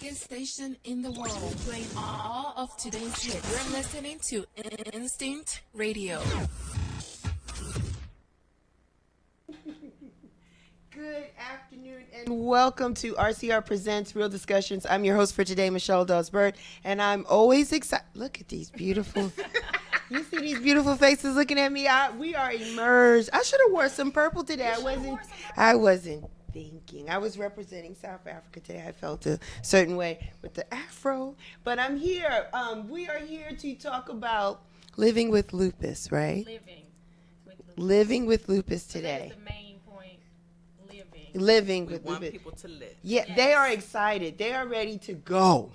biggest station in the world, playing all of today's hits. You're listening to Instinct Radio. Good afternoon and welcome to RCR Presents Real Discussions. I'm your host for today, Michelle Dawes-Burt, and I'm always excited. Look at these beautiful, you see these beautiful faces looking at me. We are immersed. I should have wore some purple today. I wasn't thinking. I was representing South Africa today. I felt a certain way with the afro, but I'm here. We are here to talk about living with lupus, right? Living with lupus today. That is the main point. Living We with want lupus. people to live. Yeah, Yes. they are excited. They are ready to go.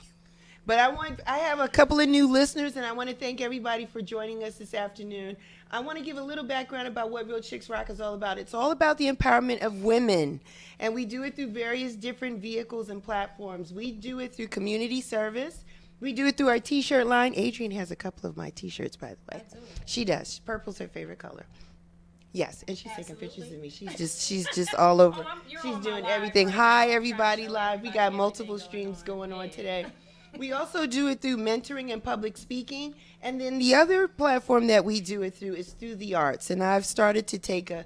But I have a couple of new listeners, and I want to thank everybody for joining us this afternoon. I want to give a little background about what Real Chicks Rock is all about. It's all about the empowerment of women, and we do it through various different vehicles and platforms. We do it through community service. We do it through our T-shirt line. Adrienne has a couple of my T-shirts, by the way. I do. She does. Purple's her favorite color. Yes, and she's taking Absolutely. pictures of me. She's just all over. You're She's on my doing live everything. right Hi, now. everybody Trying to show live. We everybody got everything multiple going streams on. going on Yeah. today. We also do it through mentoring and public speaking. And then the other platform that we do it through is through the arts. And I've started to take a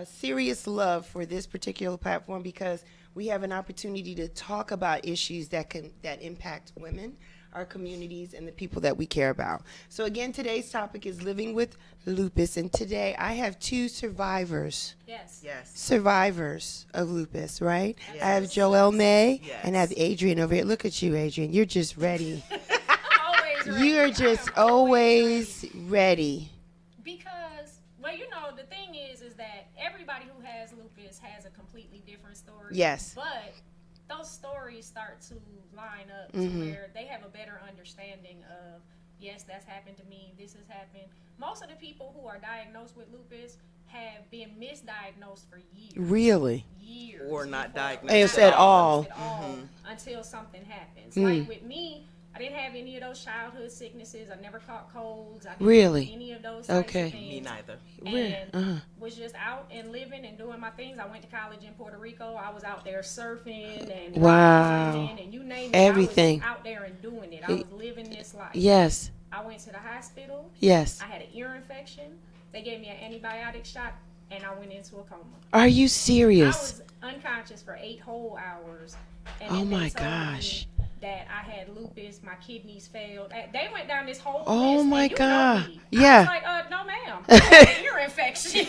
serious love for this particular platform because we have an opportunity to talk about issues that impact women, our communities, and the people that we care about. So again, today's topic is living with lupus. And today I have two survivors. Yes. Yes. Survivors of lupus, right? Yes. I have Joelle May Yes. and I have Adrienne over here. Look at you, Adrienne. You're just ready. Always ready. You're just I am always ready. Because, well, the thing is that everybody who has lupus has a completely different story. Yes. But those stories start to line up to Mhm. where they have a better understanding of, yes, that's happened to me, this has happened. Most of the people who are diagnosed with lupus have been misdiagnosed for years. Really? Years. Or not before- diagnosed It's not at all. diagnosed at all Mhm. until something happens. Mm. Like with me, I didn't have any of those childhood sicknesses. I never caught colds. I didn't Really? have any of those types Okay. of things. Me neither. And was just out and living and doing my things. I went to college in Puerto Rico. I was out there surfing and Wow. climbing and you name it. Everything. I was out there and doing it. I was living this life. Yes. I went to the hospital. Yes. I had an ear infection. They gave me an antibiotic shot and I went into a coma. Are you I serious? was unconscious for 8 whole hours. And Oh then they my told me gosh. that I had lupus, my kidneys failed. They went down this whole Oh list. my and you God. know me. Yeah. I was like, no ma'am. I had an ear infection.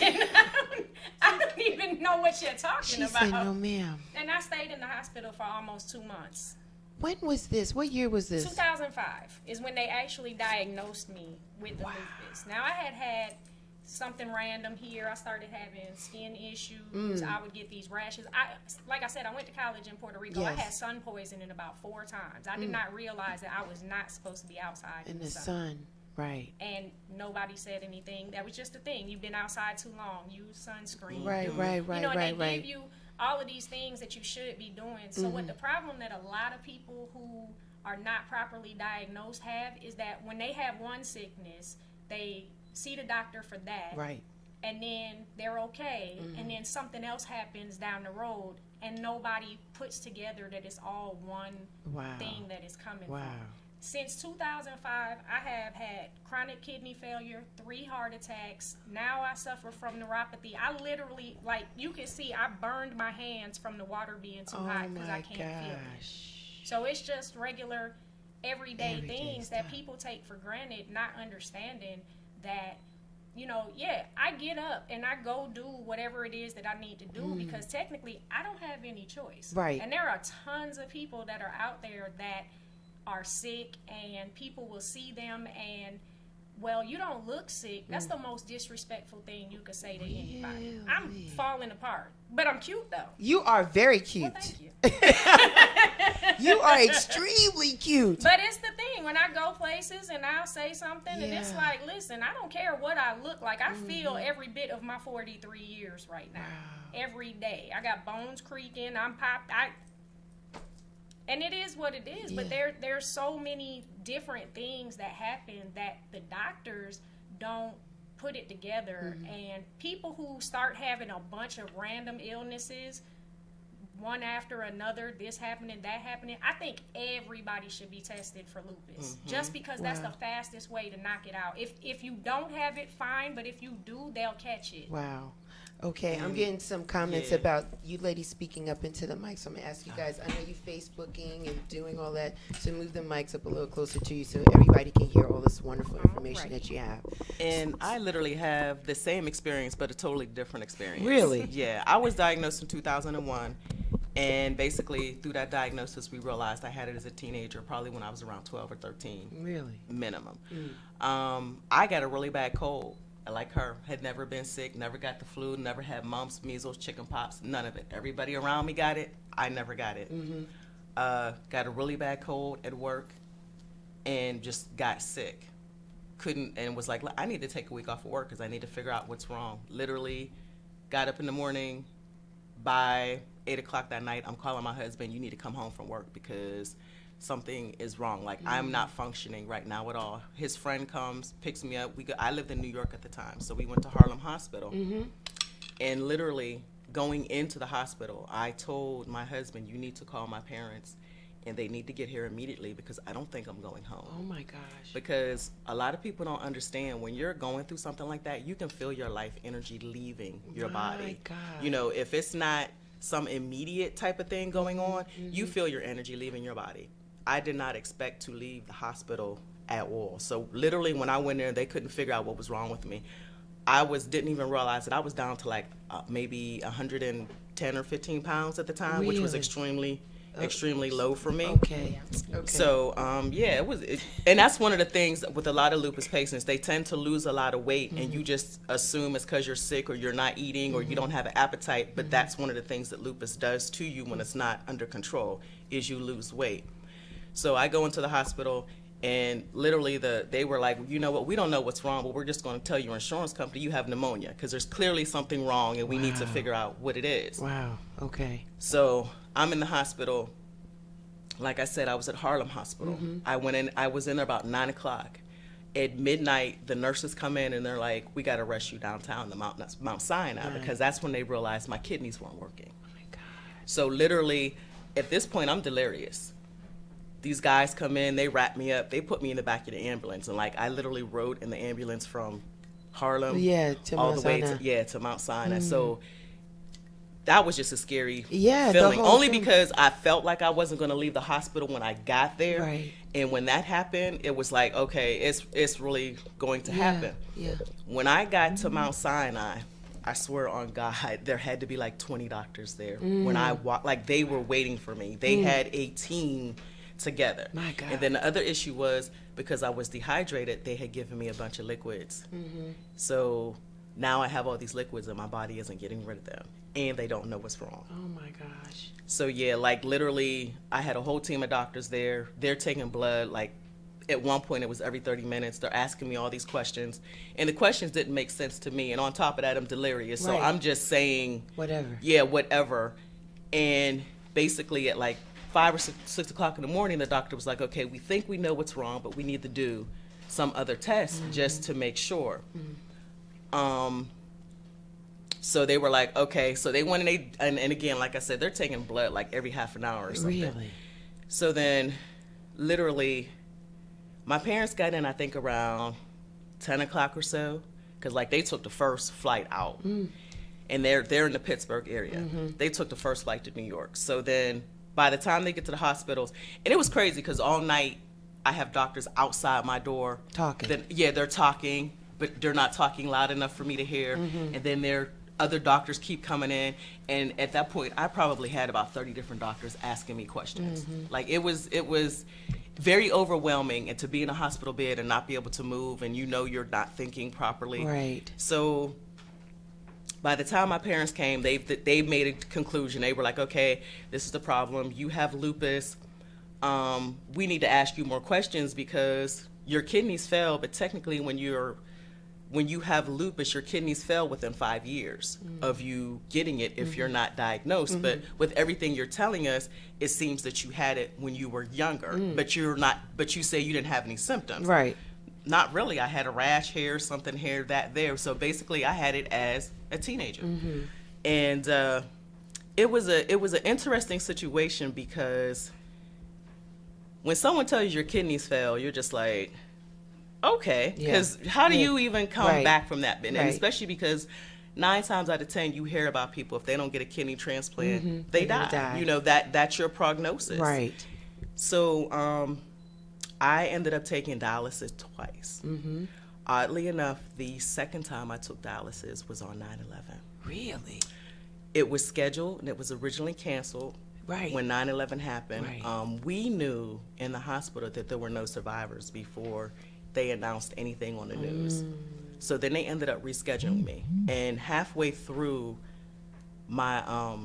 I don't even know what you're talking She about. said, no, ma'am. And I stayed in the hospital for almost 2 months. When was this? What year was this? 2005 is when they actually diagnosed me with the lupus. Now I had something random here. I started having skin issues. I would get these rashes. Like I said, I went to college in Puerto Rico. I Yes. had sun poisoning about 4 times. I did not realize that I was not supposed to be outside In the sun. Right. And nobody said anything. That was just a thing. You've been outside too long. Use sunscreen. Right, right, right, You know, and right, they right. give you all of these things that you should be doing. So what the problem that a lot of people who are not properly diagnosed have is that when they have one sickness, they see the doctor for that. Right. And then they're okay. And then something else happens down the road and nobody puts together that it's all one Wow. thing that is coming Wow. from. Since 2005, I have had chronic kidney failure, 3 heart attacks. Now I suffer from neuropathy. I literally, like, you can see I burned my hands from the water being too Oh hot because I my can't feel it. gosh. So it's just regular, everyday Everyday things that stuff. people take for granted, not understanding that, I get up and I go do whatever it is that I need to do because technically I don't have any choice. Right. And there are tons of people that are out there that are sick and people will see them and, well, you don't look sick. That's the most disrespectful thing you could say to anybody. I'm Really? falling apart, but I'm cute though. You are very cute. Well, thank you. You are extremely cute. But it's the thing, when I go places and I'll say something and it's Yeah. like, listen, I don't care what I look like. I feel every bit of my 43 years right now. Wow. Every day. I got bones creaking, I'm popped. And it is what it is, but Yeah. there's so many different things that happen that the doctors don't put it together. And people who start having a bunch of random illnesses, one after another, this happening, that happening. I think everybody should be tested for lupus, just because that's the fastest way to knock it out. If you don't have it, fine, but if you do, they'll catch it. Wow. Okay, I'm getting some comments about you ladies speaking up into the mic, so I'm going to ask you guys. I know you Facebooking and doing all that, so move the mics up a little closer to you so everybody can hear all this wonderful information that you have. And I literally have the same experience, but a totally different experience. Really? Yeah, I was diagnosed in 2001, and basically through that diagnosis, we realized I had it as a teenager, probably when I was around 12 or 13. Really? Minimum. I got a really bad cold. Like her, had never been sick, never got the flu, never had mumps, measles, chicken pox, none of it. Everybody around me got it. I never got it. Got a really bad cold at work and just got sick. Couldn't, and was like, I need to take a week off of work because I need to figure out what's wrong. Literally got up in the morning. By 8 o'clock that night, I'm calling my husband, you need to come home from work because something is wrong. Like, I'm not functioning right now at all. His friend comes, picks me up. I lived in New York at the time, so we went to Harlem Hospital. And literally going into the hospital, I told my husband, you need to call my parents, and they need to get here immediately because I don't think I'm going home. Oh, my gosh. Because a lot of people don't understand when you're going through something like that, you can feel your life energy leaving your body. God. You know, if it's not some immediate type of thing going on, you feel your energy leaving your body. I did not expect to leave the hospital at all. So literally when I went there, they couldn't figure out what was wrong with me. Didn't even realize that I was down to like maybe 110 or 15 pounds at the time, which was extremely low for me. Okay. So, and that's one of the things with a lot of lupus patients. They tend to lose a lot of weight, and you just assume it's because you're sick or you're not eating or you don't have an appetite. But that's one of the things that lupus does to you when it's not under control, is you lose weight. So I go into the hospital, and literally they were like, you know what, we don't know what's wrong, but we're just going to tell your insurance company you have pneumonia because there's clearly something wrong, and we need to figure out what it is. Wow. Okay. So I'm in the hospital. Like I said, I was at Harlem Hospital. I was in there about 9 o'clock. At midnight, the nurses come in and they're like, we got to rush you downtown to Mount Sinai because that's when they realized my kidneys weren't working. Oh, my God. So literally, at this point, I'm delirious. These guys come in, they wrap me up, they put me in the back of the ambulance, and like I literally rode in the ambulance from Harlem all the way to Mount Sinai. So that was just a scary feeling. Only because I felt like I wasn't going to leave the hospital when I got there. Right. And when that happened, it was like, okay, it's really going to happen. Yeah. When I got to Mount Sinai, I swear on God, there had to be like 20 doctors there. When I walked, like they were waiting for me. They had a team together. My God. And then the other issue was because I was dehydrated, they had given me a bunch of liquids. So now I have all these liquids and my body isn't getting rid of them, and they don't know what's wrong. Oh my gosh. So yeah, like literally I had a whole team of doctors there. They're taking blood. Like at one point it was every 30 minutes. They're asking me all these questions, and the questions didn't make sense to me. And on top of that, I'm delirious. So I'm just saying whatever. Yeah, whatever. And basically at like 5 or 6 o'clock in the morning, the doctor was like, okay, we think we know what's wrong, but we need to do some other tests just to make sure. So they were like, okay. So they went and again, like I said, they're taking blood like every half an hour or something. Really? So then literally my parents got in, I think around 10 o'clock or so, because like they took the first flight out. And they're in the Pittsburgh area. They took the first flight to New York. So then by the time they get to the hospitals, and it was crazy because all night I have doctors outside my door. Talking. They're talking, but they're not talking loud enough for me to hear. And then other doctors keep coming in. And at that point, I probably had about 30 different doctors asking me questions. Like it was very overwhelming, and to be in a hospital bed and not be able to move, and you know you're not thinking properly. Right. So by the time my parents came, they made a conclusion. They were like, okay, this is the problem. You have lupus. We need to ask you more questions because your kidneys fail, but technically when you have lupus, your kidneys fail within 5 years of you getting it if you're not diagnosed. But with everything you're telling us, it seems that you had it when you were younger, but you say you didn't have any symptoms. Right. Not really. I had a rash here, something here, that there. So basically I had it as a teenager. And it was an interesting situation because when someone tells you your kidneys fail, you're just like, okay, because how do you even come back from that? And especially because 9 times out of 10, you hear about people, if they don't get a kidney transplant, they die. You know, that's your prognosis. Right. So I ended up taking dialysis twice. Oddly enough, the second time I took dialysis was on 9/11. Really? It was scheduled and it was originally canceled when 9/11 happened. We knew in the hospital that there were no survivors before they announced anything on the news. So then they ended up rescheduling me. And halfway through my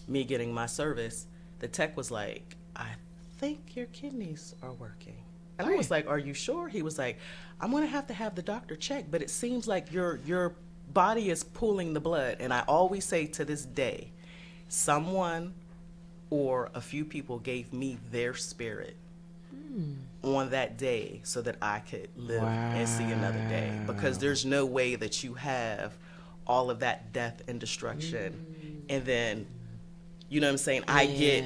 me getting my service, the tech was like, I think your kidneys are working. And I was like, are you sure? He was like, I'm going to have the doctor check, but it seems like your body is pulling the blood. And I always say to this day, someone or a few people gave me their spirit on that day so that I could live and see another day. Because there's no way that you have all of that death and destruction and then, you know what I'm saying, I get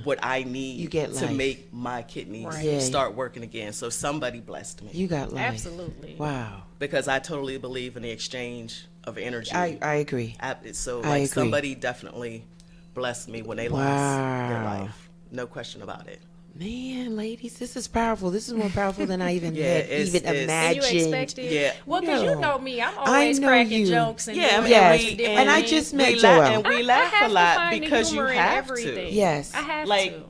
what I need to make my kidneys start working again. So somebody blessed me. You got life. Absolutely. Wow. Because I totally believe in the exchange of energy. I agree. So like somebody definitely blessed me when they lost their life. No question about it. Man, ladies, this is powerful. This is more powerful than I even imagined. And you expected? Well, because you know me, I'm always cracking jokes. And and I just met Joelle. And we laugh a lot because you have to. Yes. I have to.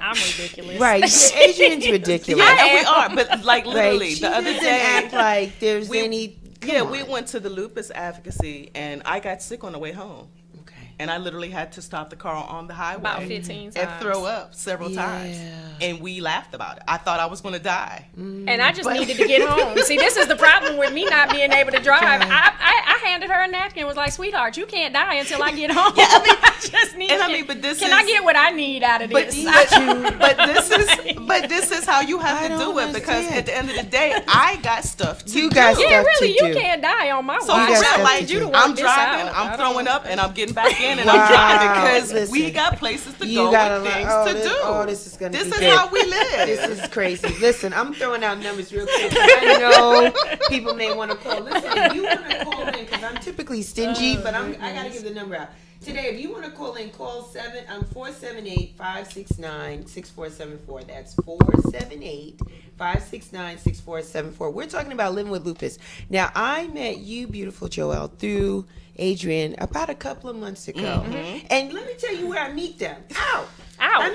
I'm ridiculous. Right. Adrienne's ridiculous. Yeah, we are. But like literally, she the other doesn't day. act like there's any. We went to the lupus advocacy and I got sick on the way home. And I literally had to stop the car on the highway about 15 times and throw up several times. And we laughed about it. I thought I was going to die. And I just needed to get home. See, this is the problem with me not being able to drive. I handed her a napkin and was like, sweetheart, you can't die until I get home. I just need I get what I need out of this? But this is how you have to do it because at the end of the day, I got stuff to do. You can't die on my watch. So I'm driving, I'm throwing up, and I'm getting back in. And I'm driving because we got places to go and things to do. Oh, this is going to be This is how we live. This is crazy. Listen, I'm throwing out numbers real quick. I know people may want to call. Listen, if you want to call in, because I'm typically stingy, but I got to give the number out. Today, if you want to call in, call 478-569-6474. That's 478-569-6474. We're talking about living with lupus. Now, I met you, beautiful Joelle, through Adrienne about a couple of months ago. And let me tell you where I meet them. I'm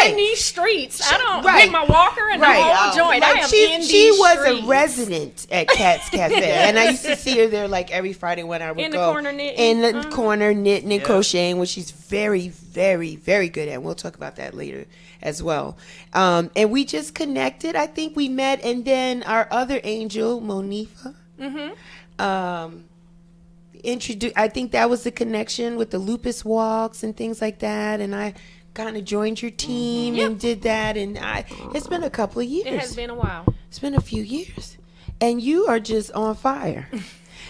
in these streets. I don't bring my walker and the whole joint. Like I am in these streets. She was a resident at Cat's Cafe. And I used to see her there like every Friday when I would go. In the corner knitting. In the corner knitting and crocheting, which she's very, very, very good at. We'll talk about that later as well. And we just connected. I think we met. And then our other angel, Monifa, I think that was the connection with the lupus walks and things like that, and I kind of joined your team and did that, and it's been a couple of years. It has been a while. It's been a few years, and you are just on fire.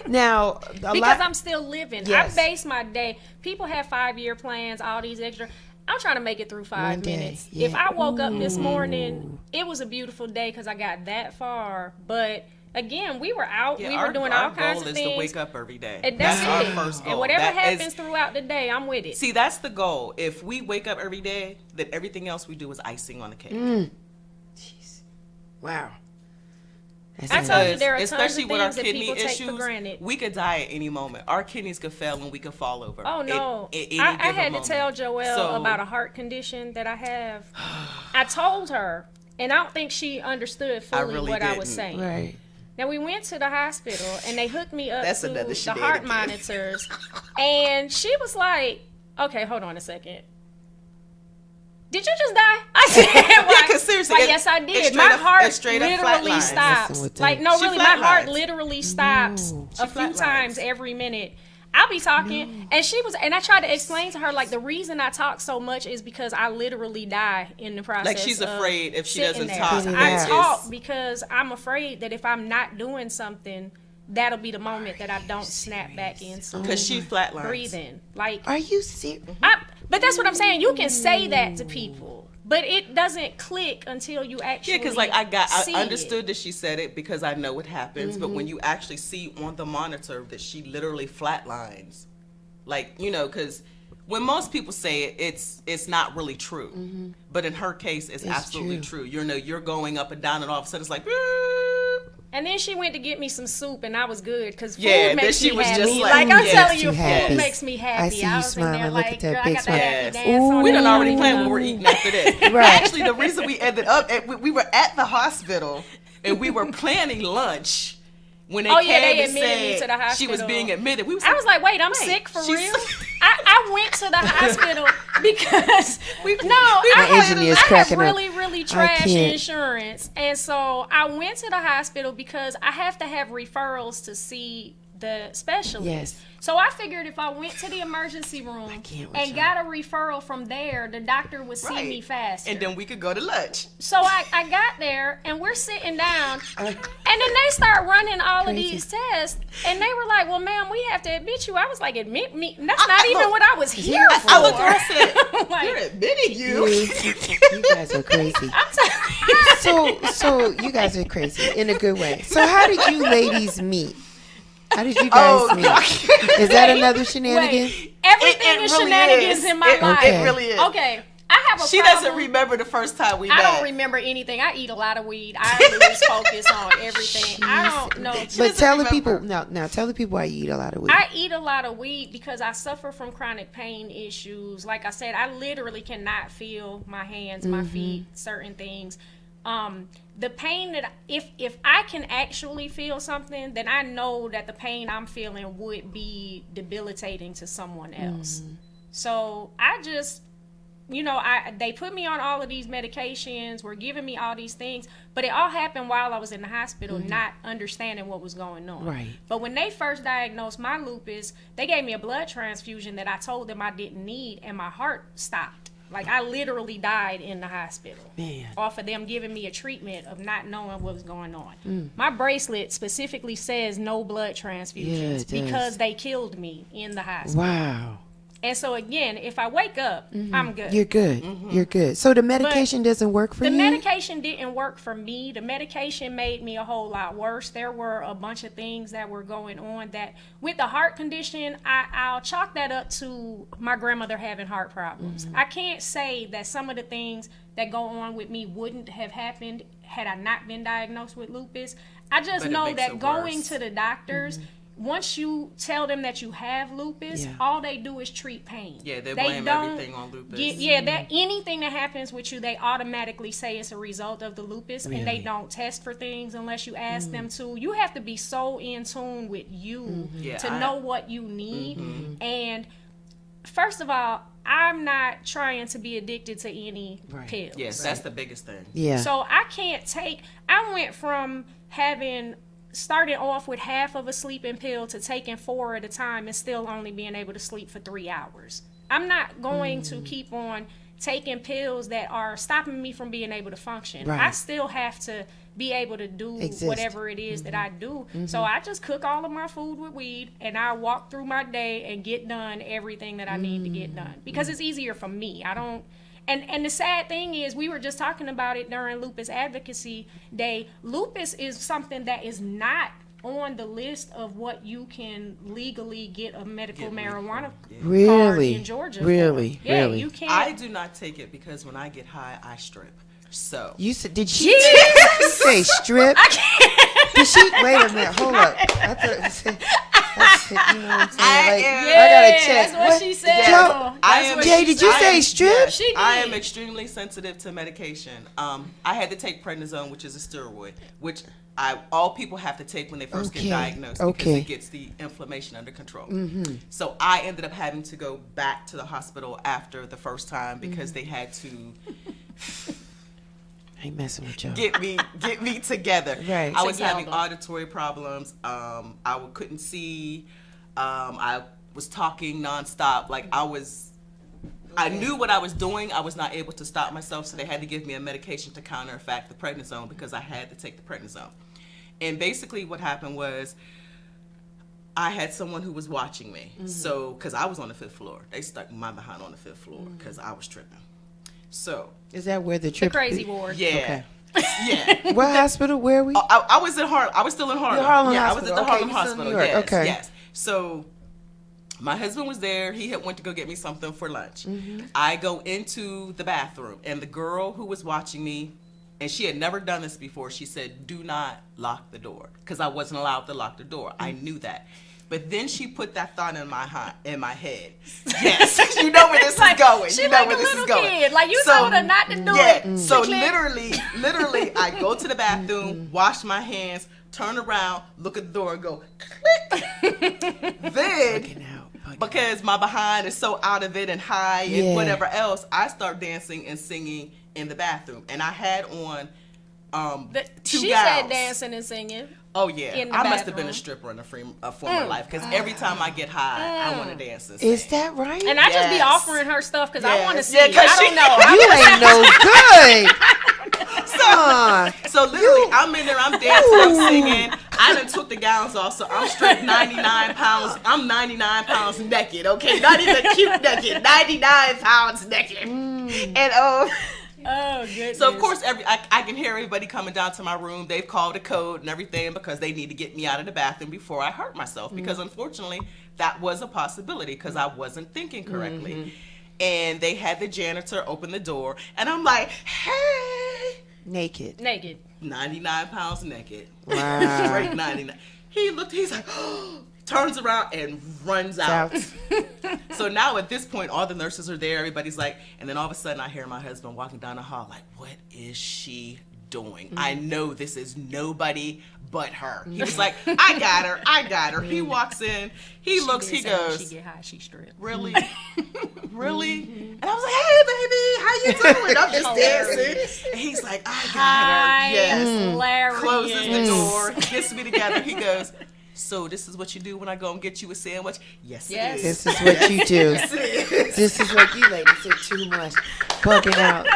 Now, I'm still living. I base my day. People have 5-year plans, all these extra. I'm trying to make it through 5 minutes. Yeah. If I woke up this morning, it was a beautiful day because I got that far, but again, we were out. We were doing all kinds of things. Our goal is to wake up every day. And that's our first goal. And whatever happens throughout the day, I'm with it. See, that's the goal. If we wake up every day, then everything else we do is icing on the cake. Jeez. Wow. I told you there are tons of things that people take for granted. We could die at any moment. Our kidneys could fail and we could fall over. Oh, no. I had to tell Joelle about a heart condition that I have. I told her, and I don't think she understood fully what I was saying. Right. Now, we went to the hospital, and they hooked me up to the heart monitors. And she was like, okay, hold on a second. Did you just die? I said, because seriously. Yes, I did. My heart literally stops. Like, no, really, my heart literally stops a few times every minute. I'll be talking, and I tried to explain to her, like, the reason I talk so much is because I literally die in the process. Like, she's afraid if she doesn't talk. I talk because I'm afraid that if I'm not doing something, that'll be the moment that I don't snap back into Because she flatlines. breathing. Like, Are you serious? but that's what I'm saying. You can say that to people, but it doesn't click until you actually Yeah, because like I see understood it. that she said it because I know what happens. But when you actually see on the monitor that she literally flatlines, like, you know, because when most people say it, it's not really true. But in her case, it's absolutely true. You know, you're going up and down, and all of a sudden it's like. And then she went to get me some soup, and I was good because food Yeah, makes she me was happy. just Like, like, I'm yeah. telling you, Makes you happy. food makes me happy. I see you was in there smiling. Look like, at that girl, big I got the happy smile. dance on. We done already planned what we're eating after this. Right. Actually, the reason we ended up we were at the hospital and we were planning lunch when they Oh, came yeah, they and admitted me said to the she was hospital. being admitted. We was I was like, wait, I'm sick for real? I went to the hospital because I engineer's have cracking up. really trash can't. insurance, and so I went to the hospital because I have to have referrals to see the specialist. Yes. So I figured if I went to the emergency room can't with and y'all. got a referral from there, the doctor would see Right. me faster. And then we could go to lunch. So I got there and we're sitting down and then they start running all of Crazy. these tests and they were like, well, ma'am, we have to admit you. I was like, admit me? That's not even what I was here for. I looked at her and said, Like, "You're admitting you." You guys are crazy. I'm telling you. So you guys are crazy in a good way. So how did you ladies meet? How did you guys Oh, meet? God. Is that another shenanigan? Wait, everything It is really shenanigans is. in my It- life. Okay. It really is. Okay. I have a She problem. doesn't remember the first time we I met. don't remember anything. I eat a lot of weed. I lose focus on everything. I don't know. But tell the remember. people now. Tell the people why you eat a lot of weed. I eat a lot of weed because I suffer from chronic pain issues. Like I said, I literally cannot feel my hands, my feet, certain things. The pain that if I can actually feel something, then I know that the pain I'm feeling would be debilitating to someone else. So I just, they put me on all of these medications, were giving me all these things, but it all happened while I was in the hospital, not understanding what was going on. Right. But when they first diagnosed my lupus, they gave me a blood transfusion that I told them I didn't need, and my heart stopped. Like, I literally died in the hospital. Man. Off of them giving me a treatment of not knowing what was going on. My bracelet specifically says no blood transfusions Yeah, it does. because they killed me in the hospital. Wow. And so again, if I wake up, I'm good. You're good. You're good. So the medication doesn't work for The you? medication didn't work for me. The medication made me a whole lot worse. There were a bunch of things that were going on that, with the heart condition, I'll chalk that up to my grandmother having heart problems. I can't say that some of the things that go on with me wouldn't have happened had I not been diagnosed with lupus. I just But it know makes that it going worse. to the doctors, once you tell them that you have lupus, Yeah. all they do is treat pain. Yeah, they blame everything on lupus. That anything that happens with you, they automatically say it's a result of the lupus, and they Really? don't test for things unless you ask them to. You have to be so in tune with you Yeah, to I- know what you need. And first of all, I'm not trying to be addicted to any Right. pills. Yes, that's the biggest thing. Yeah. So I can't take. I went from starting off with half of a sleeping pill to taking 4 at a time and still only being able to sleep for 3 hours. I'm not going to keep on taking pills that are stopping me from being able to function. Right. I still have to be able to do Exist. whatever it is that I do. So I just cook all of my food with weed and I walk through my day and get done everything that I need to get done because it's easier for me. I don't. And the sad thing is, we were just talking about it during Lupus Advocacy Day. Lupus is something that is not on the list of what you can legally get a medical marijuana card Really? in Georgia. for. Really? Yeah, Really? you can't. I do not take it because when I get high, I strip. So You said, did she say strip? Did she? Wait a minute. Hold up. I thought, you know what I'm saying? Like, I gotta check. That's what she said. Joe, That's what Jay, she did you said. say strip? Yes, She did. I am extremely sensitive to medication. I had to take prednisone, which is a steroid, which all people have to take when they first Okay, get diagnosed because okay. it gets the inflammation under control. So I ended up having to go back to the hospital after the first time because they had to I ain't messing with y'all. get me together. Right. I was Together. having auditory problems. I couldn't see. I was talking nonstop. Like I knew what I was doing. I was not able to stop myself, so they had to give me a medication to counteract the prednisone because I had to take the prednisone. And basically what happened was I had someone who was watching me. So, because I was on the 5th floor. They stuck my behind on the 5th floor because I was tripping. So. Is that where the The trip? crazy ward. Yeah. Okay. Yeah. What hospital? Where are we? I was in Harlem. I was still in Harlem. The Harlem yeah, Hospital. I was at the Okay, Harlem you still in Hospital. New York. Yes, Okay. yes. So my husband was there. He had went to go get me something for lunch. I go into the bathroom, and the girl who was watching me, and she had never done this before, she said, "Do not lock the door," because I wasn't allowed to lock the door. I knew that. But then she put that thought in my head. Yes, you know where this is going. She You know like where a this little is going. kid. Like you So, told her not to do yeah, it. so Click. literally, I go to the bathroom, wash my hands, turn around, look at the door, and go click. Then, because my behind is so out of it and high and Yeah. whatever else, I start dancing and singing in the bathroom, and I had on two She gowns. said dancing and singing. Oh yeah, in the I must have bathroom. been a stripper in a former life, because every time I get high, I want to dance and sing. Is that right? And I just be Yes. offering her stuff because I want to Yes. see. Yeah, 'cause I she- don't know. You ain't no good. So literally, I'm in there, I'm dancing, I'm singing. I done took the gowns off, so I'm straight 99 pounds. I'm 99 pounds naked, okay? Not even cute naked, 99 pounds naked. And Oh goodness. so of course, I can hear everybody coming down to my room. They've called a code and everything because they need to get me out of the bathroom before I hurt myself. Because unfortunately, that was a possibility because I wasn't thinking correctly. And they had the janitor open the door, and I'm like, "Hey." Naked. 99 pounds naked. Wow. Straight 99. He's like, turns around and runs out. So now at this point, all the nurses are there. Everybody's like, and then all of a sudden I hear my husband walking down the hall like, what is she doing? I know this is nobody but her. He was like, I got her. He walks in, he looks, he goes, She get high, she stripped. really? Really? And I was like, hey, baby, how you doing? I'm just dancing. And he's like, I got her. Yes. Hilarious. Closes the door, gets me together. He goes, so this is what you do when I go and get you a sandwich? Yes, Yes. it is. This is what you do. Yes, it is. This is what you ladies are too much. Bugging out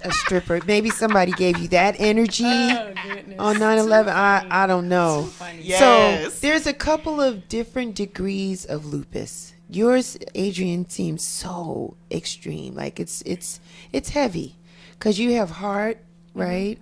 a stripper. Maybe somebody gave you that energy Oh goodness. on 9/11. I don't know. Yes. So there's a couple of different degrees of lupus. Yours, Adrienne, seems so extreme. Like it's heavy, because you have heart, right?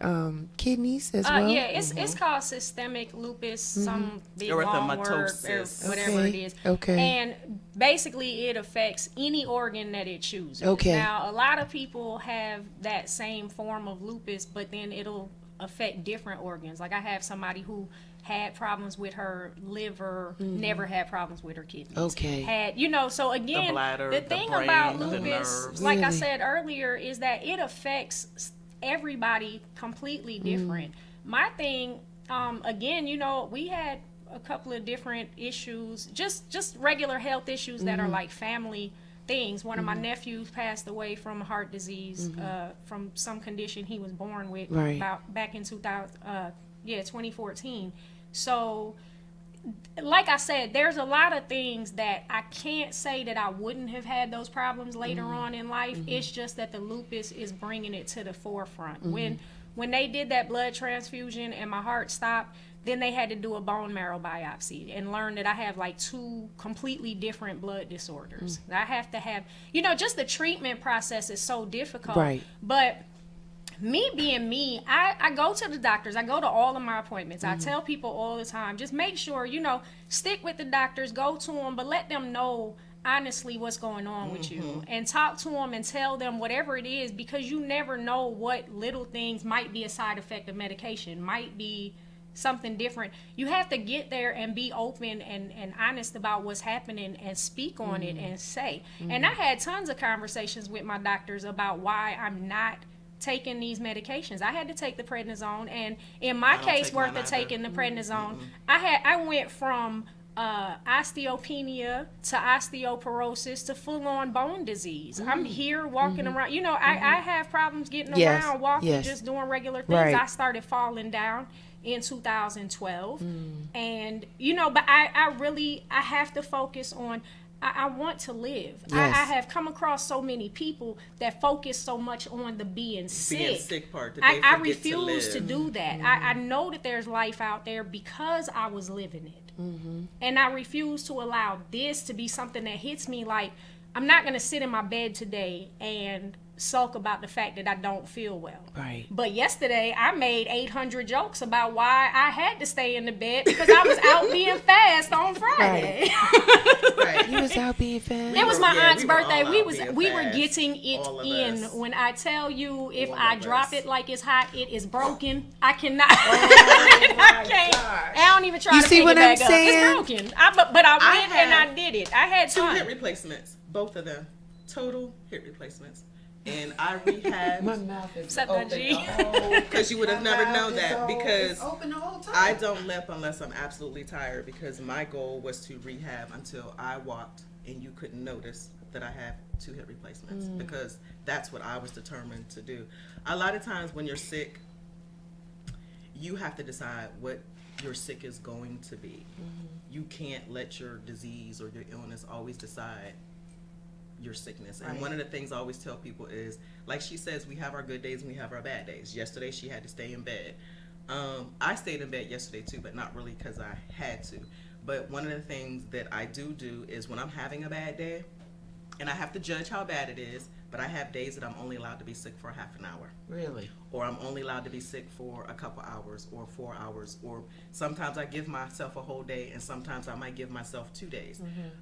Kidneys as well. Yeah, it's called systemic lupus, some big long word or Erythematosus. whatever it is. Okay. And basically it affects any organ that it chooses. Okay. Now, a lot of people have that same form of lupus, but then it'll affect different organs. Like I have somebody who had problems with her liver, never had problems with her kidneys. Okay. So again, The bladder, the the thing brain, about the lupus, nerves. like I Really? said earlier, is that it affects everybody completely different. My thing, again, we had a couple of different issues, just regular health issues that are like family things. One of my nephews passed away from heart disease, from some condition he was born with Right. about back in 2014. So like I said, there's a lot of things that I can't say that I wouldn't have had those problems later on in life. It's just that the lupus is bringing it to the forefront. When they did that blood transfusion and my heart stopped, then they had to do a bone marrow biopsy and learn that I have like 2 completely different blood disorders. I have to have, just the treatment process is so difficult. Right. But me being me, I go to the doctors. I go to all of my appointments. I tell people all the time, just make sure, stick with the doctors, go to them, but let them know honestly what's going on with you, and talk to them and tell them whatever it is, because you never know what little things might be a side effect of medication, might be something different. You have to get there and be open and honest about what's happening and speak on it and say. And I had tons of conversations with my doctors about why I'm not taking these medications. I had to take the prednisone, and in my case, take mine worth of either. taking the prednisone, I went from osteopenia to osteoporosis to full-on bone disease. I'm here walking around. I have problems getting Yes, around, walking, yes. just doing regular things. Right. I started falling down in 2012, and but I have to focus on. I want to live. Yes. I have come across so many people that focus so much on the being sick. Part. That I they forget refuse to live. do that. I know that there's life out there because I was living it. And I refuse to allow this to be something that hits me. Like, I'm not going to sit in my bed today and sulk about the fact that I don't feel well. Right. But yesterday, I made 800 jokes about why I had to stay in the bed because I was out being fast on Friday. Right. You was out being fast. It was my aunt's we were birthday. all We out was being we were fast. getting it All of in. us. When I tell you, if All I of drop us. it like it's hot, it is broken. I cannot. Oh I can't. gosh. I don't even try You to see pick what it back I'm up. saying? It's broken. But I I went and I had did it. I had 2 fun. hip replacements, both of them, total hip replacements, and I rehabbed. My mouth is Except that open. G. Because you would have never known that, because it's open the whole time. I don't limp unless I'm absolutely tired, because my goal was to rehab until I walked and you couldn't notice that I had 2 hip replacements, because that's what I was determined to do. A lot of times when you're sick, you have to decide what your sick is going to be. You can't let your disease or your illness always decide your sickness. And Right. one of the things I always tell people is, like she says, we have our good days and we have our bad days. Yesterday she had to stay in bed. I stayed in bed yesterday too, but not really because I had to. But one of the things that I do is when I'm having a bad day, and I have to judge how bad it is, but I have days that I'm only allowed to be sick for half an hour, Really? or I'm only allowed to be sick for a couple hours or 4 hours, or sometimes I give myself a whole day and sometimes I might give myself 2 days.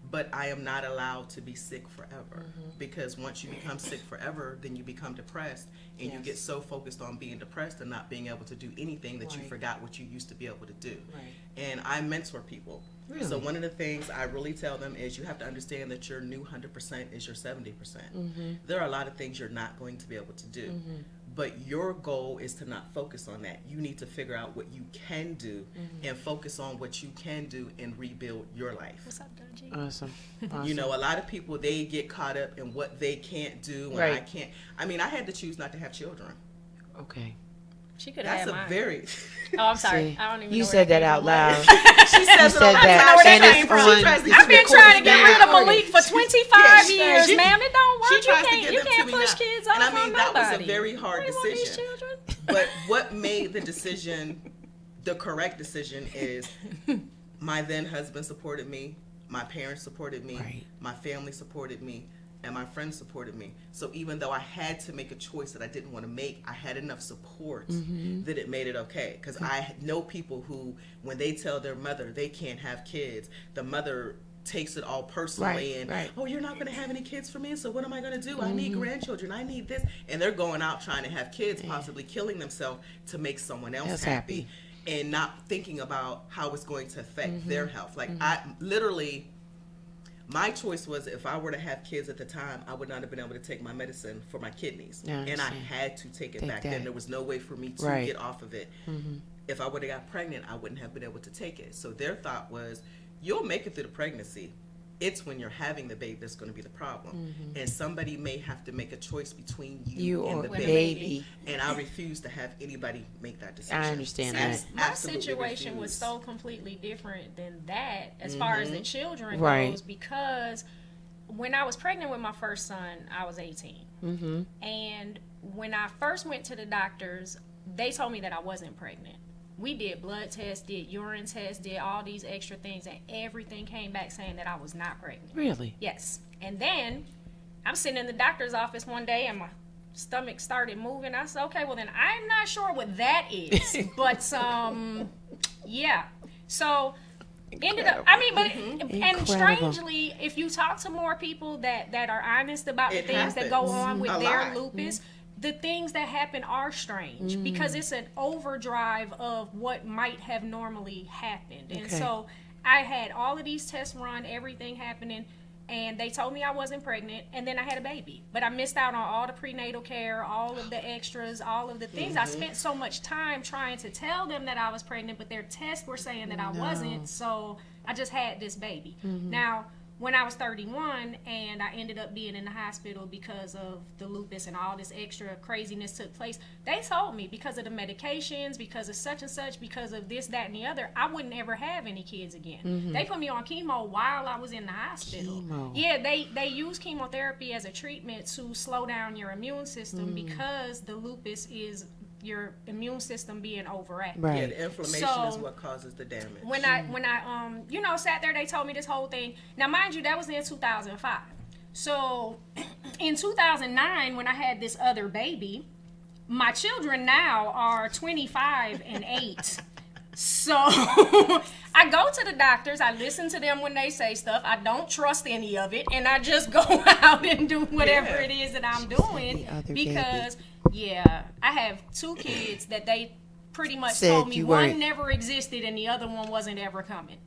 But I am not allowed to be sick forever, because once you become sick forever, then you become depressed, and you Yes. get so focused on being depressed and not being able to do anything that you Right. forgot what you used to be able to do. Right. And I mentor people. Really? So one of the things I really tell them is you have to understand that your new 100% is your 70%. There are a lot of things you're not going to be able to do. But your goal is to not focus on that. You need to figure out what you can do and focus on what you can do and rebuild your life. What's up, Dodgy? Awesome. You know, a lot of people, they get caught up in what they can't do and Right. I can't. I mean, I had to choose not to have children. Okay. She could have That's had a mine. very... Oh, I'm sorry. See, I don't even you know where said that came out from. loud. She says it all the said that, time. where that and came it's from. on. She tries to I've been trying to get rid of recorded. Malik for 25 She- years, she- ma'am. It don't work. She You tries to can't, give you them to can't me push now. kids off And I on mean, that was a nobody. very hard What do you want these decision. children? But what made the decision, the correct decision, is my then husband supported me, my parents supported me, Right. my family supported me, and my friends supported me. So even though I had to make a choice that I didn't want to make, I had enough support that it made it okay. Because I know people who, when they tell their mother they can't have kids, the mother takes it all personally Right, and right. oh, you're not going to have any kids for me, so what am I going to do? I need grandchildren, I need this, and they're going out trying to have kids, possibly killing themselves to make someone else That's happy, happy. and not thinking about how it's going to affect their health. Like I literally, my choice was, if I were to have kids at the time, I would not have been able to take my medicine for my kidneys, Yeah, I and I understand. had to take it Take back that. then. There was no way for me to Right. get off of it. If I would have got pregnant, I wouldn't have been able to take it. So their thought was, you'll make it through the pregnancy. It's when you're having the baby that's going to be the problem. And somebody may have to make a choice between you, You and or the the baby. baby. And I refuse to have anybody make that decision. I understand See, that. my Absolutely situation was refuse. so completely different than that as far as the children Right. goes, because when I was pregnant with my first son, I was 18. And when I first went to the doctors, they told me that I wasn't pregnant. We did blood tests, did urine tests, did all these extra things, and everything came back saying that I was not pregnant. Really? Yes. And then I'm sitting in the doctor's office one day and my stomach started moving. I said, okay, well then I'm not sure what that is. But yeah. So ended up, I mean, but and Incredible. strangely, if you talk to more people that are honest about the It things that go happens. on with A their lot. lupus, the things that happen are strange because it's an overdrive of what might have normally happened. And Okay. so I had all of these tests run, everything happening, and they told me I wasn't pregnant, and then I had a baby. But I missed out on all the prenatal care, all of the extras, all of the things. I spent so much time trying to tell them that I was pregnant, but their tests were saying that I wasn't, so I just had this baby. Now, when I was 31 and I ended up being in the hospital because of the lupus and all this extra craziness took place, they told me because of the medications, because of such and such, because of this, that, and the other, I wouldn't ever have any kids again. They put me on chemo while I was in the hospital. Chemo. Yeah, they use chemotherapy as a treatment to slow down your immune system because the lupus is your immune system being overactive. Right. Yeah, the inflammation So, is what causes the damage. When I sat there, they told me this whole thing. Now, mind you, that was in 2005. So in 2009, when I had this other baby, my children now are 25 and 8. So I go to the doctors, I listen to them when they say stuff. I don't trust any of it, and I just go out and do whatever it is that I'm doing because I have 2 kids that they pretty much Said told me you one weren't- never existed and the other one wasn't ever coming.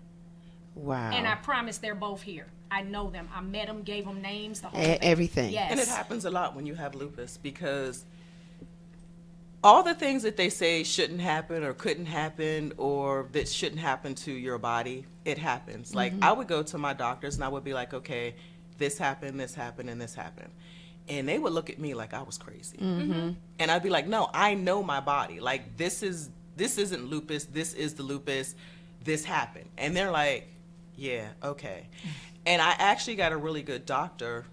Wow. And I promise they're both here. I know them. I met them, gave them names, the whole thing. Everything. Yes. And it happens a lot when you have lupus because all the things that they say shouldn't happen or couldn't happen or that shouldn't happen to your body, it happens. Like I would go to my doctors and I would be like, okay, this happened, and this happened. And they would look at me like I was crazy. And I'd be like, no, I know my body. Like this isn't lupus. This is the lupus. This happened. And they're like, yeah, okay. And I actually got a really good doctor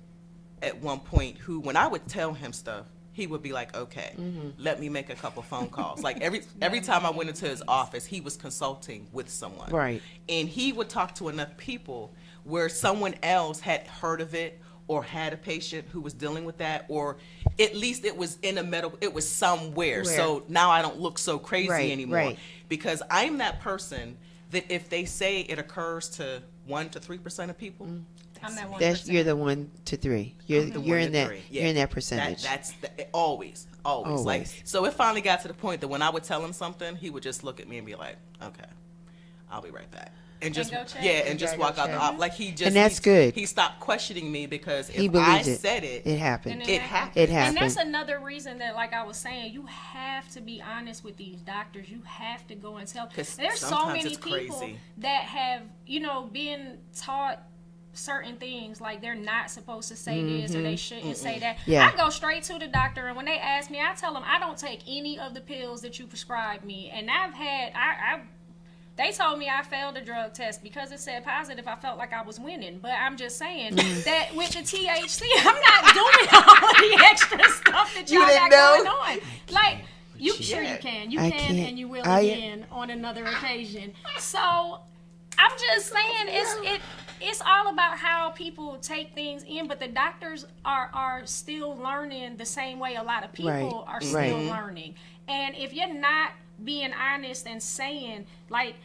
at one point who, when I would tell him stuff, he would be like, okay, let me make a couple phone calls. Like every time I went into his office, he was consulting with someone. Right. And he would talk to enough people where someone else had heard of it or had a patient who was dealing with that, or at least it was in a medical, it was somewhere. So now I don't look so crazy anymore. Right. Because I'm that person that if they say it occurs to 1 to 3% of people, I'm that 1%. That's you're the 1 to 3. You're the you're 1 in to that 3. you're in that percentage. That's always. Like, so it finally got to the point that when I would tell him something, he would just look at me and be like, "Okay, I'll be right back," and just go check. and just walk out the office. Like he just And that's good. He stopped questioning me because He if I believes it. said it, It happened. And it happened. It And happened. that's another reason that, like I was saying, you have to be honest with these doctors. You have to go and tell. 'Cause There's so sometimes many it's people crazy. that have, been taught certain things, like they're not supposed to say this or they shouldn't say that. Yeah. I go straight to the doctor, and when they ask me, I tell them I don't take any of the pills that you prescribe me. And I've had, they told me I failed a drug test because it said positive. I felt like I was winning, but I'm just saying that with the THC, I'm not doing all of the extra stuff that y'all got going on. Like, you sure you can. You I can, can't. and you will again on another occasion. So I'm just saying it's all about how people take things in, but the doctors are still learning the same way a lot of people are still learning. And if you're not being honest and saying, like,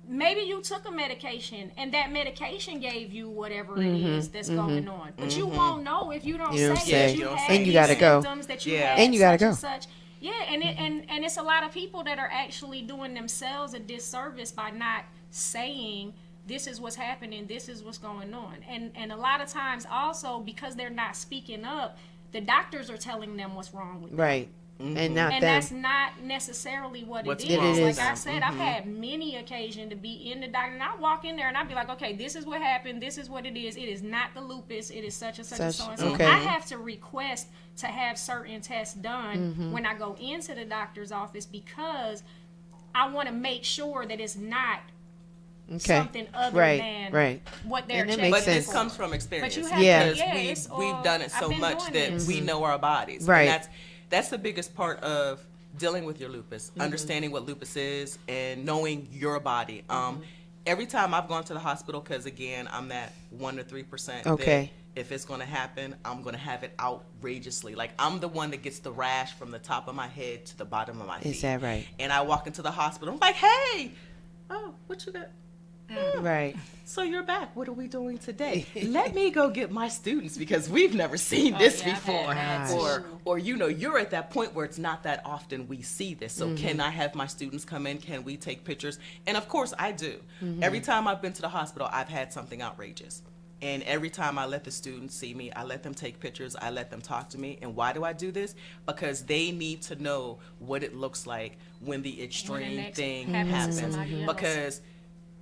maybe you took a medication and that medication gave you whatever it is that's going on, but you won't know if you don't say that you had And you these gotta go. symptoms, that you Yeah. had And you gotta such go. and such. Yeah, and it's a lot of people that are actually doing themselves a disservice by not saying this is what's happening, this is what's going on. And a lot of times also, because they're not speaking up, the doctors are telling them what's wrong with them. Right. And not And them. that's not necessarily what What's it is. wrong with Like them. I said, I've had many occasions to be in the doctor, and I walk in there and I'd be like, okay, this is what happened, this is what it is. It is not the lupus, it is such and such and so and so. Okay. I have to request to have certain tests done when I go into the doctor's office because I want to make sure that it's not something other than what they're And that checking makes But sense. this comes from experience. But you have Yeah. to, Because it's all- we've done it I've so been much doing that this. we know our bodies. Right. And that's the biggest part of dealing with your lupus, understanding what lupus is and knowing your body. Every time I've gone to the hospital, because again, I'm that 1 to 3%. Okay. That if it's going to happen, I'm going to have it outrageously. Like, I'm the one that gets the rash from the top of my head to the bottom of my feet. Is that right? And I walk into the hospital, I'm like, hey, oh, what you got? Right. So you're back. What are we doing today? Let me go get my students because we've never seen this yeah, I've before. had that Or you're at that point where it's not that often we see this. So can I have my students come in? Can we take pictures? And of course I do. Every time I've been to the hospital, I've had something outrageous. And every time I let the students see me, I let them take pictures, I let them talk to me. And why do I do this? Because they need to know what it looks like when the extreme next thing happens to happens. somebody else. Because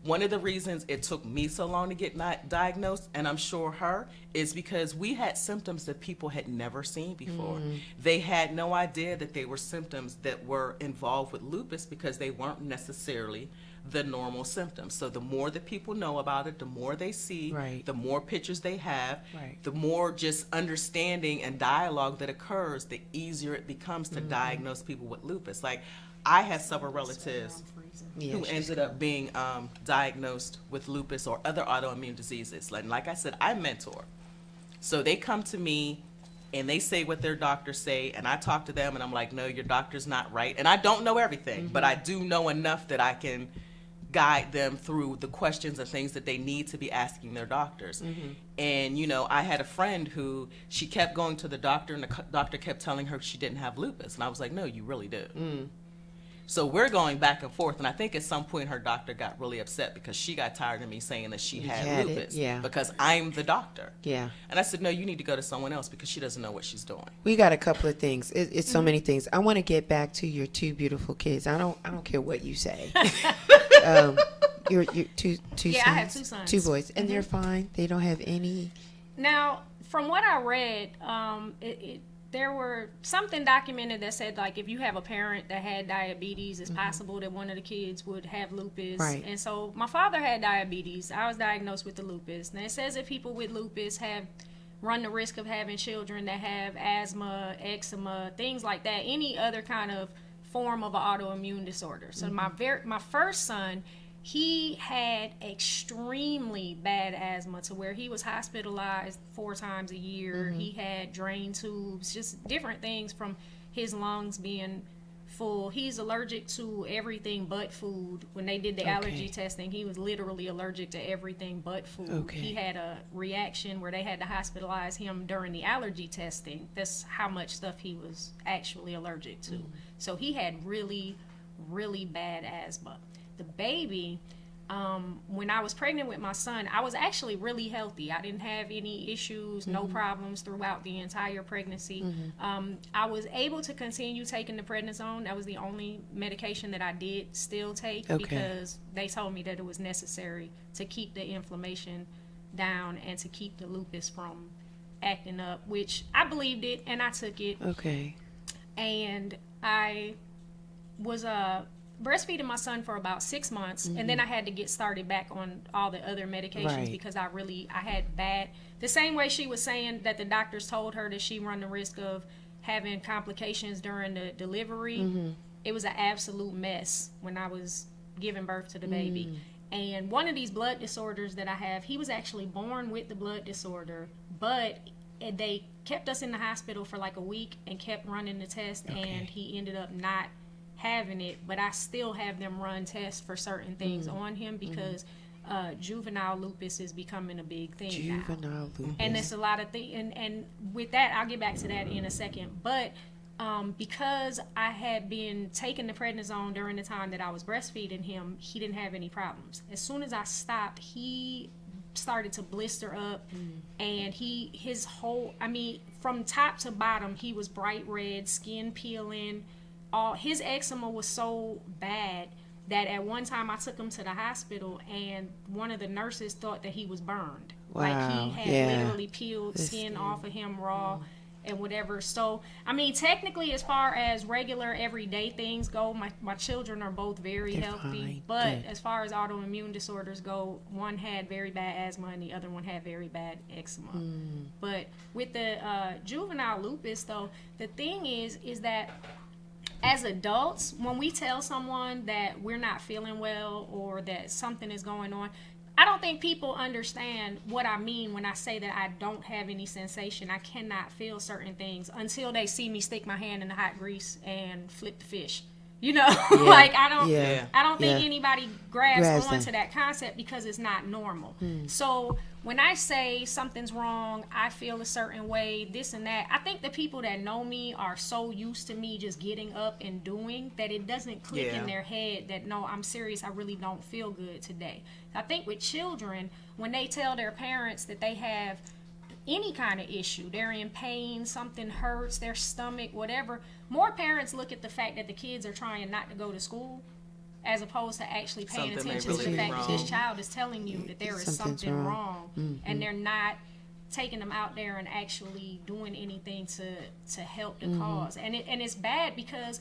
one of the reasons it took me so long to get diagnosed, and I'm sure her, is because we had symptoms that people had never seen before. They had no idea that they were symptoms that were involved with lupus because they weren't necessarily the normal symptoms. So the more that people know about it, the more they see, Right. the more pictures they have, Right. the more just understanding and dialogue that occurs, the easier it becomes to diagnose people with lupus. Like, I have several relatives Yeah, who ended up being diagnosed with lupus or other autoimmune diseases. Like I said, I mentor. So they come to me and they say what their doctors say, and I talk to them and I'm like, no, your doctor's not right. And I don't know everything, but I do know enough that I can guide them through the questions and things that they need to be asking their doctors. And, you know, I had a friend who, she kept going to the doctor and the doctor kept telling her she didn't have lupus. And I was like, no, you really do. So we're going back and forth, and I think at some point her doctor got really upset because she got tired of me saying that she had had it, lupus yeah. because I'm the doctor. Yeah. And I said, no, you need to go to someone else because she doesn't know what she's doing. We got a couple of things. It's so many things. I want to get back to your two beautiful kids. I don't care what you say. Your two Yeah, sons, I have two sons. two boys, and they're fine. They don't have any. Now, from what I read, there were something documented that said, like, if you have a parent that had diabetes, it's possible that one of the kids would have lupus. Right. And so my father had diabetes. I was diagnosed with the lupus. Now, it says that people with lupus run the risk of having children that have asthma, eczema, things like that, any other kind of form of an autoimmune disorder. So my first son, he had extremely bad asthma to where he was hospitalized 4 times a year. He had drain tubes, just different things from his lungs being full. He's allergic to everything but food. When they did the allergy testing, he was literally allergic to everything but food. Okay. He had a reaction where they had to hospitalize him during the allergy testing. That's how much stuff he was actually allergic to. So he had really, really bad asthma. The baby, when I was pregnant with my son, I was actually really healthy. I didn't have any issues, no problems throughout the entire pregnancy. I was able to continue taking the prednisone. That was the only medication that I did still take because they told me that it was necessary to keep the inflammation down and to keep the lupus from acting up, which I believed it and I took it. Okay. And I was breastfeeding my son for about 6 months, and then I had to get started back on all the other medications because I had bad, the same way she was saying that the doctors told her that she run the risk of having complications during the delivery. It was an absolute mess when I was giving birth to the baby. And one of these blood disorders that I have, he was actually born with the blood disorder, but they kept us in the hospital for like a week and kept running the test, and he ended up not having it, but I still have them run tests for certain things on him because juvenile lupus is becoming a big thing now. Juvenile lupus. And there's a lot of things, and with that, I'll get back to that in a second. But because I had been taking the prednisone during the time that I was breastfeeding him, he didn't have any problems. As soon as I stopped, he started to blister up, and his whole, I mean, from top to bottom, he was bright red, skin peeling. His eczema was so bad that at one time I took him to the hospital, and one of the nurses thought that he was burned. Wow. Like he had literally peeled skin off of him raw and whatever. So, I mean, technically, as far as regular everyday things go, my children are both very healthy. Fine. But Good. as far as autoimmune disorders go, one had very bad asthma and the other one had very bad eczema. But with the juvenile lupus, though, the thing is that as adults, when we tell someone that we're not feeling well or that something is going on, I don't think people understand what I mean when I say that I don't have any sensation. I cannot feel certain things until they see me stick my hand in the hot grease and flip the fish. You know, like I don't think anybody grabs onto that concept because it's not normal. So when I say something's wrong, I feel a certain way, this and that, I think the people that know me are so used to me just getting up and doing that it doesn't click in their head that, no, I'm serious, I really don't feel good today. I think with children, when they tell their parents that they have any kind of issue, they're in pain, something hurts, their stomach, whatever, more parents look at the fact that the kids are trying not to go to school as opposed to actually paying Something may attention to really the be fact that this wrong. child is telling you that there is Something's something wrong. wrong, and they're not taking them out there and actually doing anything to help the cause. And it's bad because,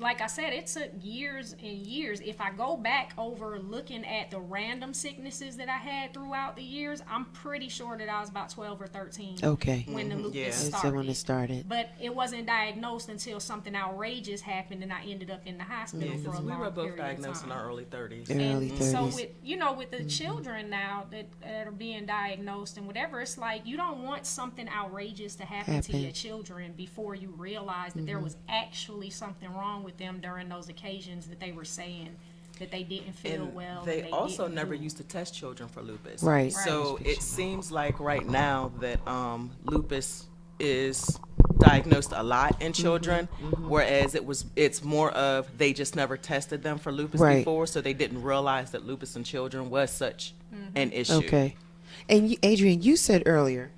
like I said, it took years and years. If I go back over looking at the random sicknesses that I had throughout the years, I'm pretty sure that I was about 12 or 13 Okay. when the lupus Yeah. That's started. when it started. But it wasn't diagnosed until something outrageous happened, and I ended up in the hospital for a Because we long were both period of diagnosed in time. our early 30s. Early And so 30s. with the children now that are being diagnosed and whatever, it's like you don't want something outrageous to happen to your children before you realize that there was actually something wrong with them during those occasions that they were saying that they didn't feel And well. they and also didn't never do. used to test children for lupus. Right. So it seems like right now that lupus is diagnosed a lot in children, whereas it's more of they just never tested them for lupus Right. before, so they didn't realize that lupus in children was such an issue. Okay. And Adrienne, you said earlier,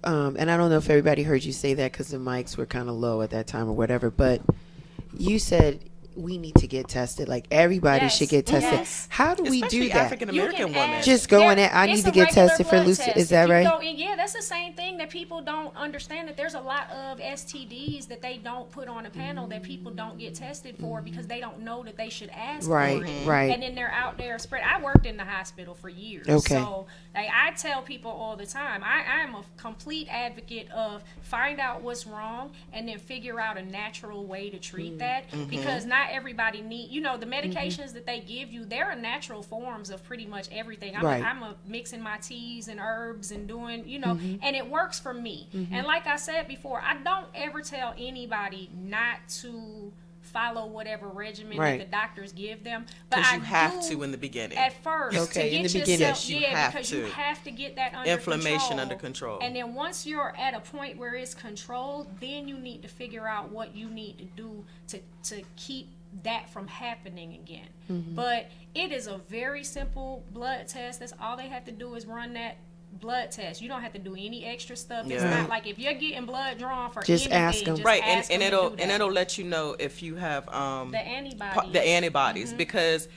and I don't know if everybody heard you say that because the mics were kind of low at that time or whatever, but you said we need to get tested. Like everybody Yes. should get tested. Yes. How do we Especially do that? African You American can women. ask- Just go in there, I it's need to a get regular tested for blood lupus. test. Is that If you right? go in- yeah, that's the same thing that people don't understand, that there's a lot of STDs that they don't put on a panel that people don't get tested for because they don't know that they should ask Right, for it. right. And then they're out there spread. I worked in the hospital for years. Okay. So like, I tell people all the time, I am a complete advocate of find out what's wrong and then figure out a natural way to treat that, because not everybody need, the medications that they give you, there are natural forms of pretty much everything. Right. I'm mixing my teas and herbs and doing, and it works for me. And like I said before, I don't ever tell anybody not to follow whatever regimen Right. that the doctors give them. But Because I you have do to in the beginning. at first Okay, to in get the beginning. yourself, Yes, you have because to. you have to get that under Inflammation control. under control. And then once you're at a point where it's controlled, then you need to figure out what you need to do to keep that from happening again. But it is a very simple blood test. That's all they have to do is run that blood test. You don't have to do any extra stuff. It's Yeah. not like if you're getting blood drawn for Just anything, ask 'em. just Right, ask and 'em to it'll do that. and it'll let you know if you have the antibodies. the antibodies, because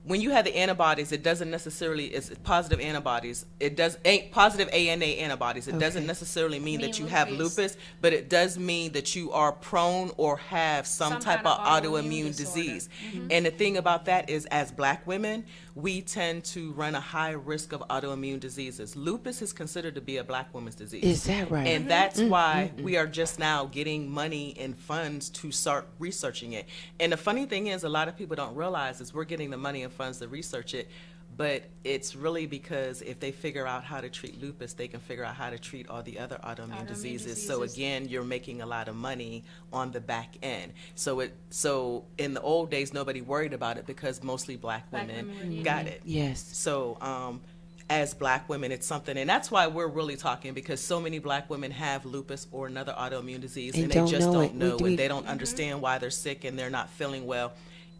when you have the antibodies, it doesn't necessarily, it's positive antibodies. It does positive ANA antibodies. It doesn't necessarily mean that you have lupus, but it does mean that you are prone or have some type of autoimmune disease. And the thing about that is, as Black women, we tend to run a high risk of autoimmune diseases. Lupus is considered to be a Black woman's disease. Is that right? And that's why we are just now getting money and funds to start researching it. And the funny thing is, a lot of people don't realize is we're getting the money and funds to research it, but it's really because if they figure out how to treat lupus, they can figure out how to treat all the other autoimmune diseases. So again, you're making a lot of money on the back end. So in the old days, nobody worried about it because mostly Black women got it. Yes. So as Black women, it's something, and that's why we're really talking, because so many Black women have lupus or another autoimmune disease, and they just don't know, and they don't understand why they're sick and they're not feeling well.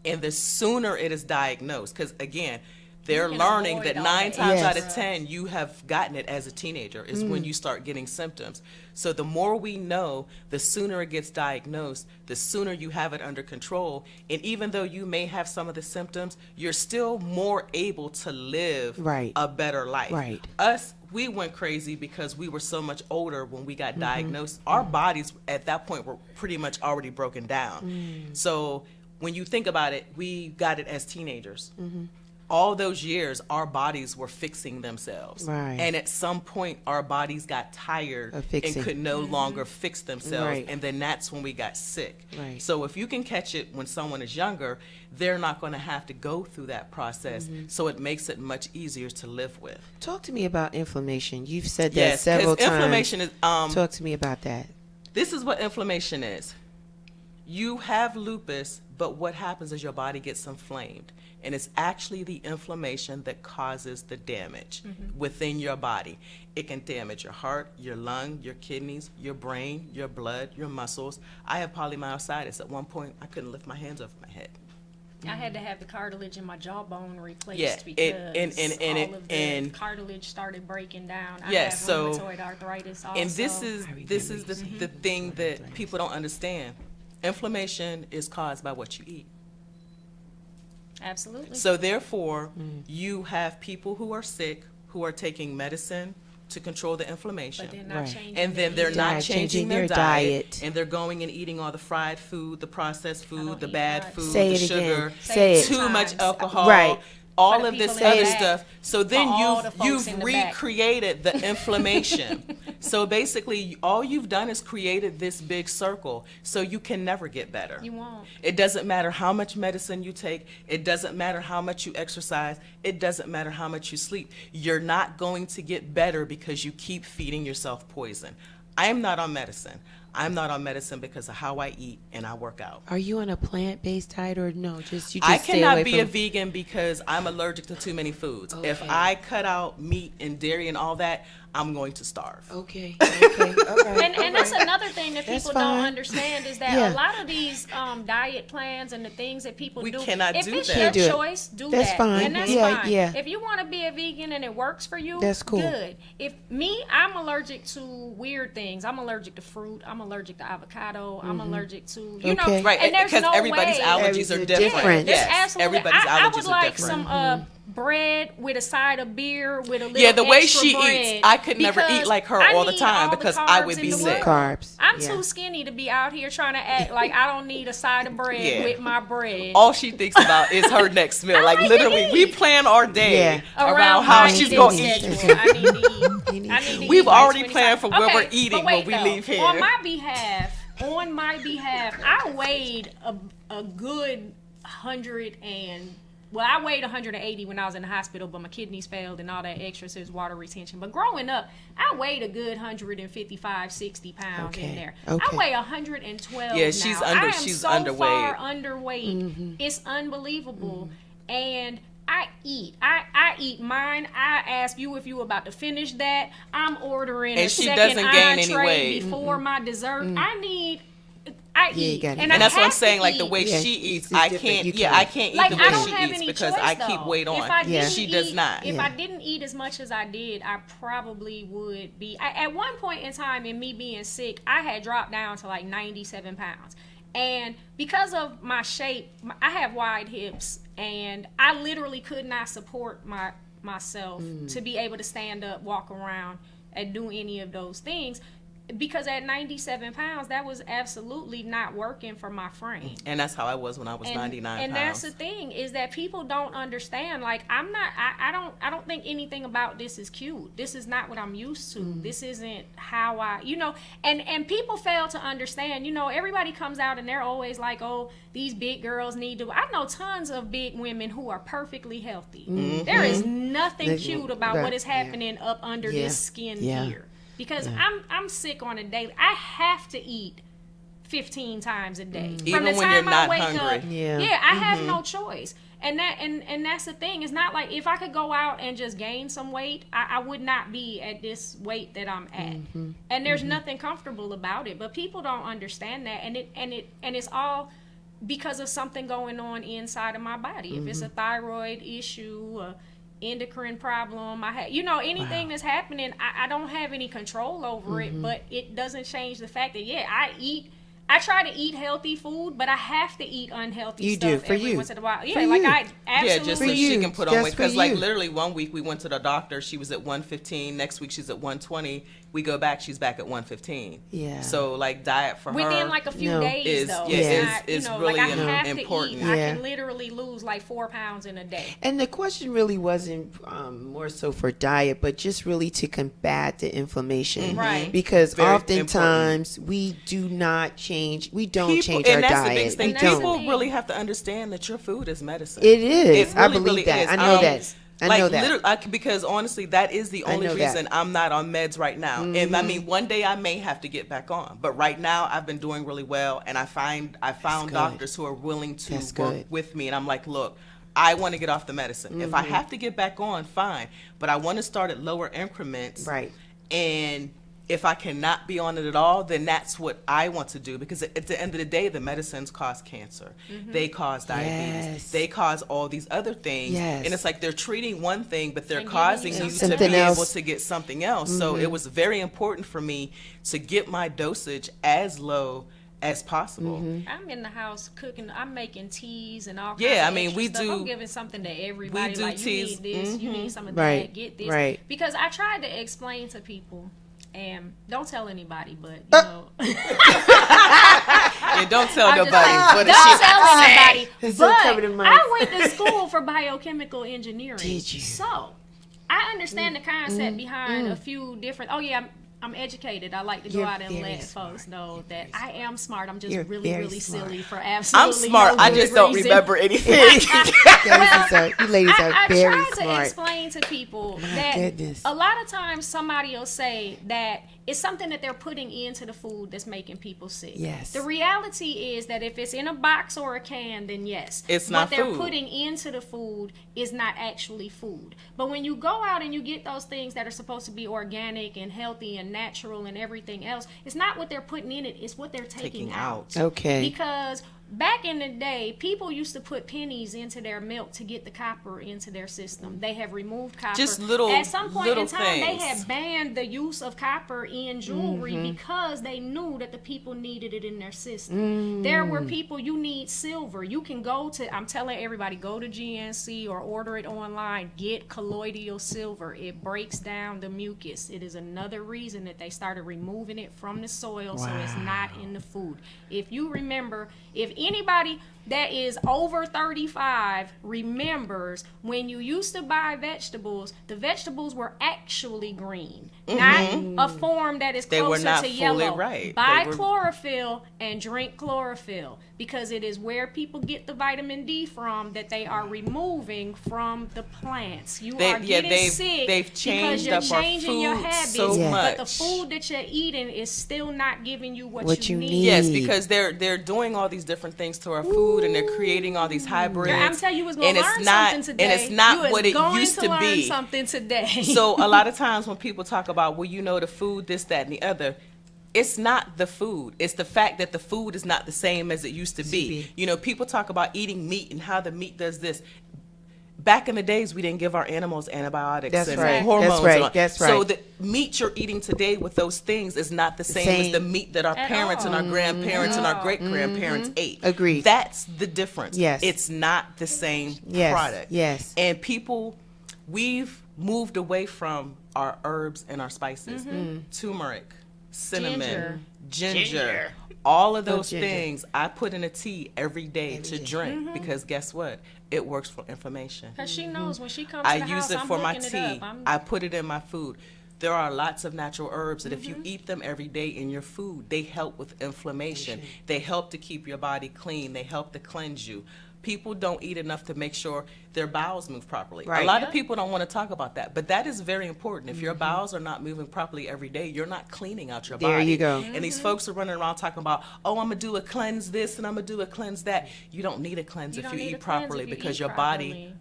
And the sooner it is diagnosed, because again, they're can learning avoid that all 9 the times out extra. of 10 you have gotten it as a teenager is when you start getting symptoms. So the more we know, the sooner it gets diagnosed, the sooner you have it under control. And even though you may have some of the symptoms, you're still more able to live a better life. Right. Us, we went crazy because we were so much older when we got diagnosed. Our bodies at that point were pretty much already broken down. So when you think about it, we got it as teenagers. All those years, our bodies were fixing themselves. Right. And at some point, our bodies got tired Of and fixing. could no longer fix themselves. Right. And then that's when we got sick. Right. So if you can catch it when someone is younger, they're not going to have to go through that process. So it makes it much easier to live with. Talk to me about inflammation. You've said that Yes, several because times. inflammation is, Talk to me about that. this is what inflammation is. You have lupus, but what happens is your body gets inflamed. And it's actually the inflammation that causes the damage within your body. It can damage your heart, your lung, your kidneys, your brain, your blood, your muscles. I have polymyositis. At one point, I couldn't lift my hands off my head. I had to have the cartilage in my jawbone replaced Yeah, because and all of the cartilage started breaking down. I Yes, have so- rheumatoid arthritis also. And this is the thing that people don't understand. Inflammation is caused by what you eat. Absolutely. So therefore, you have people who are sick who are taking medicine to control the inflammation. But they're not changing And then they're their not diet. changing their Their diet, diet. and they're going and eating all the fried food, the processed food, don't the eat bad fried food, Say the it sugar, again. Say it. too much Times. alcohol, Right. all For of the this people in other the back. stuff. So then For all the folks you've in the back. recreated the inflammation. So basically, all you've done is created this big circle. So you can never get better. You won't. It doesn't matter how much medicine you take. It doesn't matter how much you exercise. It doesn't matter how much you sleep. You're not going to get better because you keep feeding yourself poison. I am not on medicine. I'm not on medicine because of how I eat and I work out. Are you on a plant-based diet or no? I stay cannot away be from... a vegan because I'm allergic to too many foods. If Okay. I cut out meat and dairy and all that, I'm going to starve. Okay. Okay. All right. And that's another thing that That's people don't fine. understand is that Yeah. a lot of these diet plans and the things that people We do, cannot if do it's that. your Can't do it. choice, do That's that. fine. And that's Yeah, fine. yeah. If you want to be a vegan and it works for you, That's cool. good. I'm allergic to weird things. I'm allergic to fruit. I'm allergic to avocado. I'm allergic to, you know, Okay. Right, and there's because no everybody's way. allergies are Everybody's different. different. There's Yes, absolutely. everybody's I allergies would are like different. some bread with a side of beer with a little Yeah, the way extra she bread, eats, I could never eat because like her I all the need time the because I carbs would in be the sick. world. Carbs. I'm Yeah. too skinny to be out here trying to act like I don't need a side of bread Yeah. with my bread. All she thinks about is her next meal. Like like to literally, we eat. plan our day Yeah. around how my she's eating going to eat. schedule. I need to eat. You need I to need to eat. We've eat by already 25. planned for where we're Okay, eating but when wait, we though. leave here. On my behalf, I weighed a good 100 and I weighed 180 when I was in the hospital, but my kidneys failed and all that extra, so it's water retention. But growing up, I weighed a good 155, 60 pounds in Okay, there. okay. I weigh 112 Yeah, she's now. under- I am she's so underweight. far underweight. It's unbelievable. And I eat. I eat mine. I ask you if you about to finish that. I'm ordering And a she second doesn't gain any entree weight. before my dessert. I you eat. gotta And eat. And that's what I'm have to saying. Like the eat. way Yeah, she it's eats, different. I can't. You Yeah, can't. I can't eat Like, the I way don't she have eats any because choice, I keep though. weight on. If I Yeah. didn't She does eat- not. If Yeah. I didn't eat as much as I did, I probably would be. At one point in time, in me being sick, I had dropped down to like 97 pounds. And because of my shape, I have wide hips, and I literally could not support myself to be able to stand up, walk around, and do any of those things. Because at 97 pounds, that was absolutely not working for my frame. And that's how I was when I was 99 and pounds. that's the thing, is that people don't understand. Like, I don't think anything about this is cute. This is not what I'm used to. This isn't how and people fail to understand. Everybody comes out and they're always like, oh, these big girls need to. I know tons of big women who are perfectly healthy. There is nothing cute about what is happening up under this skin here. Because I'm sick on a daily. I have to eat 15 times a day. Even when you're not hungry. I have no choice. And that's the thing. It's not like if I could go out and just gain some weight, I would not be at this weight that I'm at. And there's nothing comfortable about it. But people don't understand that, and it's all because of something going on inside of my body. If it's a thyroid issue, endocrine problem, anything that's happening, I don't have any control over it, but it doesn't change the fact that I try to eat healthy food, but I have to eat unhealthy stuff every once in a while. For you. I absolutely. just so For she you. can put on Just weight. for Because like you. literally 1 week we went to the doctor, she was at 115. Next week she's at 120. We go back, she's back at 115. Yeah. So like diet for her Within like a few days, is though. is Not, really like I have important. to eat. I Yeah. can literally lose like 4 pounds in a day. And the question really wasn't more so for diet, but just really to combat the inflammation. Right. Because Very oftentimes we do not change. We don't change and our that's diet. the biggest thing. And that's the People thing. really have to understand that your food is medicine. It is. It I really, believe really that. is. I know that. I know that. Literally, because honestly, that is the only know that. reason I'm not on meds right now. And I mean, one day I may have to get back on, but right now I've been doing really well, and I found good. doctors who are willing to That's work good. with me, and I'm like, look, I want to get off the medicine. If I Mm-hmm. have to get back on, fine, but I want to start at lower increments. Right. And if I cannot be on it at all, then that's what I want to do, because at the end of the day, the medicines cause cancer. They cause diabetes. Yes. They cause all these other things. Yes. And it's like they're treating one thing, but they're And giving causing you you to something be else. able to get something else. So it was very important for me to get my dosage as low as possible. I'm in the house cooking. I'm making teas and all kinds Yeah, of I mean, extra we stuff. do- I'm giving something to everybody. we do like, teas. you need this, you need some of Right, that, get this. right. Because I tried to explain to people, and don't tell anybody, but, you know. Yeah, don't tell I'm just nobody. like, But don't tell anybody. It's so But covered in mice. I went to school for biochemical engineering. Did you? So I understand the concept behind a few different. Oh yeah, I'm educated. I like to go You're out and very let smart. folks know that I am smart. I'm just You're really, very really smart. silly for I'm absolutely smart. no I good just don't reason. remember anything. You ladies are I very try to smart. explain to people that goodness. a lot of times somebody will say that it's something that they're putting into the food that's making people sick. Yes. The reality is that if it's in a box or a can, then yes. It's not what they're food. putting into the food is not actually food. But when you go out and you get those things that are supposed to be organic and healthy and natural and everything else, it's not what they're putting in it, it's what they're taking out. Okay. Because back in the day, people used to put pennies into their milk to get the copper into their system. They have removed copper. Just little- At some point little in time, things. they had banned the use of copper in jewelry because they knew that the people needed it in their system. There were people, you need silver. You can go to, I'm telling everybody, go to GNC or order it online. Get colloidal silver. It breaks down the mucus. It is another reason that they started removing it from the soil so it's not in the food. If you remember, if anybody that is over 35 remembers when you used to buy vegetables, the vegetables were actually green, not a form that is They were closer not to fully yellow. right. Buy They were- chlorophyll and drink chlorophyll because it is where people get the vitamin D from that they are removing from the plants. You are getting sick they've because changed you're up our changing your food habits, so but the much. food that you're eating is still not giving you What you need. Yes, because they're doing all these different things to our food, and they're creating all these hybrids. I'm telling you, was going and to it's learn not, something today. and it's not You was what it going used to to learn be. something today. So a lot of times when people talk about, well, you know, the food, this, that, and the other, it's not the food. It's the fact that the food is not the same as it used to be. You know, people talk about eating meat and how the meat does this. Back in the days, we didn't give our animals antibiotics That's and right. hormones. That's right. and all. That's So right. the meat you're eating today with those things is not the same as the meat that our At parents and all. our grandparents and our great-grandparents ate. Agreed. That's the difference. Yes. It's not the same Yes. product. Yes. And people, we've moved away from our herbs and our spices. Turmeric, cinnamon, ginger. All of those ginger. things I put in a tea every day to drink because guess what? It works for inflammation. Because she knows when she comes I to the use house, it I'm for my hooking tea. it up. I put it in my food. There are lots of natural herbs that if you eat them every day in your food, they help with inflammation. They help to keep your body clean. They help to cleanse you. People don't eat enough to make sure their bowels move properly. Right. A lot of people don't want to talk about that, but that is very important. If your bowels are not moving properly every day, you're not cleaning out your body. There you go. And these folks are running around talking about, oh, I'm going to do a cleanse this and I'm going to do a cleanse that. You don't need a cleanse You if don't you need eat a cleanse properly if you because eat your properly. body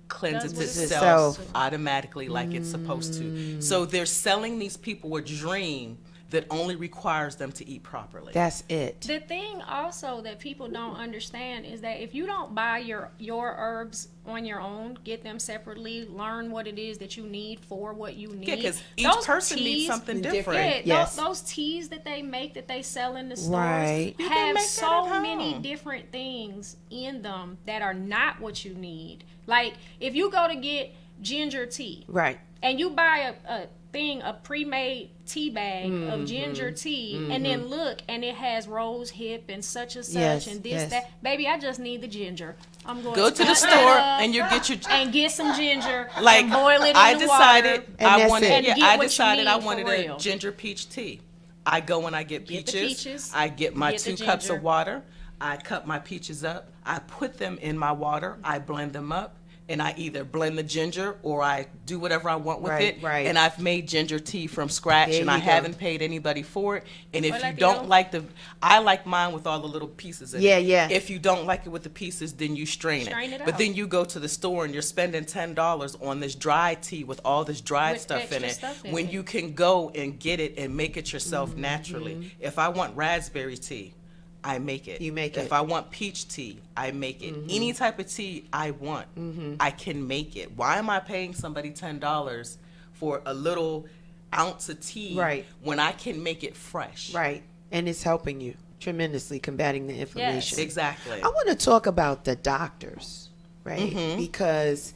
cleanses Does what it's itself supposed automatically like it's supposed to. So they're selling these people a dream that only requires them to eat properly. That's it. The thing also that people don't understand is that if you don't buy your herbs on your own, get them separately, learn what it is that you need for what you need. Yeah, because each Those person needs teas- something Different. different. Yeah, Yes. those teas that they make that they sell in the stores Right. You can have make that so at many home. different things in them that are not what you need. Like if you go to get ginger tea Right. and you buy a pre-made tea bag of ginger tea and then look and it has rose hip and such and such Yes, and this yes. that, baby, I just need the ginger. I'm going Go to the cut store that up and you get your and get some ginger like and boil it in I the decided water. And I that's wanted it. And get I what you decided I need wanted for a real. ginger peach tea. I go and I get Get the peaches. peaches, I get my get the 2 cups ginger. of water. I cut my peaches up. I put them in my water. I blend them up. And I either blend the ginger or I do whatever I want with Right, it. right. And I've made ginger tea from scratch There and I you go. haven't paid anybody for it. And if I you like don't it. like I like mine with all the little pieces in Yeah, it. yeah. If you don't like it with the pieces, then you strain Strain it But out. then you go to the store and you're spending $10 on this dry tea with all this dried With stuff in extra it. stuff in When it. you can go and get it and make it yourself naturally. If I want raspberry tea, I make it. You make If it. I want peach tea, I make it. Any type of tea I want, I can make it. Why am I paying somebody $10 for a little ounce of tea Right. when I can make it fresh? Right. And it's helping you. tremendously combating the inflammation. Yes. Exactly. I want to talk about the doctors, right? Because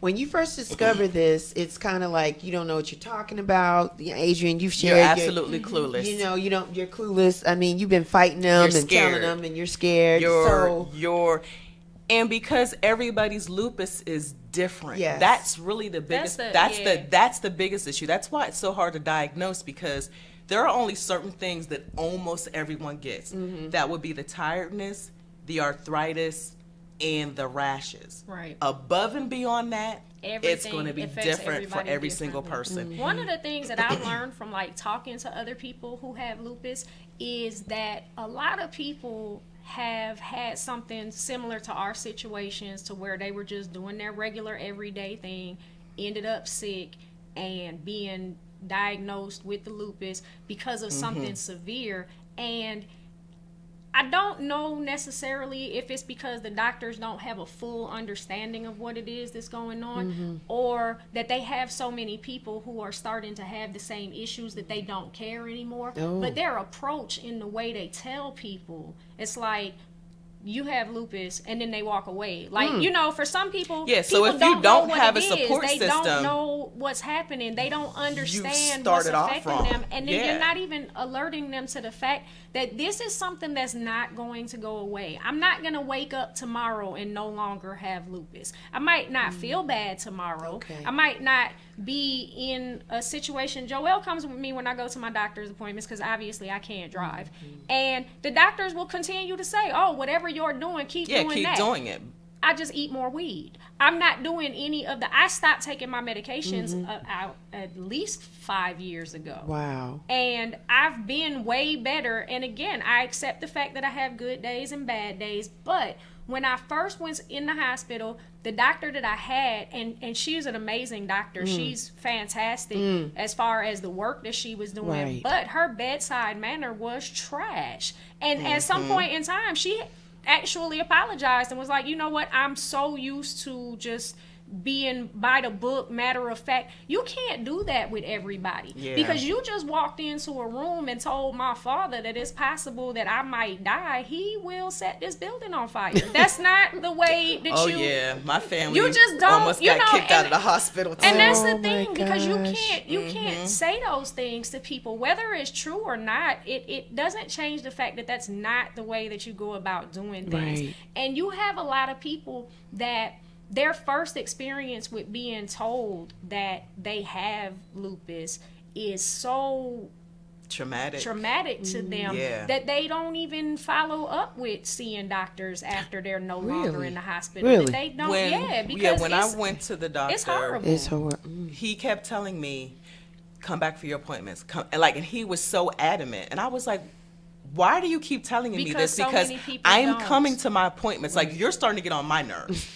when you first discover this, it's kind of like you don't know what you're talking about. Adrienne, you've shared. You're absolutely clueless. You're clueless. I mean, you've been fighting them You're and telling scared. them, and you're scared. And because everybody's lupus is different, Yes. that's really the biggest. That's the biggest issue. That's why it's so hard to diagnose, because there are only certain things that almost everyone gets. That would be the tiredness, the arthritis, and the rashes. Right. Above and beyond that, it's Everything going to be affects different for everybody every single differently. person. One of the things that I've learned from like talking to other people who have lupus is that a lot of people have had something similar to our situations, to where they were just doing their regular everyday thing, ended up sick and being diagnosed with the lupus because of something severe. And I don't know necessarily if it's because the doctors don't have a full understanding of what it is that's going on, or that they have so many people who are starting to have the same issues that they don't care anymore. But their approach in the way they tell people, it's like, you have lupus, and then they walk away. Like, for some people, Yeah, so people if you don't know what have it a support is. They system, don't know what's happening. They don't understand what's started off affecting wrong. them. And then Yeah. you're not even alerting them to the fact that this is something that's not going to go away. I'm not going to wake up tomorrow and no longer have lupus. I might not feel bad tomorrow. Okay. I might not be in a situation. Joelle comes with me when I go to my doctor's appointments, because obviously I can't drive. And the doctors will continue to say, oh, whatever you're doing, keep doing that. Yeah, keep doing it. I just eat more weed. I'm not doing any of the, I stopped taking my medications out at least 5 years ago. Wow. And I've been way better. And again, I accept the fact that I have good days and bad days. But when I first went in the hospital, the doctor that I had, and she's an amazing doctor. She's fantastic as far as the work that she was doing. Right. But her bedside manner was trash. And at some point in time, she actually apologized and was like, you know what, I'm so used to just being by the book, matter of fact. You can't do that with everybody. Because you just walked into a room and told my father that it's possible that I might die. He will set this building on fire. That's not the way that my family you just don't, almost got kicked out of the hospital too. and that's the Oh, thing, my because you gosh. can't say those things to people, whether it's true or not. It doesn't change the fact that that's not the way that you go about doing things. Right. And you have a lot of people that their first experience with being told that they have lupus is so traumatic to them Yeah. that they don't even follow up with seeing doctors after they're no longer Really? in the hospital. Really? That they don't, When because I went to the doctor, it's horrible. It's horrible. he kept telling me, come back for your appointments. And he was so adamant. And I was like, why do you keep telling me Because this? so Because many people I'm don't. coming to my appointments. Like, you're starting to get on my nerves.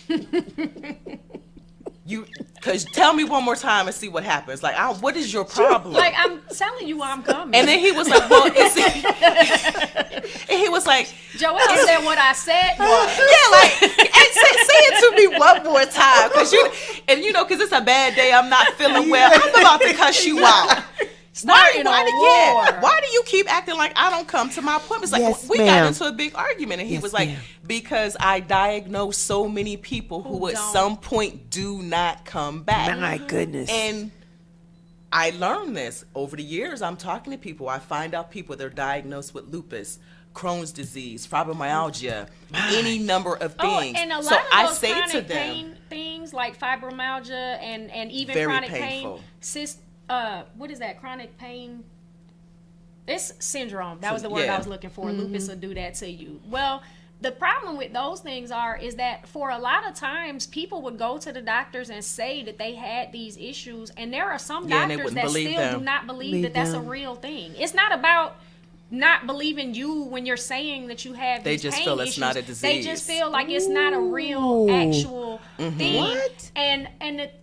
Because tell me one more time and see what happens. Like, what is your problem? Like, I'm telling you, I'm coming. And then he was like, well, and he was like, Joelle said what I said was. yeah, like, and say it to me one more time. Because it's a bad day. I'm not feeling well. I'm about to cuss you out. Starting a war. Why do you keep acting like I don't come to my appointments? Like, Yes, we ma'am. got into a big argument, and he Yes, was like, ma'am. because I diagnose so many people who at don't. some point do not come back. My goodness. And I learned this over the years. I'm talking to people. I find out people that are diagnosed with lupus, Crohn's disease, fibromyalgia, any number of things. And a lot so of I those say chronic to them, pain things like fibromyalgia and even Very chronic painful. pain, what is that? Chronic pain. It's syndrome. That was the word Yeah. I was looking for. Lupus will do that to you. Well, the problem with those things is that for a lot of times people would go to the doctors and say that they had these issues, and there are some Yeah, and they doctors wouldn't that believe still them. do not believe Believe that that's a them. real thing. It's not about not believing you when you're saying that you have They these just pain feel it's issues. not a They disease. just feel like it's not a real Ooh. actual thing. What? And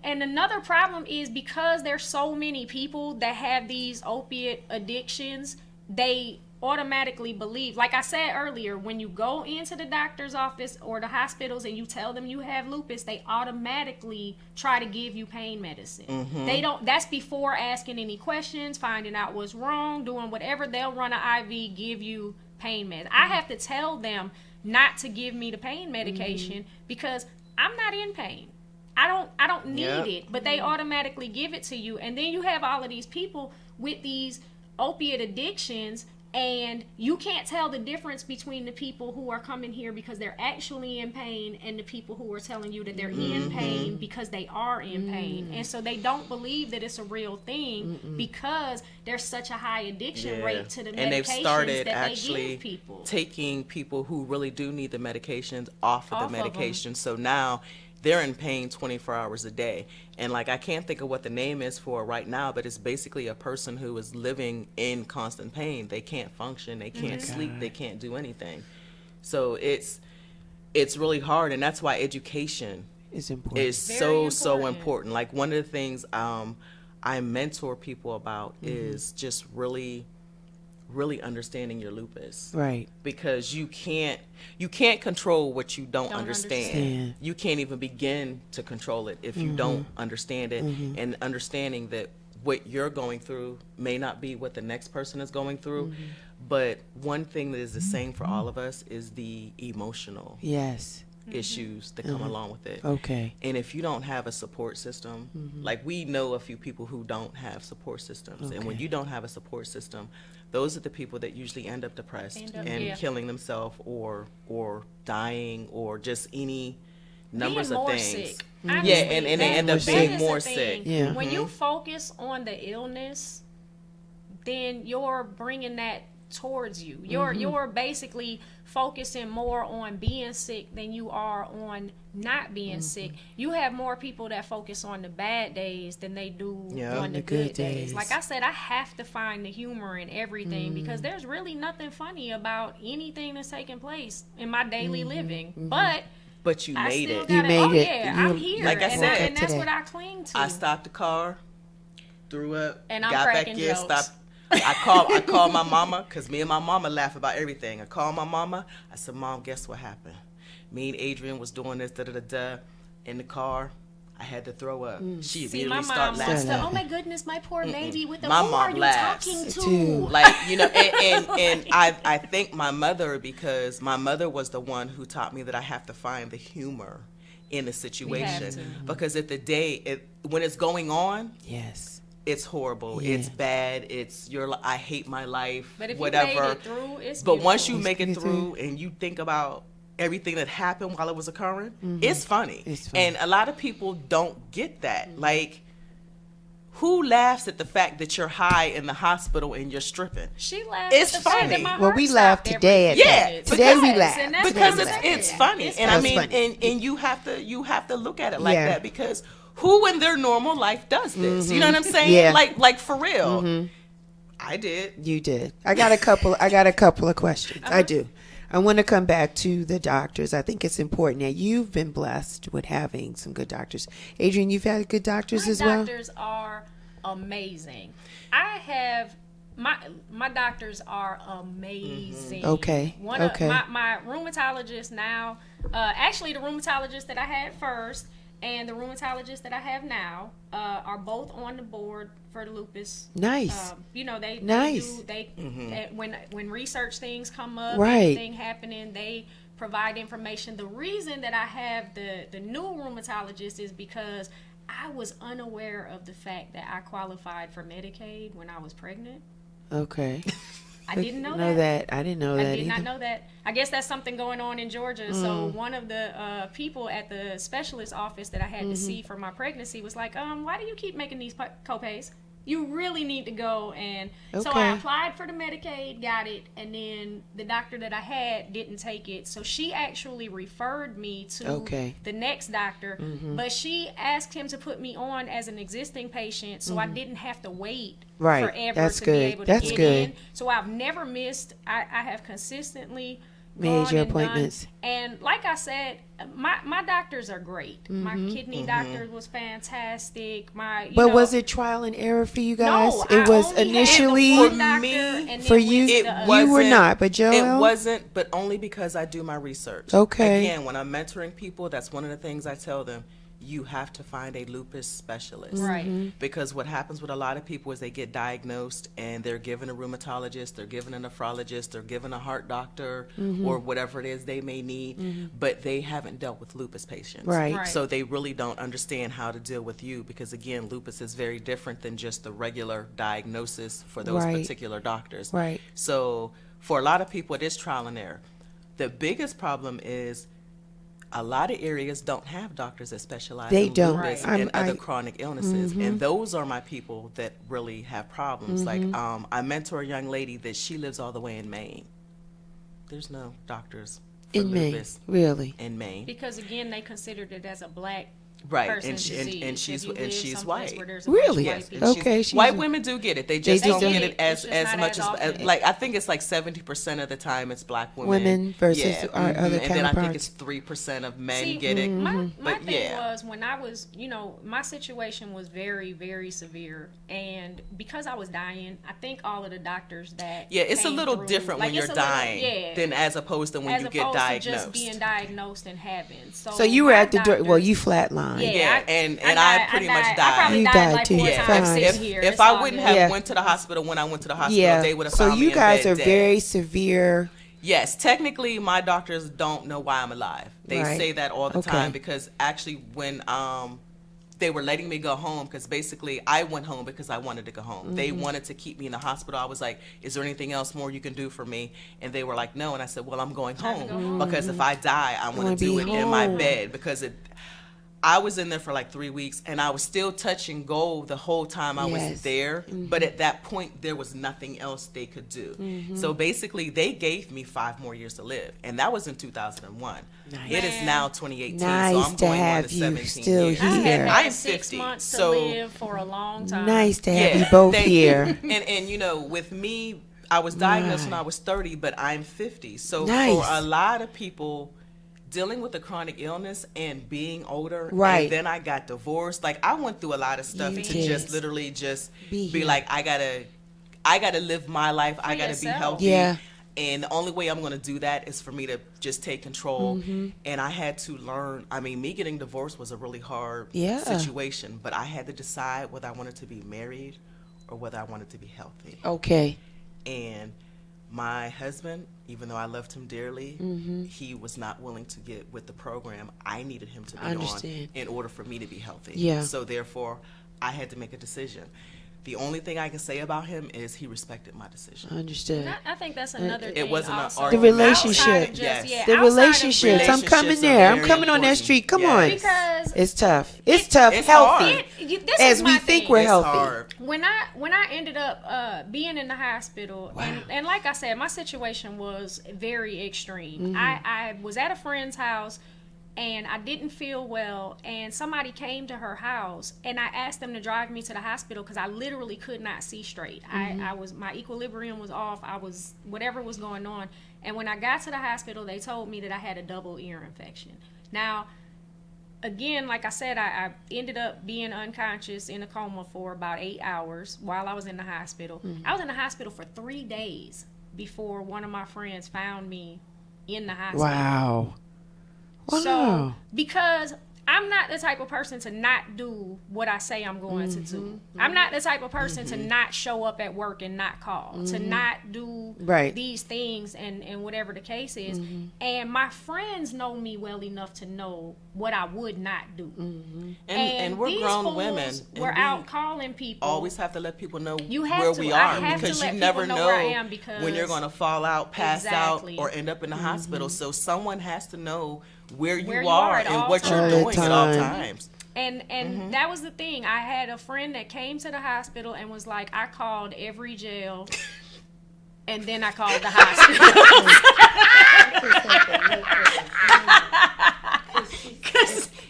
another problem is because there's so many people that have these opiate addictions, they automatically believe, like I said earlier, when you go into the doctor's office or the hospitals and you tell them you have lupus, they automatically try to give you pain medicine. They don't, that's before asking any questions, finding out what's wrong, doing whatever. They'll run an IV, give you pain meds. I have to tell them not to give me the pain medication because I'm not in pain. I don't need it, but they automatically give it to you. And then you have all of these people with these opiate addictions, and you can't tell the difference between the people who are coming here because they're actually in pain and the people who are telling you that they're in pain because they are in pain. And so they don't believe that it's a real thing because there's such a high addiction rate to the medications and they've started that actually they give people. taking people who really do need the medications off of the medication. So now they're in pain 24 hours a day. And like, I can't think of what the name is for it right now, but it's basically a person who is living in constant pain. They can't function, they can't sleep, they can't do anything. So it's really hard, and that's why education It's important. is so important. Like, one of the things I mentor people about is just really understanding your lupus. Right. Because you can't control what you don't understand. You can't even begin to control it if you don't understand it. And understanding that what you're going through may not be what the next person is going through. But one thing that is the same for all of us is the emotional issues that come along with it. Okay. And if you don't have a support system, like, we know a few people who don't have support systems. And when you don't have a support system, those are the people that usually end up depressed and killing themselves or dying or just any numbers of things. Sick. And they end up being more sick. Yeah. When you focus on the illness, then you're bringing that towards you. You're basically focusing more on being sick than you are on not being sick. You have more people that focus on the bad days than they do on the good days. Like I said, I have to find the humor in everything because there's really nothing funny about anything that's taking place in my daily living. But you made it. You made it. Yeah, I'm here. Like I said, and that's what I cling to. I stopped the car, threw up, and I'm got back cracking in, jokes. stopped. I called my mama, because me and my mama laugh about everything. I called my mama. I said, Mom, guess what happened? Me and Adrienne was doing this, in the car. I had to throw up. She immediately started laughing. Oh my goodness, my poor baby. With the My who mom are you laughs talking to? too. Like, and I thank my mother, because my mother was the one who taught me that I have to find the humor in the situation. Because at the day, when it's going on, it's horrible. Yeah. It's bad. I hate my life. But if whatever. you made it through, it's But once beautiful. you make it through and you think about everything that happened while it was occurring, it's funny. And a lot of people don't get that. Like, who laughs at the fact that you're high in the hospital and you're stripping? She laughed. It's at the fact funny. that my Well, heart we laughed stopped today every at few that. minutes. Today we Yes, laughed. and that's Because what I'm it's saying. funny. It's And funny. I mean, and you have to look at it like that, because who in their normal life does this? You know what I'm saying? Yeah. Like for real. I did. You did. I got a couple of questions. I do. I want to come back to the doctors. I think it's important that you've been blessed with having some good doctors. Adrienne, you've had good doctors as well? My doctors are amazing. I have my doctors are amazing. Okay. My rheumatologist now, actually the rheumatologist that I had first and the rheumatologist that I have now are both on the board for the lupus. Nice. When research things come up, Right. anything happening, they provide information. The reason that I have the new rheumatologist is because I was unaware of the fact that I qualified for Medicaid when I was pregnant. Okay. I didn't know that. I didn't know that I did not either. know that. I guess that's something going on in Georgia. So one of the people at the specialist office that I had to see for my pregnancy was like, why do you keep making these copays? You really need to go. And so I applied for the Medicaid, got it, and then the doctor that I had didn't take it. So she actually referred me to the next doctor, but she asked him to put me on as an existing patient so I didn't have to wait forever to be able to get in. So I've never missed. I have consistently made your and appointments. done. And like I said, my doctors are great. My kidney doctor was fantastic. But was it trial and error for you guys? No, it was only had initially the one doctor, and then for you. You were not, but Joelle? It wasn't, but only because I do my research. Okay. Again, when I'm mentoring people, that's one of the things I tell them. you have to find a lupus specialist. Right. Because what happens with a lot of people is they get diagnosed and they're given a rheumatologist, they're given a nephrologist, they're given a heart doctor, or whatever it is they may need, but they haven't dealt with lupus patients. Right. So they really don't understand how to deal with you, because again, lupus is very different than just the regular diagnosis for those particular doctors. Right. So for a lot of people, it is trial and error. The biggest problem is a lot of areas don't have doctors that specialize They in don't. lupus Right. and other chronic illnesses, and those are my people that really have problems. Like I mentor a young lady that she lives all the way in Maine. There's no doctors for In Maine, lupus really? in Maine. Because again, they considered it as a black Right, person's and disease. she's If you and live she's someplace white. where there's a bunch of Really? white Yes, people. and Okay, she's, she's white a- women do get it. They just They don't don't. get it It's just as not much as often. like I think it's like 70% of the time it's black women. Women versus our other and then I think counterparts. it's 3% of men See, get it. My But thing yeah. was when I was, my situation was very, very severe, and because I was dying, I think all of the doctors that Yeah, it's a came little through- different like, when you're it's a little- dying yeah, than as opposed to when as you opposed get diagnosed. to just being diagnosed and having. So you were my at the door. Well, doctors- you flatlined. Yeah, and I pretty much died. I probably You died died like too. 4 Yeah. times Fine. sitting here. If It's I all wouldn't good. have Yeah. went to the hospital when I went to the hospital, Yeah. they would have So found me you in guys bed are dead. very severe. Yes, technically, my doctors don't know why I'm alive. They Right. say that all the Okay. time, because actually when they were letting me go home, because basically I went home because I wanted to go home. They wanted to keep me in the hospital. I was like, is there anything else more you can do for me? And they were like, no. And I said, well, I'm going home, because if I die, I want wanna to do be it in my home. bed, because I was in there for like 3 weeks, and I was still touching gold the whole time I Yes. was there. But at that point, there was nothing else they could do. So basically, they gave me 5 more years to live, and that was in 2001. Nice. It is now 2018, so Nice I'm to going on have to you 17 still years. I had here. had I'm 6 50, months to so live for a long time. Nice to have you both thank here. you. And with me, I was diagnosed when Right. I was 30, but I'm 50. So Nice. for a lot of people dealing with a chronic illness and being older, Right. and then I got divorced. Like I went through a lot of stuff You to did. just literally just Be be here. like, I gotta live my life. I gotta be yourself. healthy. Yeah. And the only way I'm going to do that is for me to just take control. Mm-hmm. And I had to learn. I mean, me getting divorced was a really hard Yeah. situation, but I had to decide whether I wanted to be married or whether I wanted to be healthy. Okay. And my husband, even though I loved him dearly, Mm-hmm. he was not willing to get with the program I needed him to be I understand. on in order for me to be healthy. Yeah. So therefore, I had to make a decision. The only thing I can say about him is he respected my decision. Understood. I think that's another It thing. wasn't an also. argument. The relationship. Outside of just- Yes. yeah, The outside of relationships. I'm coming Relationships there. are I'm very coming on that important. street. Come Yes. on. Because It's tough. It's tough. it's Healthy. hard. this As is we my think thing. we're It's healthy. hard. When I ended up being in the hospital, and like I said, my situation was very extreme. Mm-hmm. I was at a friend's house, and I didn't feel well, and somebody came to her house, and I asked them to drive me to the hospital because I literally could not see straight. I was, my equilibrium was off. I was, whatever was going on. And when I got to the hospital, they told me that I had a double ear infection. Now, again, like I said, I ended up being unconscious in a coma for about 8 hours while I was in the hospital. I was in the hospital for 3 days before one of my friends found me in the hospital. Wow. Wow. So, because I'm not the type of person to not do what I say I'm going to do. I'm not the type of person to not show up at work and not call, to not do Right. these things and whatever the case is. And my friends know me well enough to know what I would not do. And we're these grown fools women. and were we out calling people. Always have to let people know You have where to. we I are, have to because let you never people know know where I am, because- when you're going to fall out, pass Exactly. out, or end up in the hospital. So someone has to know where Where you you are are at and all what you're times. All doing the at all time. times. And that was the thing. I had a friend that came to the hospital and was like, I called every jail and then I called the hospital.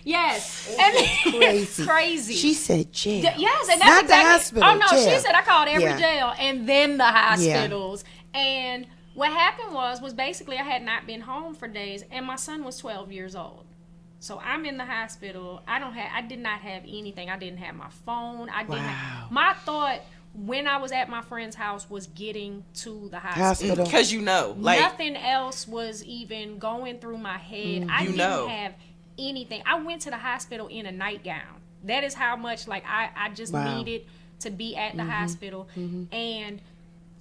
Yes. And Crazy. crazy. She said jail. Yes, and that's Not the exactly. hospital, Oh no, jail. she said I called every Yeah. jail and then the hospitals. And what happened was basically I had not been home for days, and my son was 12 years old. So I'm in the hospital. I did not have anything. I didn't have my phone. I didn't. Wow. My thought when I was at my friend's house was getting to the hospital. Hospital. Because you know, like, Nothing else was even going through my head. I You didn't know. have anything. I went to the hospital in a nightgown. That is how much like I just needed to be at the hospital. And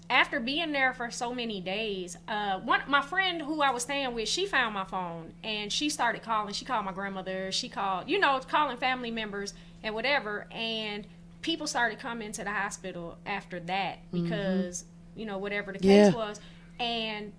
after being there for so many days, my friend who I was staying with, she found my phone and she started calling. She called my grandmother. She called, calling family members and whatever. And people started coming to the hospital after that because, whatever the case was. And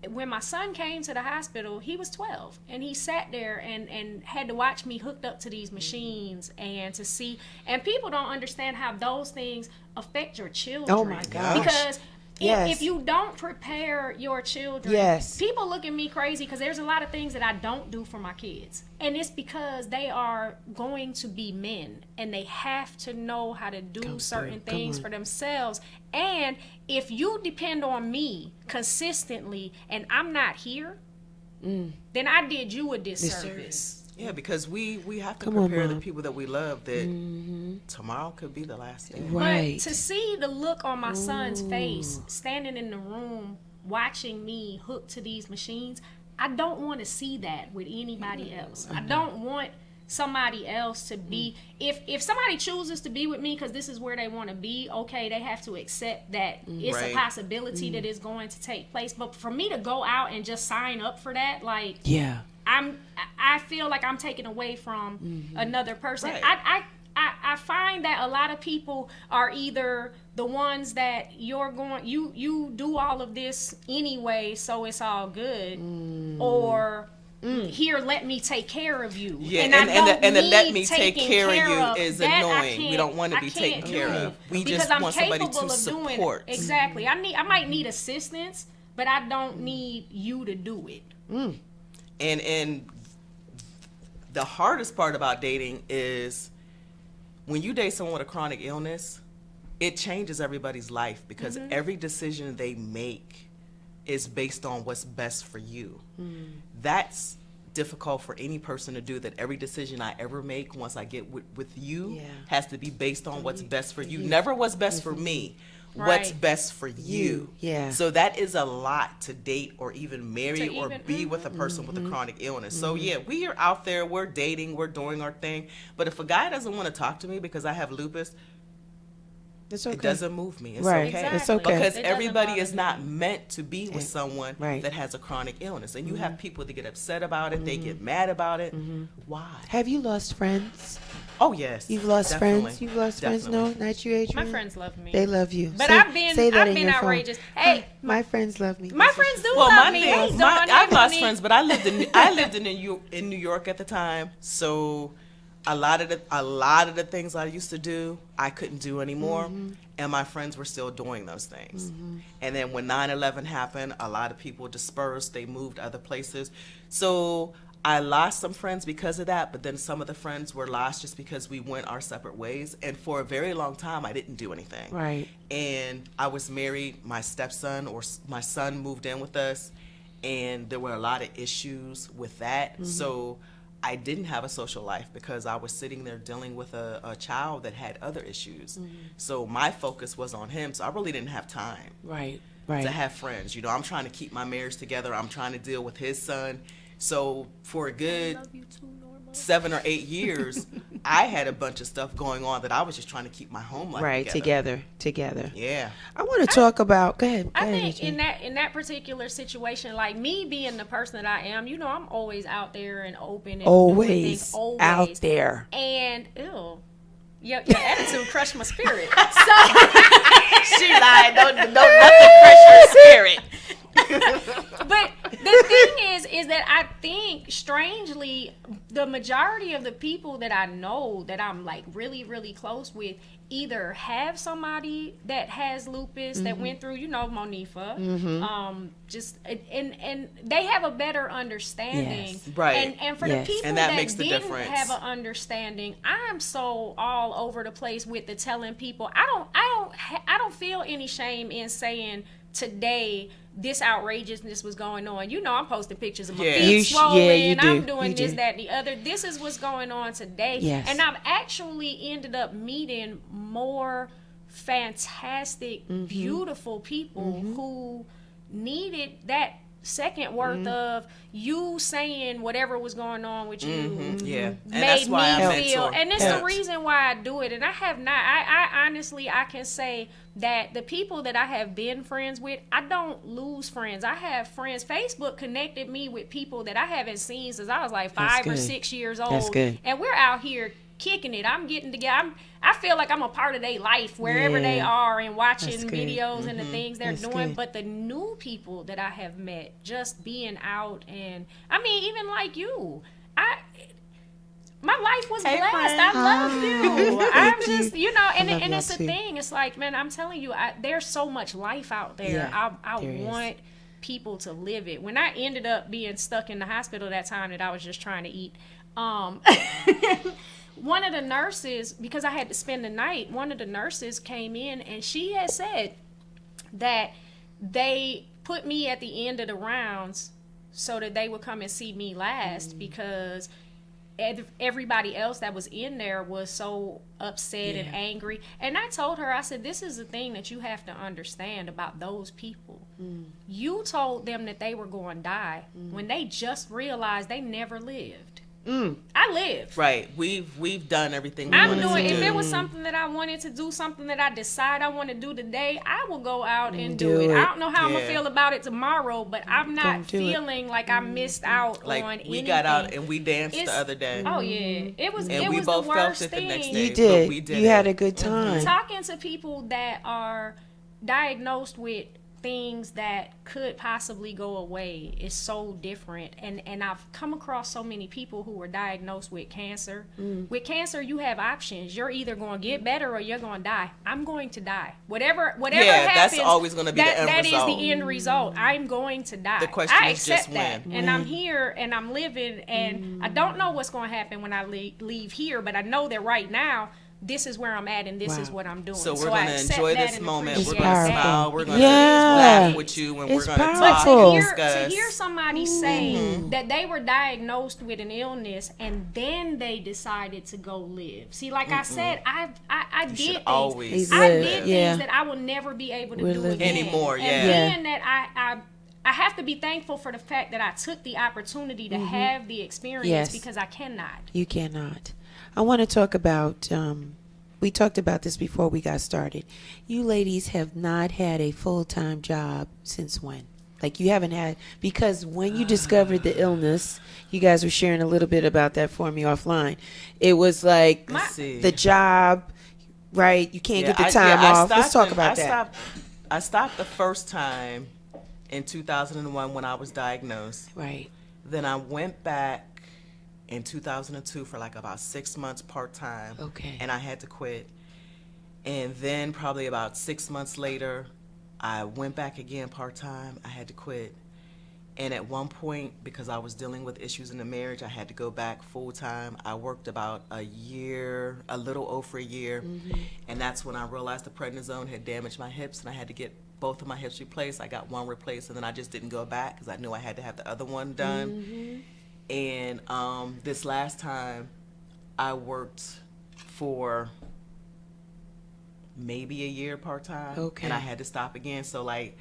when my son came to the hospital, he was 12 and he sat there and had to watch me hooked up to these machines and to see, and people don't understand how those things affect your children. Oh my gosh. Because if you don't prepare your children, people look at me crazy because there's a lot of things that I don't do for my kids. And it's because they are going to be men and they have to know how to do certain things for themselves. And if you depend on me consistently and I'm not here, then I did you a disservice. Yeah, because we have to prepare the people that we love that tomorrow could be the last day. Right. But to see the look on my son's face standing in the room watching me hooked to these machines, I don't want to see that with anybody else. I don't want somebody else to be, if somebody chooses to be with me because this is where they want to be, okay, they have to accept that it's a possibility that it's going to take place. But for me to go out and just sign up for that, like, I feel like I'm taking away from another person. Right. I find that a lot of people are either the ones that you do all of this anyway, so it's all good, or here, let me take care of you. Yeah, and the let me take care of you is annoying. We don't want to be taken care of. We just want somebody to support. Exactly. I might need assistance, but I don't need you to do it. And the hardest part about dating is when you date someone with a chronic illness, it changes everybody's life because every decision they make is based on what's best for you. That's difficult for any person to do, that every decision I ever make once I get with you has to be based on what's best for you. Never what's best for me. What's best for you. Yeah. So that is a lot to date or even marry or be with a person with a chronic illness. So yeah, we are out there, we're dating, we're doing our thing. But if a guy doesn't want to talk to me because I have lupus, it's okay. It doesn't move me. It's right. okay. Exactly. It's okay. Because It everybody doesn't is not meant to be with someone Right. that has a chronic illness. And you have people that get upset about it, they get mad about it. Why? Have you lost friends? Oh, yes. You've lost definitely. friends? You've lost friends? No, not you, Adrienne? My friends love me. They love you. But say, I've been your phone. outrageous. Hey, My friends love me. my friends do Well, love my me. thing, Hey, Dawn, I've lost Ebony. friends, but I lived in New York at the time, so a lot of the things I used to do, I couldn't do anymore, and my friends were still doing those things. And then when 9/11 happened, a lot of people dispersed; they moved other places. So I lost some friends because of that, but then some of the friends were lost just because we went our separate ways. And for a very long time, I didn't do anything. Right. And I was married. My stepson or my son moved in with us, and there were a lot of issues with that. So I didn't have a social life because I was sitting there dealing with a child that had other issues. So my focus was on him. So I really didn't have time Right. to have friends. You know, I'm trying to keep my marriage together. I'm trying to deal with his son. So for a good 7 or 8 years, I had a bunch of stuff going on that I was just trying to keep my home life together. Yeah. I want to talk about. Go ahead. I think Adrienne. in that particular situation, like me being the person that I am, I'm always out there and open and doing always things, always out there. And your attitude crushed my spirit. She lied. Don't nothing crush your spirit. But the thing is that I think, strangely, the majority of the people that I know that I'm like really, really close with either have somebody that has lupus that went through, Monifa, and they have a better understanding. Yes. Right. And for the people And that that makes the didn't difference. have an understanding, I'm so all over the place with the telling people. I don't feel any shame in saying today this outrageousness was going on. I'm posting pictures of my feet swollen. you do. I'm doing You this, do. that, and the other. This is what's going on today. Yes. And I've actually ended up meeting more fantastic, beautiful people who needed that second worth of you saying whatever was going on with you. Yeah, and Made that's why me I feel, mentor. and it's Yeah. the reason why I do it. And I have not. I honestly, I can say that the people that I have been friends with, I don't lose friends. I have friends. Facebook connected me with people that I haven't seen since I was like 5 or good. 6 years old. That's good. And we're out here kicking it. I'm getting together. I feel like I'm a part of their life wherever they Yeah. are, and watching That's good. videos and the things they're That's doing. good. But the new people that I have met, just being out, and I mean, even like you, my life was Hey, blessed. friend. I love you. I'm just, you. and love and y'all it's a too. thing. It's like, man, I'm telling you, there's so much life out there. Yeah, I there is. want people to live it. When I ended up being stuck in the hospital that time that I was just trying to eat, one of the nurses, because I had to spend the night, one of the nurses came in and she had said that they put me at the end of the rounds so that they would come and see me last, because everybody else that was in there was so upset and angry. And I told her, I said, this is the thing that you have to understand about those people. You told them that they were going to die when they just realized they never lived. I lived. Right. We've done everything we I'm wanted doing, to if do. it was something that I wanted to do, something that I decide I want to do today, I will go out and Do do it. it. I don't know how I'm Yeah. gonna feel about it tomorrow, but I'm not Don't do it. feeling like I missed out on Like, anything. we got out and we danced It's- the other day. Oh yeah, it was. And it we was both the felt worst it the thing. next You day. did. But we did You had it. a good time. Talking to people that are diagnosed with things that could possibly go away is so different, and I've come across so many people who were diagnosed with cancer. With cancer, you have options. You're either going to get better or you're going to die. I'm going to die. Whatever Yeah, that's happens, always gonna be the end that result. is the end result. I'm going to die. The question I is accept just that, when. and I'm here and I'm living, and I don't know what's going to happen when I leave here, but I know that right now this is where I'm at, and this is what I'm doing. So we're I going to accept enjoy that this and moment. appreciate We're going to that. smile. We're going to Yeah. laugh with you, and It's we're going to powerful. talk and To discuss. hear somebody say that they were diagnosed with an illness and then they decided to go live. See, like I said, I You did should things. always I live. did Yeah. things that I will never be able to We're do living. again Anymore, And yeah. being that I have to be thankful for the fact that I took the opportunity to have the experience, Yes. because I cannot. You cannot. I want to talk about, we talked about this before we got started. You ladies have not had a full-time job since when? Like, you haven't had, because when you discovered the illness, you guys were sharing a little bit about that for me offline. It was like Let's see. the job, right? You can't get the time I off. Let's stopped talk about that. I stopped the first time in 2001 when I was diagnosed. Right. Then I went back in 2002 for like about 6 months part-time. Okay. And I had to quit. And then probably about 6 months later, I went back again part-time. I had to quit. And at one point, because I was dealing with issues in the marriage, I had to go back full-time. I worked about a year, a little over a year. And that's when I realized the prednisone had damaged my hips, and I had to get both of my hips replaced. I got one replaced, and then I just didn't go back because I knew I had to have the other one done. And this last time, I worked for maybe a year part-time. Okay. And I had to stop again. So, like,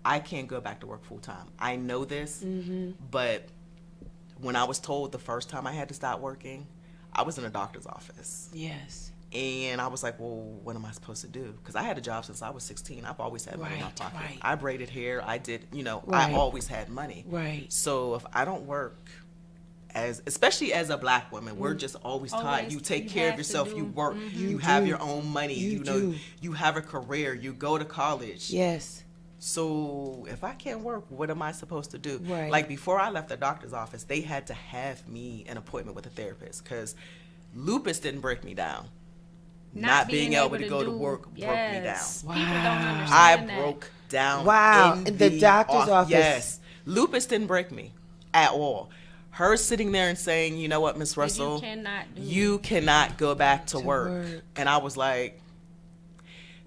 I can't go back to work full-time. I know this, but when I was told the first time I had to stop working, I was in a doctor's office. Yes. And I was like, well, what am I supposed to do? Because I had a job since I was 16. I've always had money in my Right, pocket. right. I braided hair. I did, Right. I always had money. Right. So if I don't work, especially as a black woman, we're just always taught Always, you take you care of have to yourself, do. you work, You you have do. your own money, You you know, do. you have a career, you go to college. Yes. So if I can't work, what am I supposed to do? Right. Like before I left the doctor's office, they had to have me an appointment with a therapist because lupus didn't break me down. Not being able to go to work broke me down. Yes. People don't Wow. understand I that. broke down. Wow. in In the doctor's office. Yes. Lupus didn't break me at all. Her sitting there and saying, you know what, Miss Russell, cannot do you cannot go back to work. work. And I was like,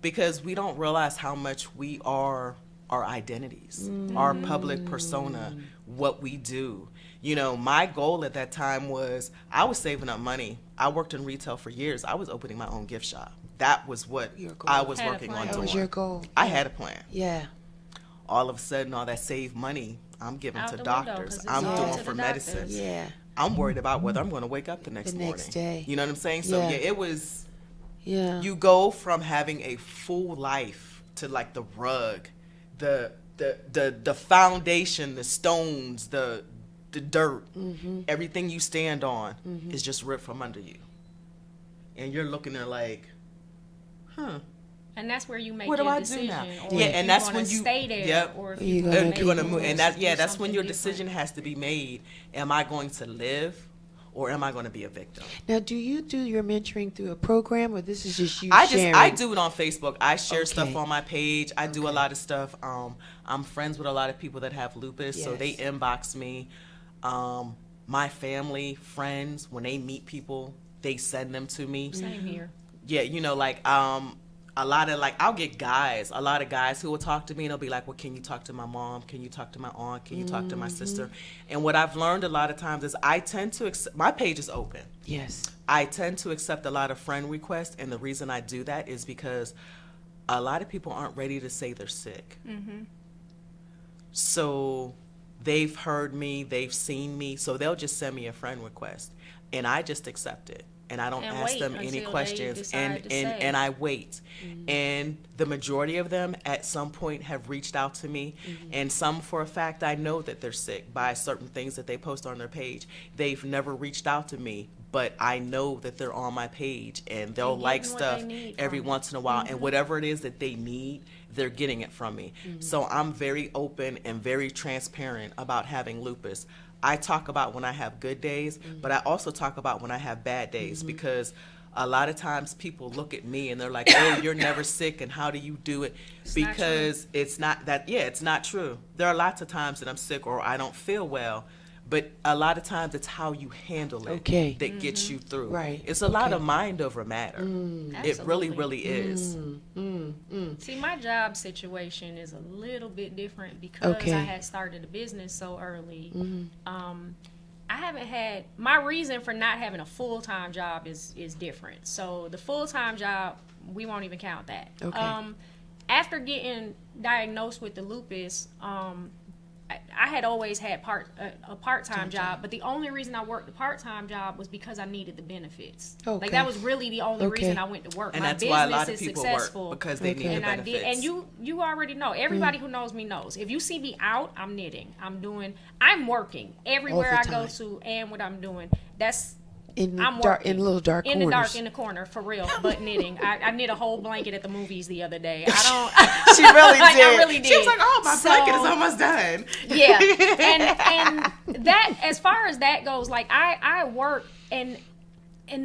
because we don't realize how much we are our identities, our public persona, what we do. You know, my goal at that time was I was saving up money. I worked in retail for years. I was opening my own gift shop. That was what Your goal. I was Had a working plan. on That doing. was your goal. I had a plan. Yeah. All of a sudden, all that saved money, I'm giving Out to the window, 'cause doctors. it's I'm all doing to for the medicine. doctors. Yeah. I'm worried about whether I'm going to wake up the next The morning. next day. You know what I'm saying? So Yeah. yeah, it was. Yeah. You go from having a full life to like the rug, the foundation, the stones, the dirt, everything you stand on is just ripped from under you, and you're looking there like, huh. And that's where you make What do your I do decision. now? Or Yeah, if and you're that's gonna when you- stay there, yep. or if You're you're gonna gonna keep You're gonna make move, moves and that to do that's when your something decision different. has to be made. Am I going to live, or am I going to be a victim? Now, do you do your mentoring through a program, or this is just you I sharing? do it on Facebook. I share stuff Okay. on my page. I do a Okay. lot of stuff. I'm friends with a lot of people that have lupus, so they Yes. inbox me. My family, friends, when they meet people, they send them to me. Same here. Yeah, you know, like a lot of like I'll get a lot of guys who will talk to me and they'll be like, well, can you talk to my mom? Can you talk to my aunt? Can you talk to my sister? And what I've learned a lot of times is I tend to accept, my page is open. Yes. I tend to accept a lot of friend requests, and the reason I do that is because a lot of people aren't ready to say they're sick. So they've heard me, they've seen me, so they'll just send me a friend request, and I just accept it. And I don't And ask wait them any until they questions, decide and to say. and I wait. And the majority of them at some point have reached out to me, and some for a fact I know that they're sick by certain things that they post on their page. They've never reached out to me, but I know that they're on my page, and they'll They're like getting what they stuff need every from you. once in a while, and whatever it is that they need, they're getting it from me. So I'm very open and very transparent about having lupus. I talk about when I have good days, but I also talk about when I have bad days, because a lot of times people look at me and they're like, oh, you're never sick, and how do you do it? not Because it's not that, yeah, it's not true. There are lots of times that I'm sick or I don't feel well, but a lot of times it's how you handle it Okay. that gets you through. Right. It's a lot Okay. of mind over matter. It really, Absolutely. really is. See, my job situation is a little bit different because Okay. I had started a business so early. I haven't had, my reason for not having a full-time job is different. So the full-time job, we won't even count that. Okay. After getting diagnosed with the lupus, I had always had a part-time job, but the only reason I worked the part-time job was because I needed the benefits. Okay. Like that was really the only Okay. reason I went to work. And My that's business why a lot of is people successful work, because they need the and I benefits. did, and you already know. Everybody who knows me knows. If you see me out, I'm knitting. I'm working everywhere All I the go time. to, and what I'm doing. That's In I'm dark, working. in little dark in corners. the dark, in the corner, for real. But knitting. I knit a whole blanket at the movies the other day. I don't. She really Like, did. I really did. She was like, oh, my So- blanket is almost done. Yeah, and that, as far as that goes, like I work, and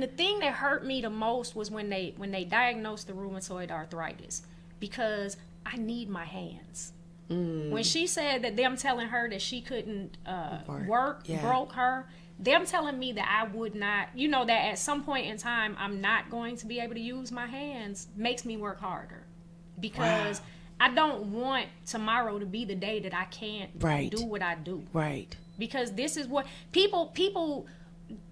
the thing that hurt me the most was when they diagnosed the rheumatoid arthritis, because I need my hands. When she said that them telling her that she couldn't work Yeah. broke her, them telling me that I would not, that at some point in time I'm not going to be able to use my hands, makes me work harder, because I don't want tomorrow to be the day that I can't Right. do what I do. Right. Because this is what people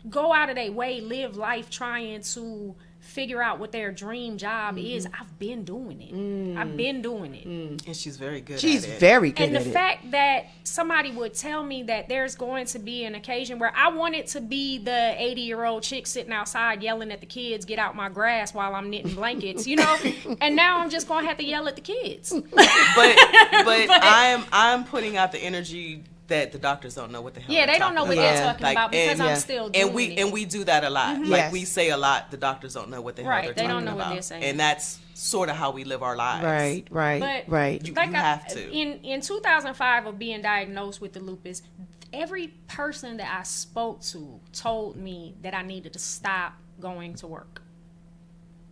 go out of their way, live life trying to figure out what their dream job is. I've been doing it. I've been doing it. And she's very good She's at it. very good And the at it. fact that somebody would tell me that there's going to be an occasion where I want it to be the 80-year-old chick sitting outside yelling at the kids, get out my grass while I'm knitting blankets, and now I'm just going to have to yell at the kids. But I'm putting out the energy that the doctors don't know what the hell. Yeah, they're they don't know talking what about. they're talking Like, about, because and- I'm still doing it. And we do that a lot. Yes. Like we say a lot, the doctors don't know what the hell Right, they're they talking don't know what about. they're saying. And that's sort of how we live our lives. Right. Right. But right. You like have to. In 2005 of being diagnosed with the lupus, every person that I spoke to told me that I needed to stop going to work.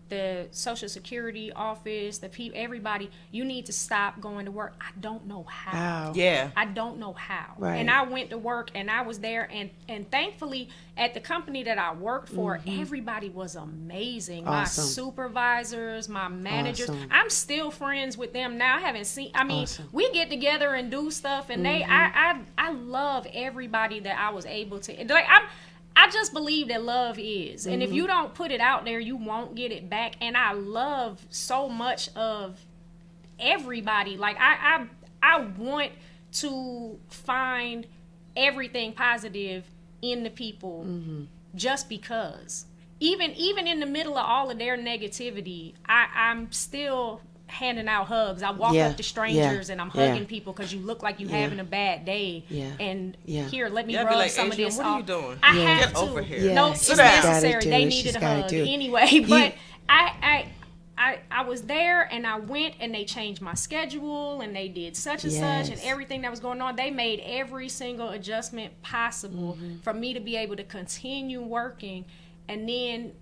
The Social Security office, the people, everybody, you need to stop going to work. I don't know how. Wow. Yeah. I don't know how. Right. And I went to work, and I was there, and thankfully at the company that I worked for, everybody was amazing. My Awesome. supervisors, my managers. Awesome. I'm still friends with them now. I haven't seen, Awesome. we get together and do stuff, and I love everybody that I was able to, like, I just believe that love is, and if you don't put it out there, you won't get it back. And I love so much of everybody. Like I want to find everything positive in the people just because. Even in the middle of all of their negativity, I'm still handing out hugs. I walk up to strangers and I'm hugging people because you look like you having a bad day. And here, let me rub like, some Adrienne, of this what off. are you doing? I have Get to. over here. No, Yes. it's Sit down. necessary. Gotta They do it. needed She's a gotta hug do it. anyway. But I was there and I went and they changed my schedule and they did such and such and everything that was going on. They made every single adjustment possible for me to be able to continue working. And then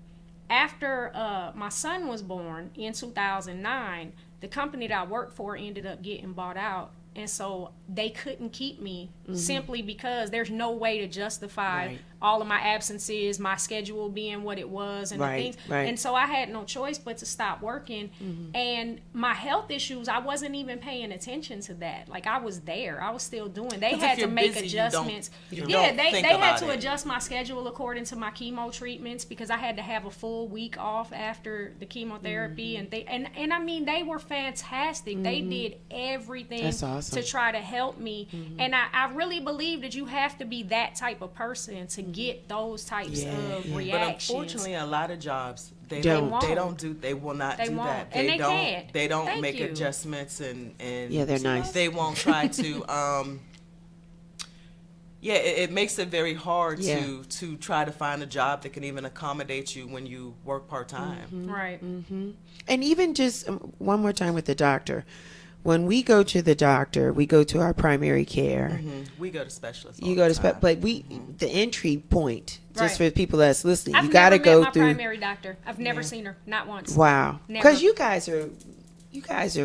after my son was born in 2009, the company that I worked for ended up getting bought out. And so they couldn't keep me simply because there's no way to justify all of my absences, my schedule being what it was, and the things. And so I had no choice but to stop working. And my health issues, I wasn't even paying attention to that. Like, I was there. I was still doing. They had to make adjustments. They had to adjust my schedule according to my chemo treatments because I had to have a full week off after the chemotherapy. And I mean, they were fantastic. They did everything. That's awesome. To try to help me. And I really believe that you have to be that type of person to get those types of reactions. But unfortunately, a lot of jobs they will not do that. And they can't. They don't make adjustments and they're nice. They won't try to it makes it very hard to try to find a job that can even accommodate you when you work part-time. Right. And even just one more time with the doctor. When we go to the doctor, we go to our primary care. We go to specialists. You go to but the entry point, just for people that's listening, I've you got to never go met my through. primary doctor. I've never seen her, not once. Wow, Never. because you guys are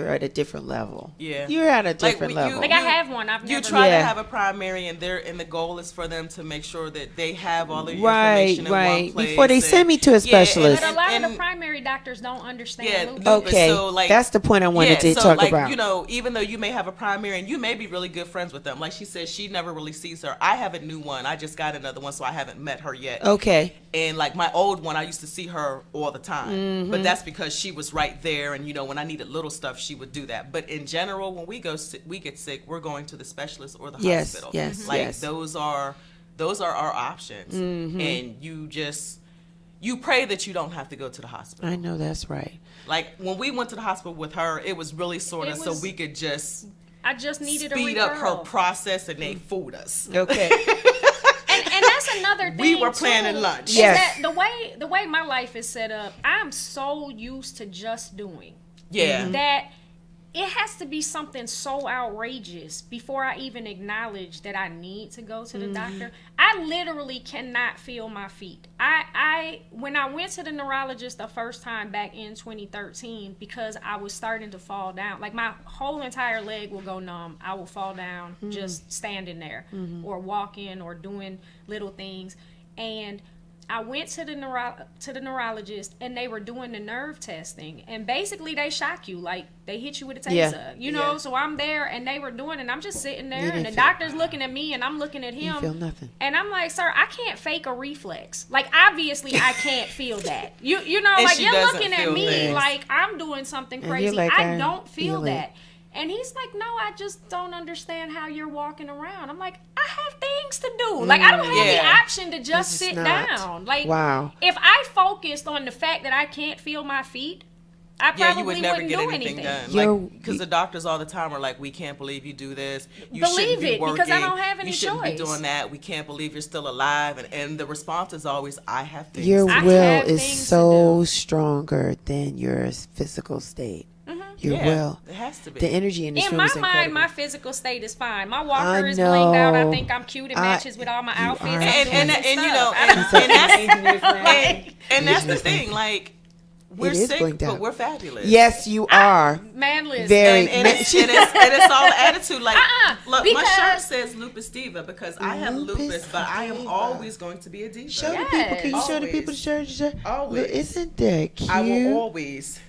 at a different level. Yeah, you're at a different level. Like I have one. I've never. You try to have a primary, and the goal is for them to make sure that they have all of your information in one place before they send me to a specialist. But a lot of the primary doctors don't understand lupus. Okay, so that's the point I wanted to talk about. You know, even though you may have a primary and you may be really good friends with them, like she said, she never really sees her. I have a new one. I just got another one, so I haven't met her yet. Okay. And like my old one, I used to see her all the time, but that's because she was right there. And you know, when I needed little stuff, she would do that. But in general, when we get sick, we're going to the specialist or the hospital. Those are our options. And you pray that you don't have to go to the hospital. I know that's right. Like when we went to the hospital with her, it was really so we could just I just needed speed a up her process, and they fooled us. Okay. And that's another thing. We were planning lunch. Yes. That the way my life is set up, I'm so used to just doing. Yeah. That it has to be something so outrageous before I even acknowledge that I need to go to the doctor. I literally cannot feel my feet. I when I went to the neurologist the first time back in 2013, because I was starting to fall down, like my whole entire leg will go numb. I will fall down just standing there or walking or doing little things. And I went to the neurologist, and they were doing the nerve testing, and basically they shock you, like they hit you with a taser, you know. So I'm there, and they were doing, and I'm just sitting there, and the doctor's looking at me, and I'm looking at him. You feel nothing, and I'm like, sir, I can't fake a reflex. Like obviously, I can't feel that. You know, and like you're looking at me things. like I'm doing something crazy. Like, I don't feel that. And he's like, no, I just don't understand how you're walking around. I'm like, I have things to do. Like, I don't have the option to just sit down. Like, if I focused on the fact that I can't feel my feet, I probably you would never wouldn't get do anything anything. done. Because the doctors all the time are like, we can't believe you do this. You Believe shouldn't be it, working. because I don't have any You shouldn't choice. be doing that. We can't believe you're still alive. And the response is always, I have things. Your I will have is things to so do. stronger than your physical state. Your will. It has to be. The energy in this In room my is incredible. mind, my physical state is fine. My walker is know. blinged out. I think I'm cute. It matches with all my outfits. are. And you know, and that's the thing. Like, we're sick, but we're fabulous. Yes, you are. Man, listen. Very. And it's all attitude. Like, look, my because- shirt says Lupus Diva because I have lupus, but I am always going to be a diva. Show the people. Can you show the people the shirt? Always. Isn't that cute? I will always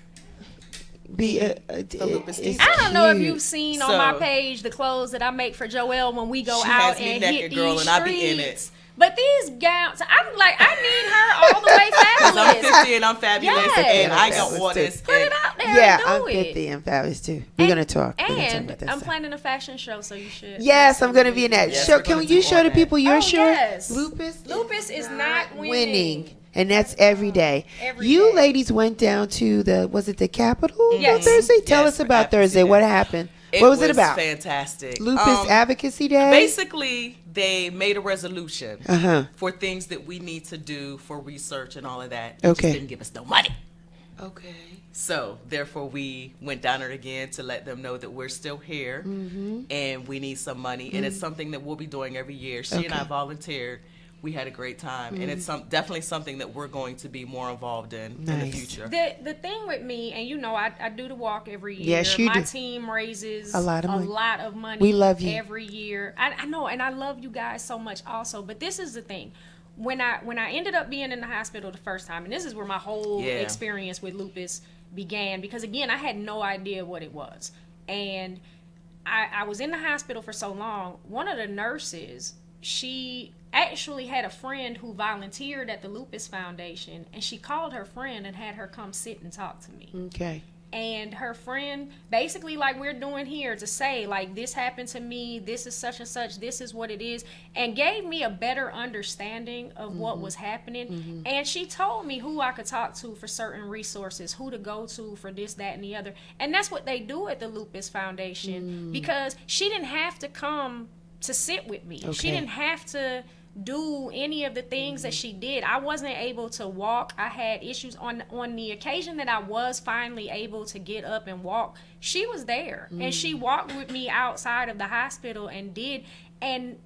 be a Lupus Diva. I don't know if cute. you've seen on my page the clothes that I make for Joelle when we go She out has me and naked, hit girl, these and I be in it. streets. But these gowns, I'm like, I need her all the way I'm fabulous. 50 and I'm fabulous, Yes. and I got Fabulous orders. Put it out there Yeah, and do I'm it. 50 and fabulous too. We're gonna talk. We're gonna talk And about that I'm stuff. planning a fashion show, so you should. Yes, I'm gonna be in that. Yes, Show, we're can gonna you do show all the that. people your Oh, shirt? yes. Lupus Lupus is not winning. and that's every day. Every You day. ladies went down to was it the Capitol on Yes. Thursday? Tell Yes, us for about Advocacy Thursday. Day. What happened? What was it about? Fantastic. Lupus Advocacy Day. Basically, they made a resolution Uh-huh. for things that we need to do for research and all of that. Okay. Just didn't give us no money. Okay. So, therefore, we went down there again to let them know that we're still here and we need some money. And it's something that we'll be doing every year. She and I Okay. volunteered. We had a great time. And it's definitely something that we're going to be more involved in the Nice. future. The thing with me, and you know, I do the walk every year. Yes, you My do. team raises A lot of money. money. We love you. every year. I know, and I love you guys so much also. But this is the thing. When I ended up being in the hospital the first time, and this is where my whole Yeah. experience with lupus began, because again, I had no idea what it was. And I was in the hospital for so long. One of the nurses, she actually had a friend who volunteered at the Lupus Foundation, and she called her friend and had her come sit and talk to me. Okay. And her friend, basically like we're doing here, to say like, this happened to me, this is such and such, this is what it is, and gave me a better understanding of what was happening. And she told me who I could talk to for certain resources, who to go to for this, that, and the other. And that's what they do at the Lupus Foundation, because she didn't have to come to sit with me. Okay. She didn't have to do any of the things that she did. I wasn't able to walk. I had issues on the occasion that I was finally able to get up and walk. She was there, and she walked with me outside of the hospital and did. And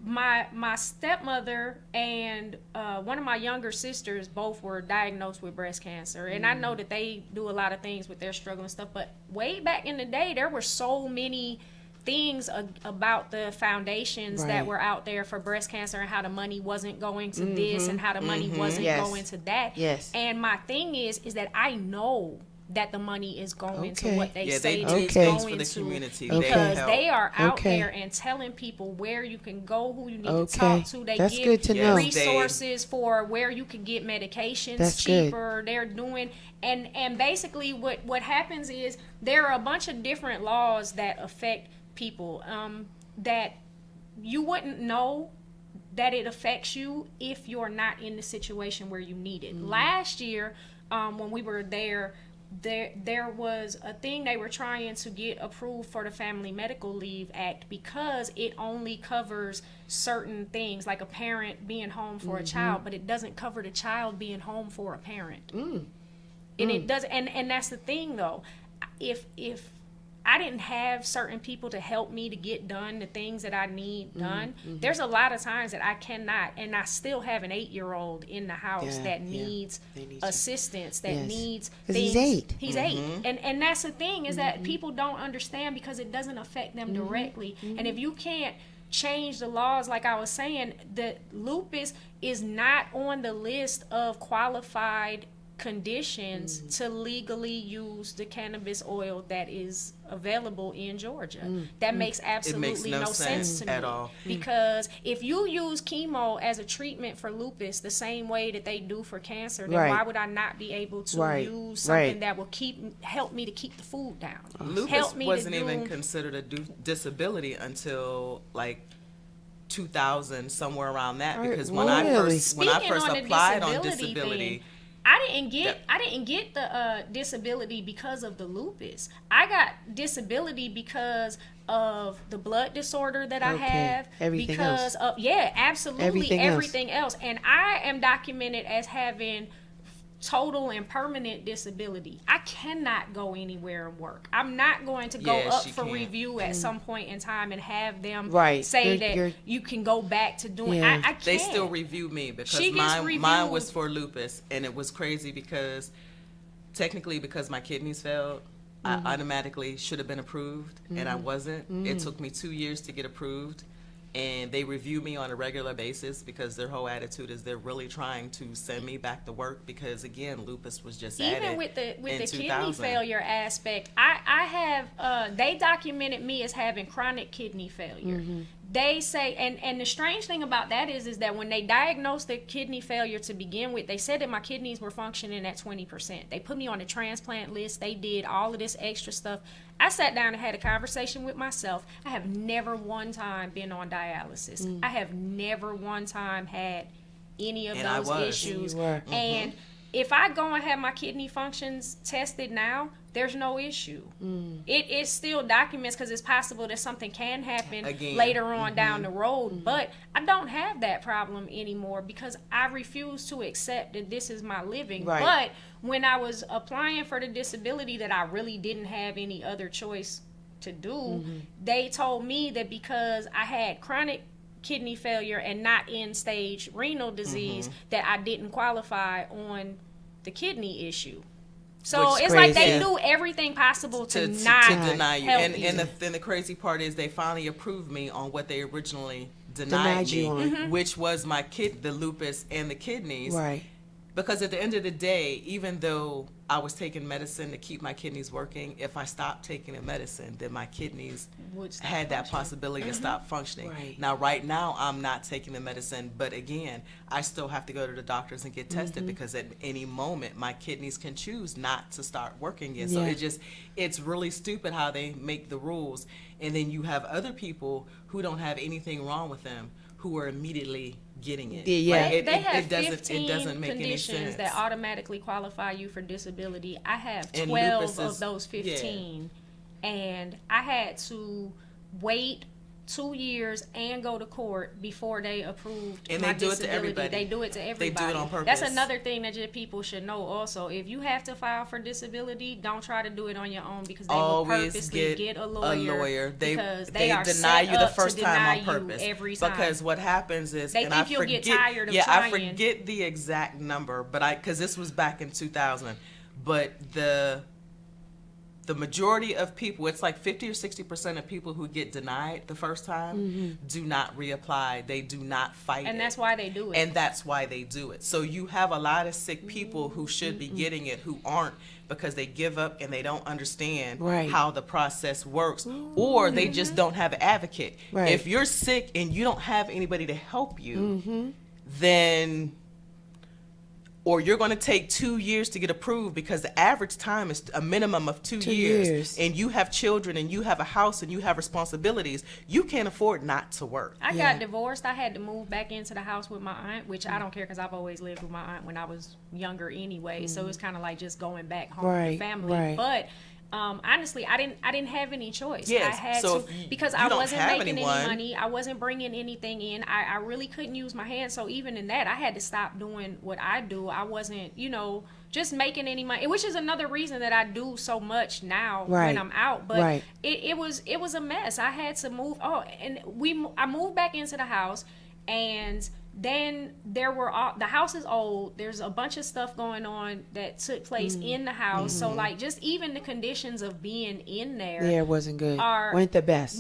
my stepmother and one of my younger sisters both were diagnosed with breast cancer, and I know that they do a lot of things with their struggle and stuff. But way back in the day, there were so many things about the foundations that Right. were out there for breast cancer, and how the money wasn't going to this, and how the money wasn't Yes. going to that. Yes. And my thing is that I know that the money is going Okay. to what they Yeah, say they it do is things going for the to, community. Okay. because help. they are out Okay. there and telling people where you can go, who you need to Okay. talk to. They That's give good to know. resources for where you can get medications That's good. cheaper. They're doing, and basically what happens is there are a bunch of different laws that affect people that you wouldn't know that it affects you if you're not in the situation where you need it. Last year, when we were there was a thing they were trying to get approved for the Family Medical Leave Act, because it only covers certain things, like a parent being home for a child, but it doesn't cover the child being home for a parent. And it does, and that's the thing though. If I didn't have certain people to help me to get done the things that I need done, there's a lot of times that I cannot, and I still have an 8-year-old in the house Yeah, that yeah. needs They need you. assistance, that Yes. needs 'Cause things. he's 8. He's 8. And that's the thing, is that people don't understand, because it doesn't affect them directly. And if you can't change the laws, like I was saying, the lupus is not on the list of qualified conditions to legally use the cannabis oil that is available in Georgia. That makes absolutely no no sense to me at all. because if you use chemo as a treatment for lupus the same way that they do for cancer, then Right. why would I not be able to Right. use something Right. that will help me to keep the food down? Lupus Help me wasn't to even do, considered a disability until like 2000, somewhere around that. Right, Because when I really? first Speaking applied on on the disability, thing, I didn't get the disability because of the lupus. I got disability because of the blood disorder that I Okay. have. Everything because else. of absolutely Everything everything else. else. And I am documented as having total and permanent disability. I cannot go anywhere and work. I'm not going to go Yeah, up she for can't. review at some point in time and have them Right. say You're- that you're- you can go back to doing. Yeah. I can't. they still review me because She gets mine reviewed. was for lupus, and it was crazy because technically because my kidneys failed, I automatically should have been approved, and I wasn't. It took me 2 years to get approved, and they review me on a regular basis because their whole attitude is they're really trying to send me back to work because again lupus was just added Even with the in kidney 2000. failure aspect, I have they documented me as having chronic kidney failure. they say, and the strange thing about that is that when they diagnosed the kidney failure to begin with, they said that my kidneys were functioning at 20%. They put me on the transplant list. They did all of this extra stuff. I sat down and had a conversation with myself. I have never one time been on dialysis. I have never one time had any of those issues. And if I go and have my kidney functions tested now, there's no issue. It still documents, because it's possible that something can happen later on down the road. But I don't have that problem anymore because I refuse to accept that this is my living. But when I was applying for the disability that I really didn't have any other choice to do, they told me that because I had chronic kidney failure and not end stage renal disease, that I didn't qualify on the kidney issue. So it's like they do everything possible to deny you. Help And the crazy part is they finally approved me on what they originally denied me, which was the lupus and the kidneys. Right. Because at the end of the day, even though I was taking medicine to keep my kidneys working, if I stopped taking the medicine, then my kidneys had that possibility to stop functioning. Now, right now, I'm not taking the medicine, but again, I still have to go to the doctors and get tested because at any moment, my kidneys can choose not to start working again. So it's really stupid how they make the rules. And then you have other people who don't have anything wrong with them who are immediately getting it. They have it 15 doesn't make any conditions sense. that automatically qualify you for disability. I have And 12 of those 15, and I had to wait 2 years and go to court before they approved And my they do disability. It to everybody. They do it to everybody. They do it on purpose. That's another thing that your people should know also. If you have to file for disability, don't try to do it on your own because they will purposely get a lawyer. They are deny set you the up first to time deny on purpose. you every time. Because what happens is, they and think I you'll forget, get tired of I trying. forget the exact number, but because this was back in 2000, but the majority of people, it's like 50 or 60% of people who get denied the first time do not reapply. They do not fight And it. that's why they do it. And that's why they do it. So you have a lot of sick people who should be getting it who aren't because they give up and they don't understand how the process works, or they just don't have an advocate. If you're sick and you don't have anybody to help you, then... or you're going to take 2 years to get approved because the average time is a minimum of 2 years. And you have children and you have a house and you have responsibilities. You can't afford not to work. I got divorced. I had to move back into the house with my aunt, which I don't care because I've always lived with my aunt when I was younger anyway. So it's kind of like just going back home to family. But honestly, I didn't have any choice. I had to because I wasn't making any money. I wasn't bringing anything in. I really couldn't use my hands. So even in that, I had to stop doing what I do. I wasn't, just making any money, which is another reason that I do so much now when I'm out. But it was a mess. I had to move. I moved back into the house, and then the house is old. There's a bunch of stuff going on that took place in the house. So like just even the conditions of being in there wasn't good. Weren't the best.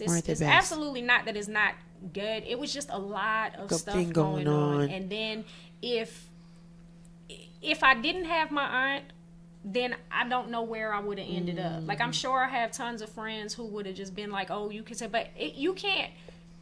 It's absolutely not that it's not good. It was just a lot of stuff going on. And then if I didn't have my aunt, then I don't know where I would have ended up. Like I'm sure I have tons of friends who would have just been like, "Oh, you can say," but you can't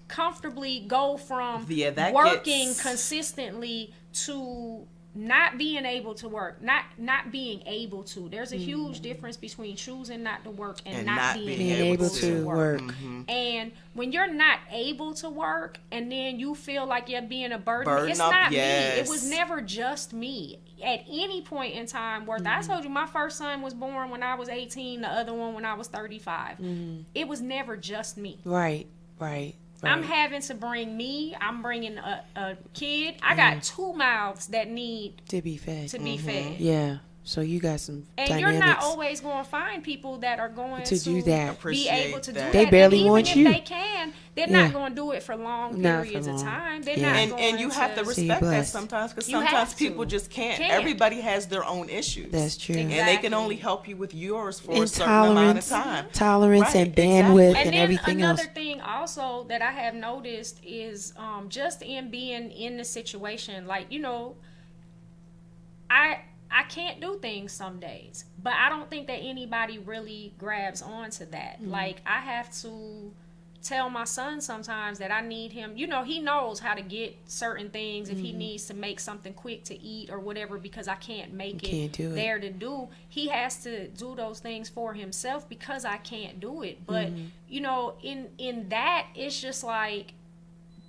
comfortably go from working consistently to not being able to work, not being able to. There's a huge difference between choosing not to work and not being able to work. And when you're not able to work and then you feel like you're being a burden, it's not me. It was never just me. At any point in time, I told you my first son was born when I was 18, the other one when I was 35. It was never just me. Right. I'm having to I'm bringing a kid. I got 2 mouths that need to be fed. Yeah. So you got some and dynamics. You're not always going to find people that are going to do that. Be able to do that. They barely and want even you. If they can, they're not going to do it for long periods of time. They're not going and you have to respect that sometimes, because sometimes people just can't. Everybody has their own issues. That's true. Exactly. And they can only help you with yours for a certain amount of time. Tolerance and bandwidth and everything else. Another thing also that I have noticed is just in being in the situation, like, I can't do things some days, but I don't think that anybody really grabs onto that. Like I have to tell my son sometimes that I need him. You know, he knows how to get certain things if he needs to make something quick to eat or whatever, because I can't make it there to do. He has to do those things for himself because I can't do it. But, you know, in that, it's just like,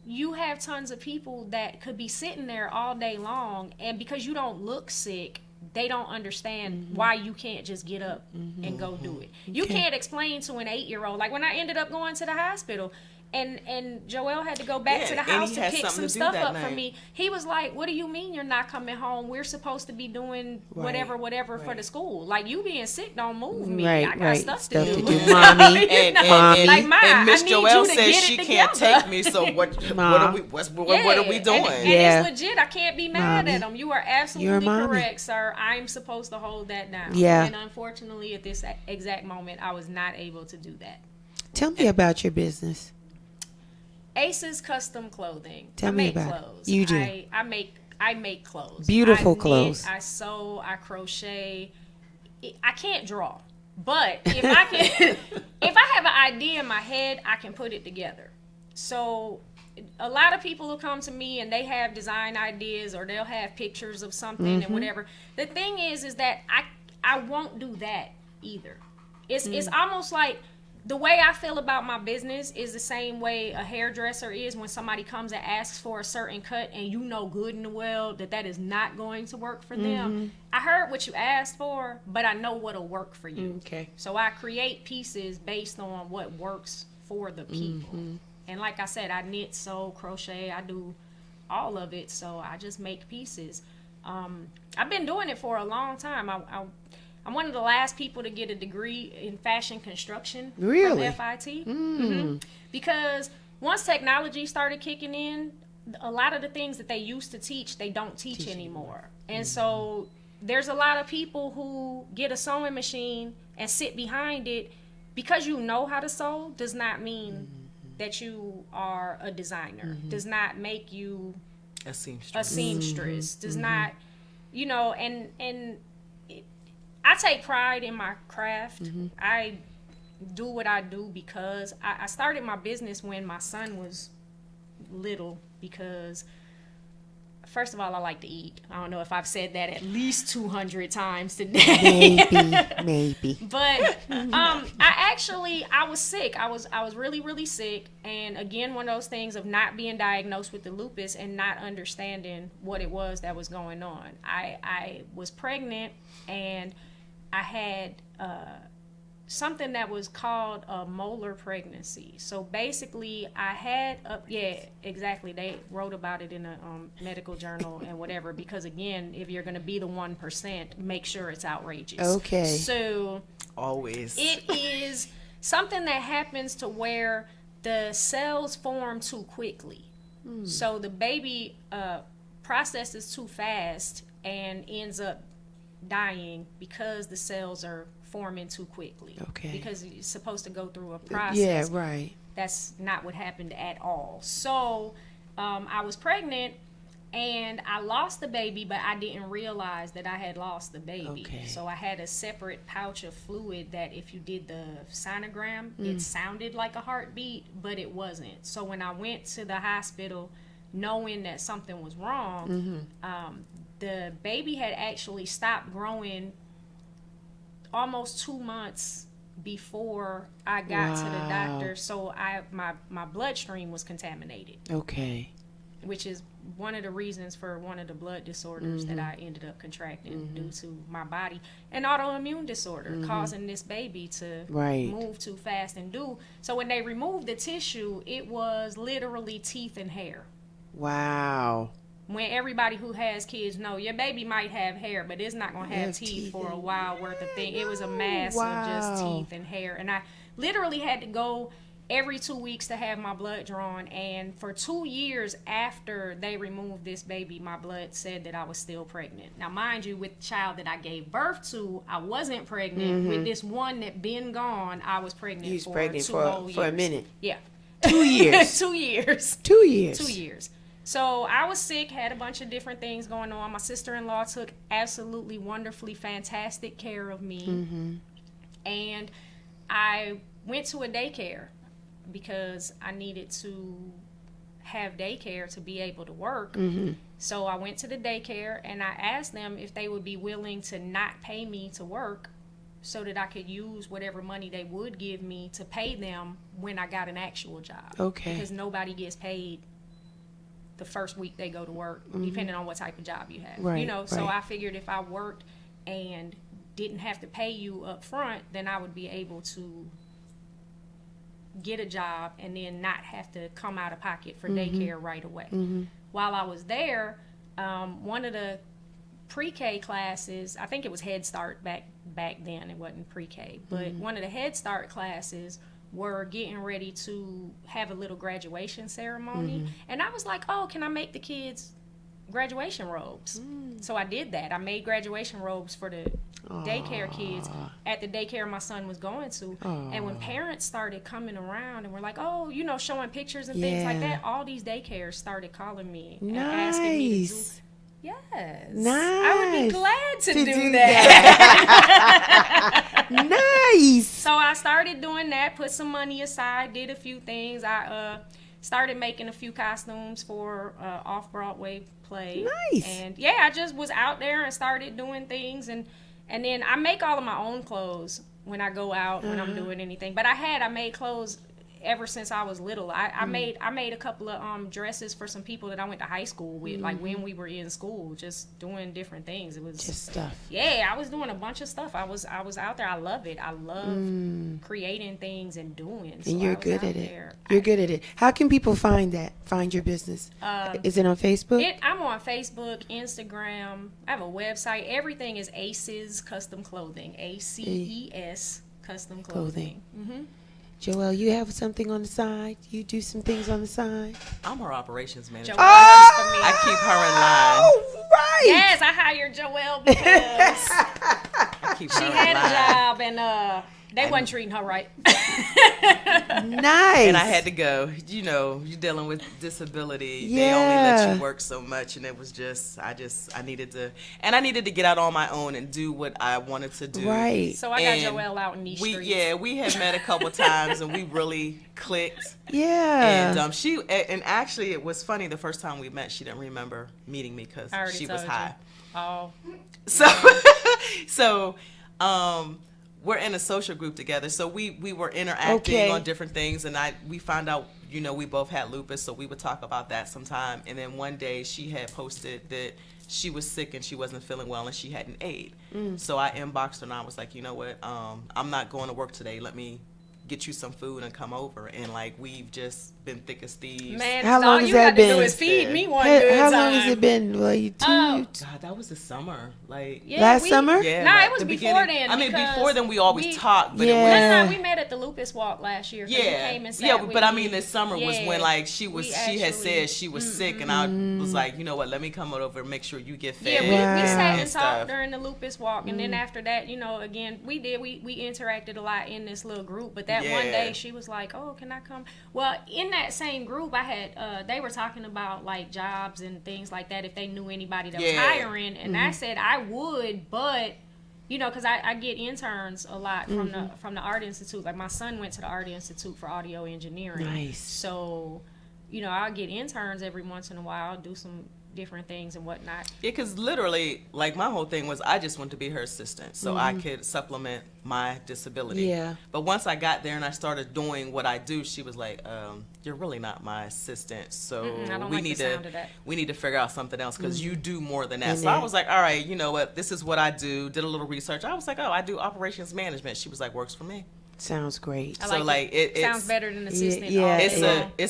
you have tons of people that could be sitting there all day long, and because you don't look sick, they don't understand why you can't just get up and go do it. You can't explain to an 8-year-old. Like when I ended up going to the hospital, and Joelle had to go back to the house to pick some stuff up for me. He was like, "What do you mean you're not coming home? We're supposed to be doing whatever for the school. Like, you being sick don't move me. I got stuff to do, mommy." And Miss Joelle says she can't take me. So what are we doing? And it's legit. I can't be mad at him. You are absolutely correct, sir. I'm supposed to hold that down. Yeah. And unfortunately, at this exact moment, I was not able to do that. Tell me about your business. Ace's Custom Clothing. Tell me about clothes. You do. I make clothes. Beautiful I knit, clothes. I sew. I crochet. I can't draw, but if I can, if I have an idea in my head, I can put it together. So a lot of people will come to me and they have design ideas, or they'll have pictures of something and whatever. The thing is that I won't do that either. It's almost like, the way I feel about my business is the same way a hairdresser is when somebody comes and asks for a certain cut, and you know good and well that is not going to work for them. I heard what you asked for, but I know what'll work for you. Okay. So I create pieces based on what works for the people. And like I said, I knit, sew, crochet, I do all of it. So I just make pieces. I've been doing it for a long time. I'm one of the last people to get a degree in fashion construction from FIT. Because once technology started kicking in, a lot of the things that they used to teach, they don't teach anymore. And so there's a lot of people who get a sewing machine and sit behind it. Because you know how to sew does not mean that you are a designer, does not make you a seamstress. Does not, you know, and I take pride in my craft. I do what I do because I started my business when my son was little, because first of all, I like to eat. I don't know if I've said that at least 200 times today. Maybe. But I was sick. I was really, really sick. And again, one of those things of not being diagnosed with the lupus and not understanding what it was that was going on. I was pregnant, and I had something that was called a molar pregnancy. So basically, I had exactly. They wrote about it in a medical journal and whatever. Because again, if you're going to be the 1%, make sure it's outrageous. Okay. So always it is something that happens to where the cells form too quickly. So the baby processes too fast and ends up dying because the cells are forming too quickly. Okay. Because it's supposed to go through a process. Yeah, right. That's not what happened at all. So I was pregnant and I lost the baby, but I didn't realize that I had lost the baby. Okay. So I had a separate pouch of fluid that if you did the sonogram, it sounded like a heartbeat, but it wasn't. So when I went to the hospital knowing that something was wrong, the baby had actually stopped growing almost 2 months before I got to the doctor. So my bloodstream was contaminated. Okay. Which is one of the reasons for one of the blood disorders that I ended up contracting due to my body. An autoimmune disorder causing this baby to move too fast and do. So when they removed the tissue, it was literally teeth and hair. Wow. When everybody who has kids know your baby might have hair, but it's not going to have teeth for a while worth of thing. It was a mass of just teeth and hair. And I literally had to go every 2 weeks to have my blood drawn. And for 2 years after they removed this baby, my blood said that I was still pregnant. Now, mind you, with the child that I gave birth to, I wasn't pregnant. With this one that been gone, I was pregnant You was for pregnant 2 whole years. for a minute. Yeah. 2 years. 2 years. 2 years. 2 years. So I was sick, had a bunch of different things going on. My sister-in-law took absolutely wonderfully fantastic care of me. And I went to a daycare. because I needed to have daycare to be able to work. So I went to the daycare and I asked them if they would be willing to not pay me to work so that I could use whatever money they would give me to pay them when I got an actual job. Okay. Because nobody gets paid the first week they go to work, depending on what type of job you have. Right, You know, so right. I figured if I worked and didn't have to pay you up front, then I would be able to get a job and then not have to come out of pocket for daycare right away. While I was there, one of the pre-K classes, I think it was Head Start back then, it wasn't pre-K, but one of the Head Start classes were getting ready to have a little graduation ceremony, and I was like, oh, can I make the kids graduation robes? So I did that. I made graduation robes for the daycare kids at the daycare my son was going to. And when parents started coming around and were like, oh, you know, showing pictures and things like Yeah. that, all these daycares started calling me and asking me to do. Nice. Yes. Nice. I would be glad to, do that. Nice. So I started doing that, put some money aside, did a few things. I started making a few costumes for off-Broadway play. Nice. And yeah, I just was out there and started doing things. And then I make all of my own clothes when I go out, when I'm doing anything. But I made clothes ever since I was little. I made a couple of dresses for some people that I went to high school with, like when we were in school, just doing different things. It was Just stuff. yeah, I was doing a bunch of stuff. I was out there. I love it. I love creating things and doing. So And you're I was good out at it. there. You're good at it. How can people find your business? Is it on Facebook? I'm on Facebook, Instagram. I have a website. Everything is Aces Custom Clothing. ACES Custom Clothing. Joelle, you have something on the side? You do some things on the side? I'm her operations manager. Joelle, I keep her in line. Oh, right. yes, I hired Joelle because I keep she her in had a line. job and they wasn't treating her right. Nice. And I had to go. You know, you're dealing with disability. Yeah. They only let you work so much, and it was just, I needed to get out on my own and do what I wanted to do. Right. So I got And Joelle out in these streets. we had met a couple times, and we really clicked. Yeah. And actually, it was funny. The first time we met, she didn't remember meeting me because I already she was told high. you. Oh. So we're in a social group together. So we were interacting Okay. on different things, and we found out, you know, we both had lupus, so we would talk about that sometime. And then one day she had posted that she was sick and she wasn't feeling well and she had an aide. So I inboxed her and I was like, you know what, I'm not going to work today. Let me get you some food and come over. And like, we've just been thick as thieves. Man, How long all has you that got to do been? is feed me one How good long time. has it been? Well, Oh. God, that was the summer. Like, Yeah, Last summer? yeah, Nah, like it was the before beginning. then. I mean, because before then we always talked, but Yeah. No, we met at the Lupus Walk last year. 'Cause you yeah, came and sat yeah, with but I me. mean, this summer was Yeah. when like she We had actually- said she was sick, and I was like, you know what, let me come over and make sure you get Yeah, fed. we Wow. sat and stuff. talked during the Lupus Walk, and then after that, you know, again, we interacted a lot in this little group. But that one Yeah. day, she was like, "Oh, can I come?" Well, in that same group, I had they were talking about like jobs and things like that if they knew anybody that was Yeah. hiring, and I said I would, but you know, because I get interns a lot from the Art Institute. Like my son went to the Art Institute for audio engineering. Nice. So, you know, I'll get interns every once in a while, do some different things and whatnot. Yeah, because literally, like my whole thing was I just wanted to be her assistant so I could supplement my disability. Yeah. But once I got there and I started doing what I do, she was like, "You're really not my assistant, so I don't we like the need sound of that. we need to figure out something else because you do more than that." And So I that- was like, "All right, you know what? This is what I do." Did a little research. I was like, "Oh, I do operations management." She was like, "Works for me." Sounds great. I So, like, it. it's- Sounds better than assistant. yeah, all day It's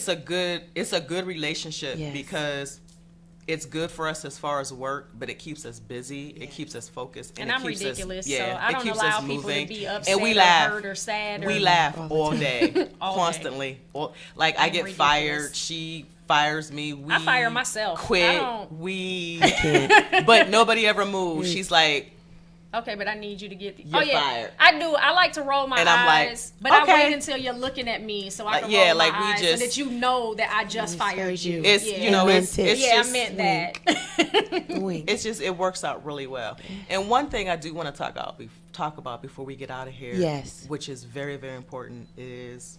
long. it's a good relationship Yes. because it's good for us as far as work, but it keeps us busy. It keeps us focused, And it I'm keeps ridiculous, us, yeah, so I it don't keeps allow us people moving. to be upset and we or laugh. hurt or sad. We or, laugh All the all time. day, All day. constantly. Like I I'm get ridiculous. fired, she fires me. We I fire myself. Quit. I don't- We, but nobody ever moves. She's like, Okay, but I need you to get the. You're oh yeah, fired. I do. I like to roll my And I'm like, eyes, but I okay. wait until you're looking at me so I Like, can yeah, roll my like, we eyes just- so that you know that I just fired you. it's yeah. you know, it's meant it. it's yeah, just, I meant that. Wink. it's just it works out really well. And one thing I do want to talk about before we get out of here, Yes. which is very, very important, is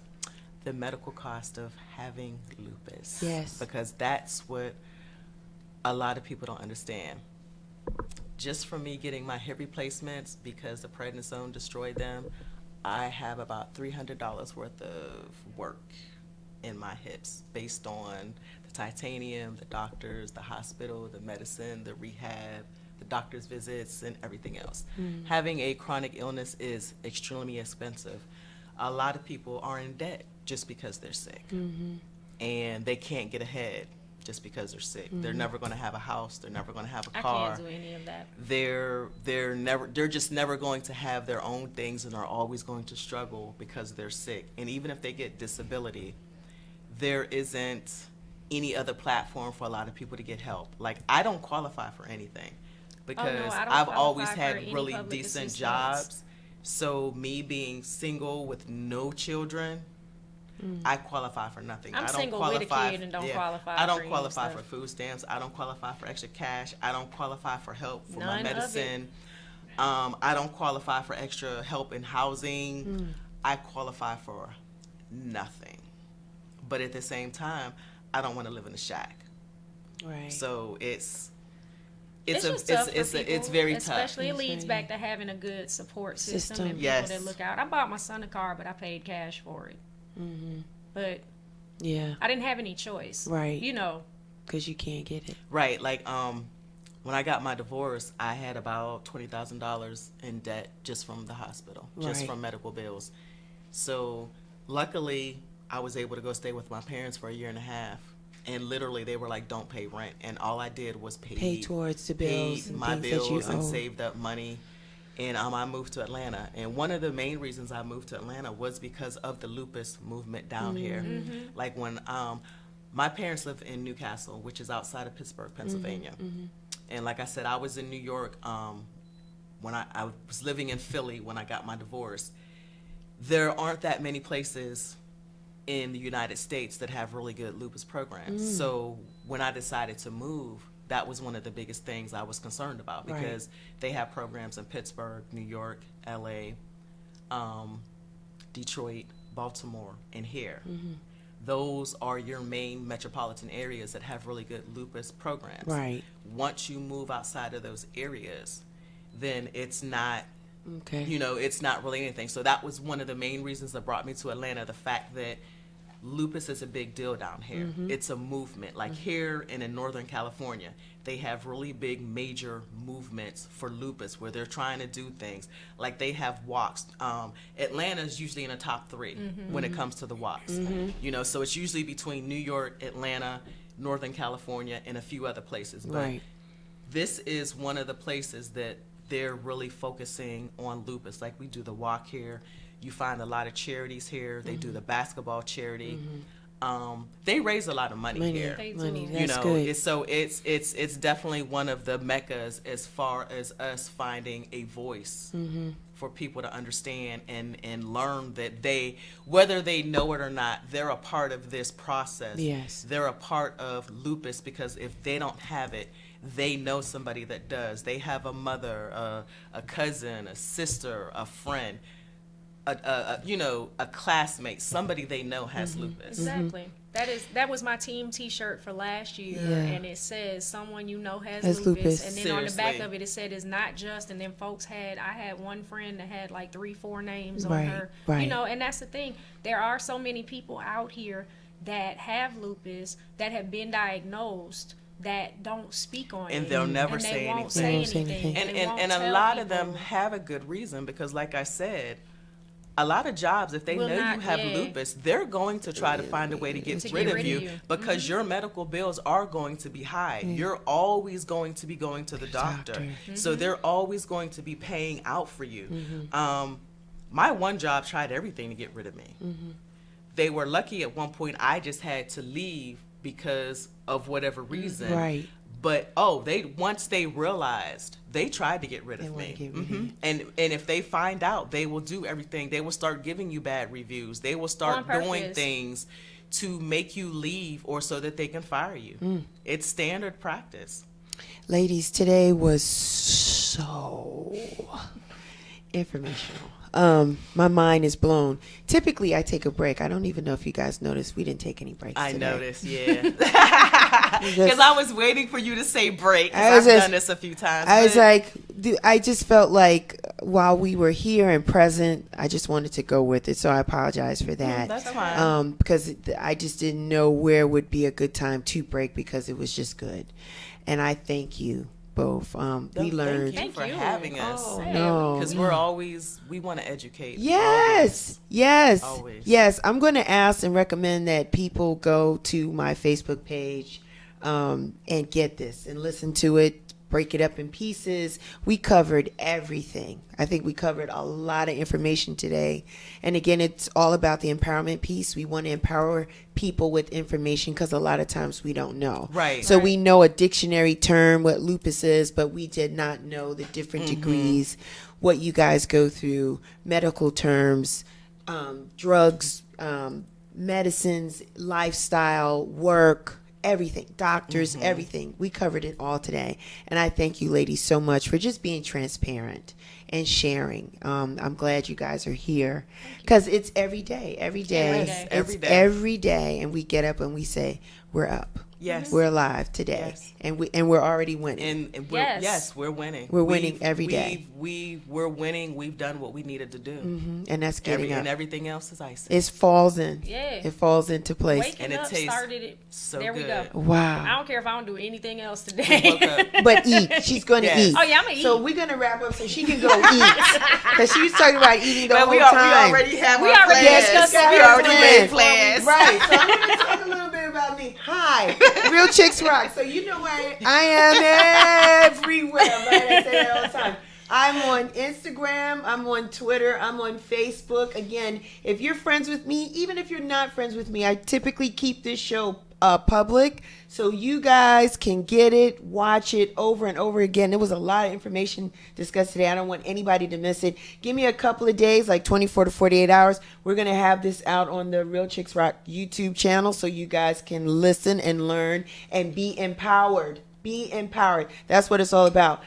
the medical cost of having lupus. Yes. Because that's what a lot of people don't understand. Just from me getting my hip replacements, because the prednisone destroyed them, I have about $300 worth of work in my hips based on the titanium, the doctors, the hospital, the medicine, the rehab, the doctor's visits, and everything else. Having a chronic illness is extremely expensive. A lot of people are in debt just because they're sick, and they can't get ahead just because they're sick. They're never going to have a house. They're never going to have a car. I can't do any of that. They're just never going to have their own things, and are always going to struggle because they're sick. And even if they get disability, there isn't any other platform for a lot of people to get help. Like, I don't qualify for anything because I don't I've qualify always for had any really public decent assistance. jobs. So me being single with no children, I qualify for nothing. I'm I don't single with a qualify. kid and don't qualify I don't for any qualify stuff. for food stamps. I don't qualify for extra cash. I don't qualify for help for None my of it. medicine. I don't qualify for extra help in housing. I qualify for nothing. But at the same time, I don't want to live in a shack. Right. So it's just tough for people, it's very tough. Especially it It's leads very- back to having a good support system System. and people Yes. that look out. I bought my son a car, but I paid cash for it. But Yeah. I didn't have any choice. Right. You know, Because you can't get it. Right, like when I got my divorce, I had about $20,000 in debt just from the hospital, just Right. from medical bills. So luckily, I was able to go stay with my parents for a year and a half, and literally they were like, "Don't pay rent," and all I did was Pay towards the bills and my things that you bills and owe. saved up money. And I moved to Atlanta. And one of the main reasons I moved to Atlanta was because of the lupus movement down here. Like when my parents live in Newcastle, which is outside of Pittsburgh, Pennsylvania. And like I said, I was in New York when I was living in Philly when I got my divorce. There aren't that many places in the United States that have really good lupus programs. So when I decided to move, that was one of the biggest things I was concerned about, because they have programs in Pittsburgh, New York, LA, Detroit, Baltimore, and here. Those are your main metropolitan areas that have really good lupus programs. Right. Once you move outside of those areas, then it's not, Okay. it's not really anything. So that was one of the main reasons that brought me to Atlanta, the fact that lupus is a big deal down here. It's a movement. Like here and in Northern California, they have really big major movements for lupus where they're trying to do things. Like they have walks. Atlanta's usually in the top 3 when it comes to the walks. So it's usually between New York, Atlanta, Northern California, and a few other places. But Right. this is one of the places that they're really focusing on lupus. Like we do the walk here. You find a lot of charities here. They do the basketball charity. They raise a lot of money here. They do. Money. You That's good. It's definitely one of the meccas as far as us finding a voice for people to understand and learn that they, whether they know it or not, they're a part of this process. Yes. They're a part of lupus, because if they don't have it, they know somebody that does. They have a mother, a cousin, a sister, a friend, a classmate, somebody they know has lupus. exactly. That was my team T-shirt for last year, Yeah. and it says someone you know has Has lupus. lupus. And then on the back Seriously. of it, it said it's not just. And then I had one friend that had like 3-4 names on Right, her. right. And that's the thing. There are so many people out here that have lupus that have been diagnosed that don't speak on it, And they'll never and they say won't anything. say They won't say anything. anything. They won't And a tell lot of them people. have a good reason, because like I said, a lot of jobs, if they Will know not- you have yeah. lupus, they're going to try to find a way to get rid of you, because your medical bills are going to be high. You're always going to be going to the doctor. Doctor. So they're always going to be paying out for you. My one job tried everything to get rid of me. They were lucky at one point. I just had to leave because of whatever reason. Right. But once they realized, they tried to get rid They of wanna me. get rid of you. And if they find out, they will do everything. They will start giving you bad reviews. They will start On doing purpose. things to make you leave, or so that they can fire you. It's standard practice. Ladies, today was so Informational. My mind is blown. Typically, I take a break. I don't even know if you guys noticed. We didn't take any breaks I today. noticed, yeah. Because I was waiting for you to say break. 'Cause I've done this a few times. I was but- like, I just felt like while we were here and present, I just wanted to go with it. So I apologize for that. That's fine. Because I just didn't know where would be a good time to break because it was just good. And I thank you both. We learned. Thank you for Thank you. having us. Oh, no. Because we want to educate. Yes, yes, Always. yes. I'm going to ask and recommend that people go to my Facebook page and get this and listen to it, break it up in pieces. We covered everything. I think we covered a lot of information today. And again, it's all about the empowerment piece. We want to empower people with information because a lot of times we don't know. Right. So we know a dictionary term, what lupus is, but we did not know the different degrees, what you guys go through, medical terms, drugs, medicines, lifestyle, work, everything, doctors, everything. We covered it all today. And I thank you ladies so much for just being transparent and sharing. I'm glad you guys are here because it's every day. Yes, every It's day. every day. And we get up and we say, we're up. Yes. We're alive today. Yes. And we're already winning. And Yes. we're winning. We're winning every day. We're winning. We've done what we needed to do. And that's getting up. And everything else is icing. It falls in. Yeah. It falls into place. Waking And it up tastes started it. so There we good. go. I Wow. don't care if I don't do anything else Woke today. up. But eat. She's going to Yes. eat. Oh, yeah, I'm going to eat. So we're going to wrap up so she can go eat. Because she was talking about eating the But whole we time. already have We our already plans. discussed it. We already Plans. made plans. Right. So I'm going to talk a little bit about me. Hi. Real Chicks Rock. So you know where I am everywhere. Right? I say that all the time. I'm on Instagram. I'm on Twitter. I'm on Facebook. Again, if you're friends with me, even if you're not friends with me, I typically keep this show public so you guys can get it, watch it over and over again. There was a lot of information discussed today. I don't want anybody to miss it. Give me a couple of days, like 24 to 48 hours. We're going to have this out on the Real Chicks Rock YouTube channel so you guys can listen and learn and be empowered. Be empowered. That's what it's all about.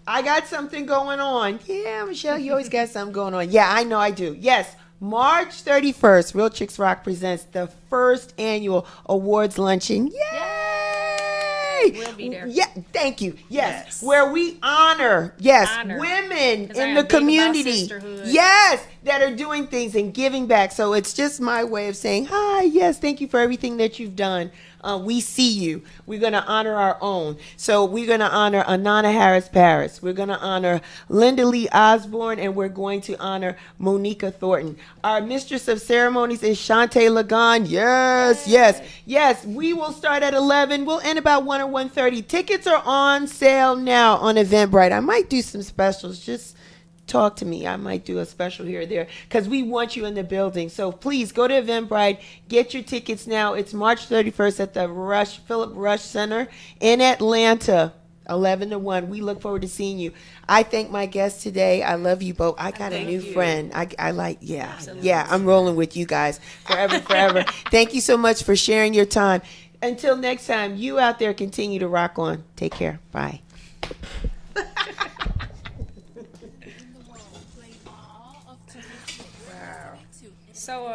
I got something going on. Yeah, Michelle, you always got something going on. Yeah, I know I do. Yes. March 31st, Real Chicks Rock presents the first annual awards luncheon. Yay! We'll be there. Yeah, thank you. Yes, Yes. where we honor, Honor. women 'Cause I in am the big about community. sisterhood. Yes, that are doing things and giving back. So it's just my way of saying, hi, yes, thank you for everything that you've done. We see you. We're going to honor our own. So we're going to honor Anana Harris Paris. We're going to honor Linda Lee Osborne, and we're going to honor Monica Thornton. Our mistress of ceremonies is Shantae Lagan. Yes, yes, yes. We will start at 11. We'll end about 1 or 1:30. Tickets are on sale now on Eventbrite. I might do some specials. Just talk to me. I might do a special here or there because we want you in the building. So please go to Eventbrite, get your tickets now. It's March 31st at the Philip Rush Center in Atlanta, 11 to 1. We look forward to seeing you. I thank my guests today. I love you both. I got a Thank new you. friend. I like, yeah, I'm rolling with you guys forever, forever. Thank you so much for sharing your time. Until next time, you out there continue to rock on. Take care. Bye. So,